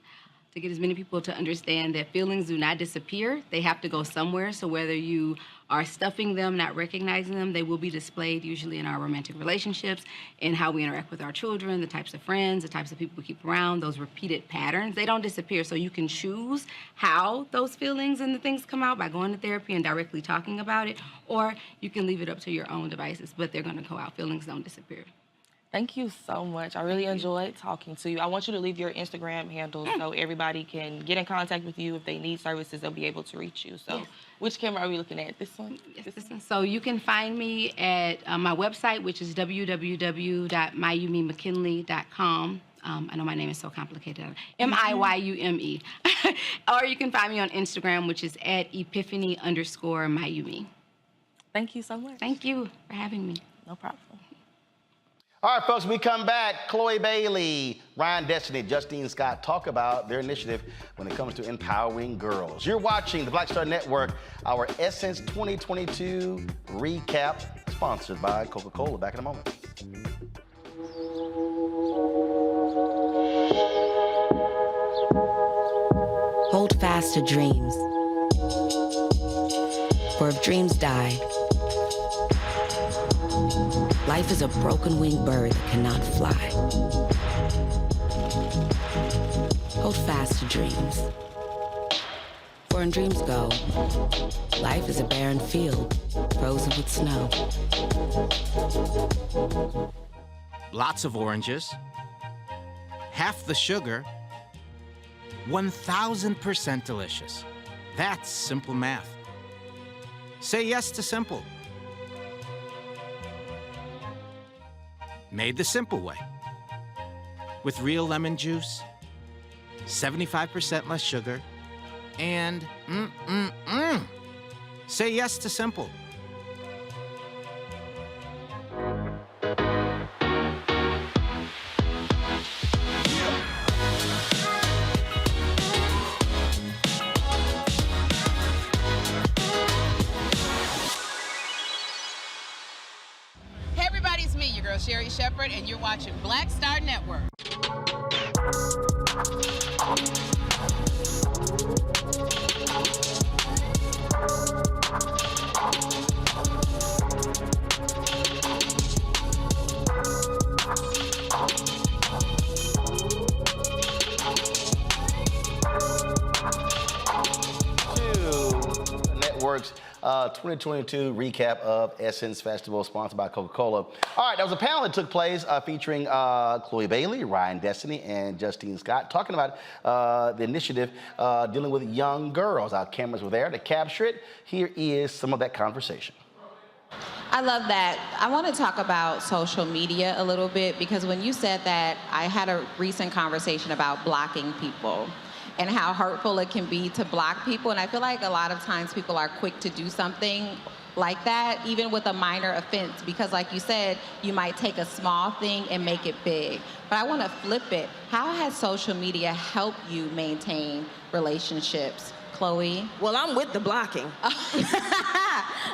to get as many people to understand that feelings do not disappear. They have to go somewhere. So whether you are stuffing them, not recognizing them, they will be displayed usually in our romantic relationships, in how we interact with our children, the types of friends, the types of people we keep around, those repeated patterns. They don't disappear. So you can choose how those feelings and the things come out by going to therapy and directly talking about it, or you can leave it up to your own devices, but they're going to go out. Feelings don't disappear. Thank you so much. I really enjoyed talking to you. I want you to leave your Instagram handle so everybody can get in contact with you. If they need services, they'll be able to reach you. So which camera are we looking at? This one? Yes, this one. So you can find me at my website, which is www.miyumemckinley.com. I know my name is so complicated. Miyume. Or you can find me on Instagram, which is at epiphany_Miyume. Thank you so much. Thank you for having me. No problem. All right, folks, we come back. Chloe Bailey, Ryan Destiny, Justine Scott talk about their initiative when it comes to empowering girls. You're watching the Black Star Network, our Essence 2022 recap, sponsored by Coca-Cola. Back in a moment. Hold fast to dreams. For if dreams die, life is a broken-winged bird that cannot fly. Hold fast to dreams. For when dreams go, life is a barren field, frozen with snow. Lots of oranges, half the sugar, 1,000% delicious. That's simple math. Say yes to simple. Made the simple way. With real lemon juice, 75% less sugar, and Say yes to simple. Hey everybody, it's me, your girl Sherry Shepherd, and you're watching Black Star Network. Network's 2022 recap of Essence Festival, sponsored by Coca-Cola. All right, there was a panel that took place featuring Chloe Bailey, Ryan Destiny, and Justine Scott, talking about the initiative dealing with young girls. Our cameras were there to capture it. Here is some of that conversation. I love that. I want to talk about social media a little bit, because when you said that, I had a recent conversation about blocking people and how hurtful it can be to block people. And I feel like a lot of times people are quick to do something like that, even with a minor offense, because like you said, you might take a small thing and make it big. But I want to flip it. How has social media helped you maintain relationships? Chloe? Well, I'm with the blocking.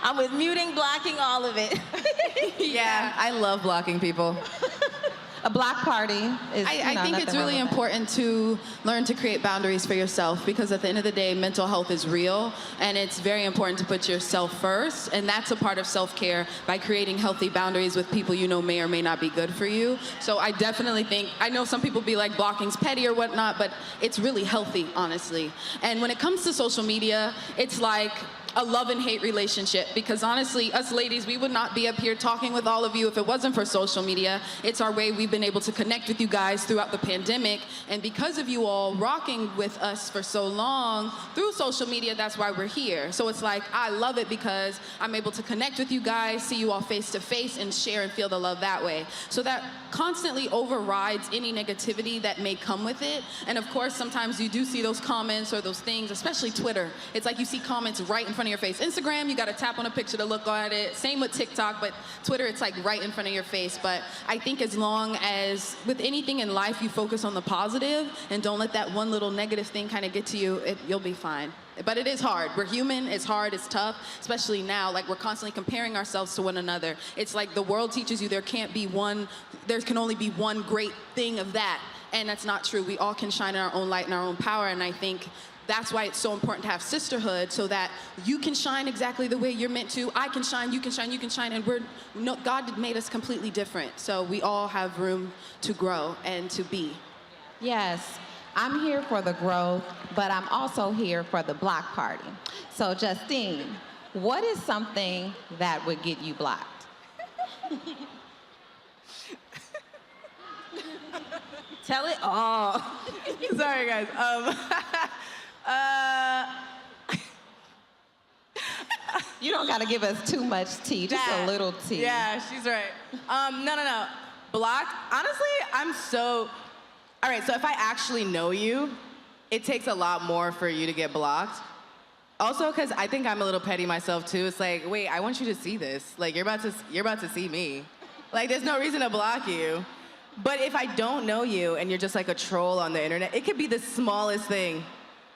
I'm with muting, blocking, all of it. Yeah, I love blocking people. A block party is, I think it's really important to learn to create boundaries for yourself, because at the end of the day, mental health is real, and it's very important to put yourself first, and that's a part of self-care, by creating healthy boundaries with people you know may or may not be good for you. So I definitely think, I know some people be like blocking's petty or whatnot, but it's really healthy, honestly. And when it comes to social media, it's like a love and hate relationship, because honestly, us ladies, we would not be up here talking with all of you if it wasn't for social media. It's our way we've been able to connect with you guys throughout the pandemic, and because of you all rocking with us for so long through social media, that's why we're here. So it's like, I love it because I'm able to connect with you guys, see you all face to face, and share and feel the love that way. So that constantly overrides any negativity that may come with it. And of course, sometimes you do see those comments or those things, especially Twitter. It's like you see comments right in front of your face. Instagram, you gotta tap on a picture to look at it. Same with TikTok, but Twitter, it's like right in front of your face. But I think as long as, with anything in life, you focus on the positive and don't let that one little negative thing kind of get to you, you'll be fine. But it is hard. We're human, it's hard, it's tough, especially now, like we're constantly comparing ourselves to one another. It's like the world teaches you there can only be one great thing of that. and that's not true. We all can shine in our own light and our own power, and I think that's why it's so important to have sisterhood, so that you can shine exactly the way you're meant to. I can shine, you can shine, you can shine, and God made us completely different. So we all have room to grow and to be. Yes, I'm here for the growth, but I'm also here for the block party. So Justine, what is something that would get you blocked? Tell it all. Sorry, guys. You don't got to give us too much tea, just a little tea. Yeah, she's right. No. Blocked, honestly, all right, so if I actually know you, it takes a lot more for you to get blocked. Also, because I think I'm a little petty myself too. It's like, wait, I want you to see this. Like, you're about to see me. Like, there's no reason to block you. But if I don't know you and you're just like a troll on the internet, it could be the smallest thing.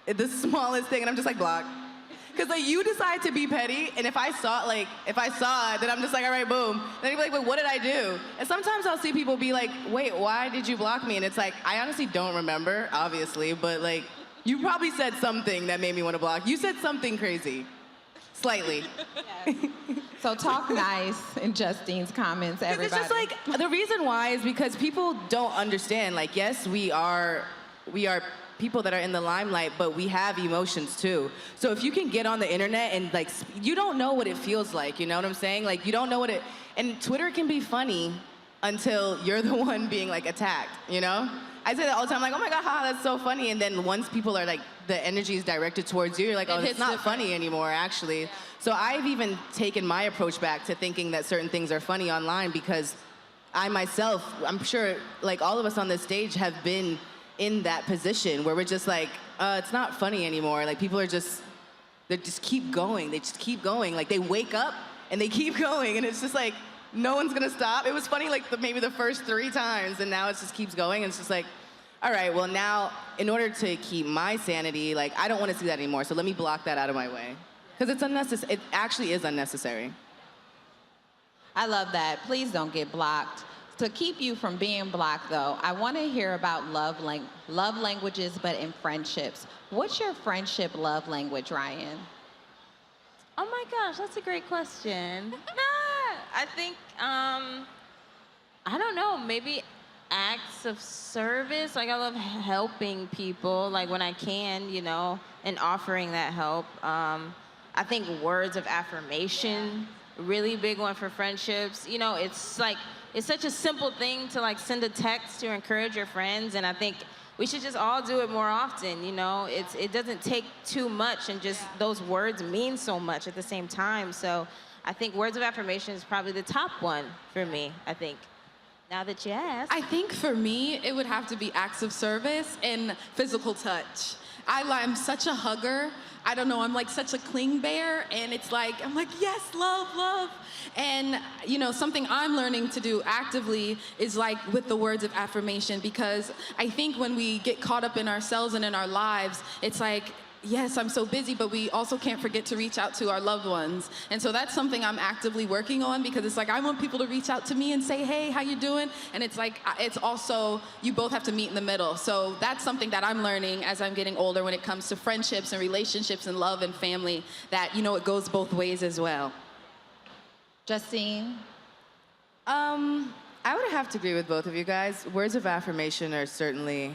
And I'm just like, block. Because like you decide to be petty, and if I saw it, then I'm just like, all right, boom. Then you'd be like, wait, what did I do? And sometimes I'll see people be like, wait, why did you block me? And it's like, I honestly don't remember, obviously, but like, you probably said something that made me want to block. You said something crazy, slightly. So talk nice in Justine's comments, everybody. It's just like, the reason why is because people don't understand. Like, yes, we are people that are in the limelight, but we have emotions too. So if you can get on the internet and like, you don't know what it feels like, you know what I'm saying? Like, you don't know and Twitter can be funny until you're the one being like attacked, you know? I say that all the time, like, oh my God, haha, that's so funny. And then once people are like, the energy is directed towards you, you're like, oh, it's not funny anymore, actually. Yeah. So I've even taken my approach back to thinking that certain things are funny online, because I myself, I'm sure like all of us on this stage have been in that position where we're just like, it's not funny anymore. Like, people are they just keep going. They just keep going. Like, they wake up and they keep going, and it's just like, no one's gonna stop. It was funny like maybe the first 3 times, and now it just keeps going, and it's just like, all right, well now, in order to keep my sanity, like, I don't wanna see that anymore, so let me block that out of my way. Because it's unnecessary, it actually is unnecessary. I love that. Please don't get blocked. To keep you from being blocked, though, I want to hear about love languages, but in friendships. What's your friendship love language, Ryan? Oh my gosh, that's a great question. I think, I don't know, maybe acts of service. Like, I love helping people, like when I can, you know, and offering that help. I think words of affirmation, really big one for friendships. You know, it's like, it's such a simple thing to like send a text to encourage your friends, and I think we should just all do it more often, you know? It doesn't take too much, and just those words mean so much at the same time. So I think words of affirmation is probably the top one for me, I think. Now that you ask. I think for me, it would have to be acts of service and physical touch. I'm such a hugger. I don't know, I'm like such a cling bear, and it's like, I'm like, yes, love, love. And, you know, something I'm learning to do actively is like with the words of affirmation, because I think when we get caught up in ourselves and in our lives, it's like, yes, I'm so busy, but we also can't forget to reach out to our loved ones. And so that's something I'm actively working on, because it's like, I want people to reach out to me and say, hey, how you doing? And it's like, it's also, you both have to meet in the middle. So that's something that I'm learning as I'm getting older when it comes to friendships and relationships and love and family, that, you know, it goes both ways as well. Justine? I would have to agree with both of you guys. Words of affirmation are certainly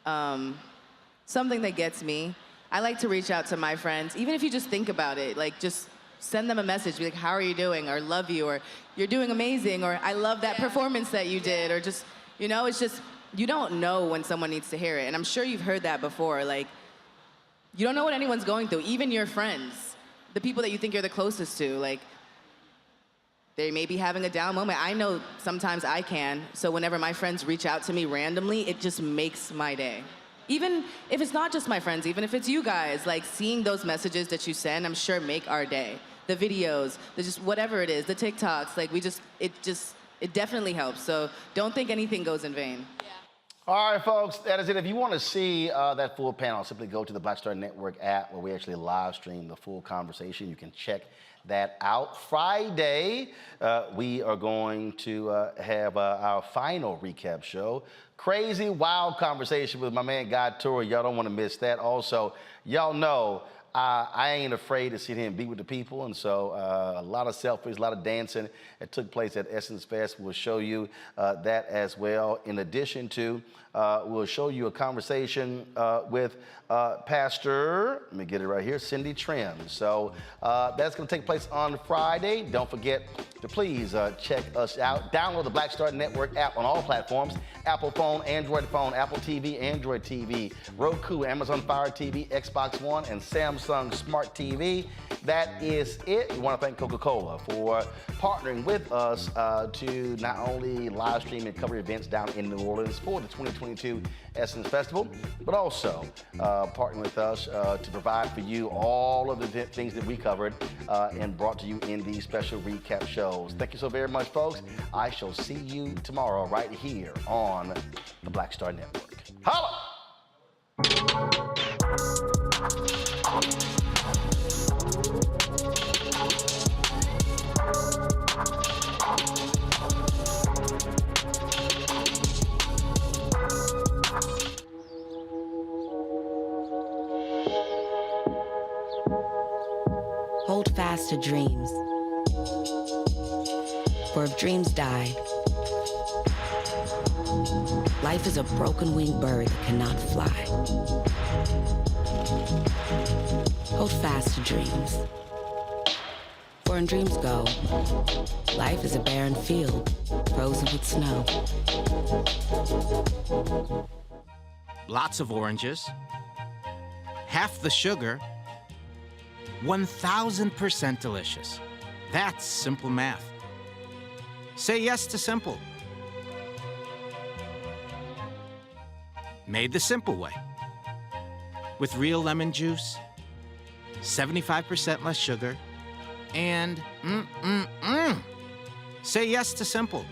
something that gets me. I like to reach out to my friends, even if you just think about it, like just send them a message, be like, how are you doing? Or love you, or you're doing amazing, or I love that performance that you did, or just, you know, it's just, you don't know when someone needs to hear it. And I'm sure you've heard that before. Like, you don't know what anyone's going through, even your friends, the people that you think you're the closest to, like, they may be having a down moment. I know sometimes I can, so whenever my friends reach out to me randomly, it just makes my day. Even if it's not just my friends, even if it's you guys, like seeing those messages that you send, I'm sure make our day. The videos, just whatever it is, the TikToks, like it definitely helps. So don't think anything goes in vain. All right, folks, that is it. If you want to see that full panel, simply go to the Black Star Network app where we actually live stream the full conversation. You can check that out. Friday, we are going to have our final recap show. Crazy, wild conversation with my man, Guy Torrey. Y'all don't want to miss that. Also, y'all know I ain't afraid to sit here and be with the people, and so a lot of selfies, a lot of dancing that took place at Essence Fest. We'll show you that as well. In addition to, we'll show you a conversation with Pastor, let me get it right here, Cindy Trim. So that's going to take place on Friday. Don't forget to please check us out. Download the Black Star Network app on all platforms: Apple phone, Android phone, Apple TV, Android TV, Roku, Amazon Fire TV, Xbox One, and Samsung Smart TV. That is it. We want to thank Coca-Cola for partnering with us to not only live stream and cover events down in New Orleans for the 2022 Essence Festival, but also partnering with us to provide for you all of the things that we covered and brought to you in these special recap shows. Thank you so very much, folks. I shall see you tomorrow right here on the Black Star Network. Holla! Hold fast to dreams. For if dreams die, life is a broken-winged bird that cannot fly. Hold fast to dreams. For when dreams go, life is a barren field, frozen with snow. Lots of oranges, half the sugar, 1,000% delicious. That's simple math. Say yes to simple. Made the simple way. With real lemon juice, 75% less sugar, and Say yes to simple.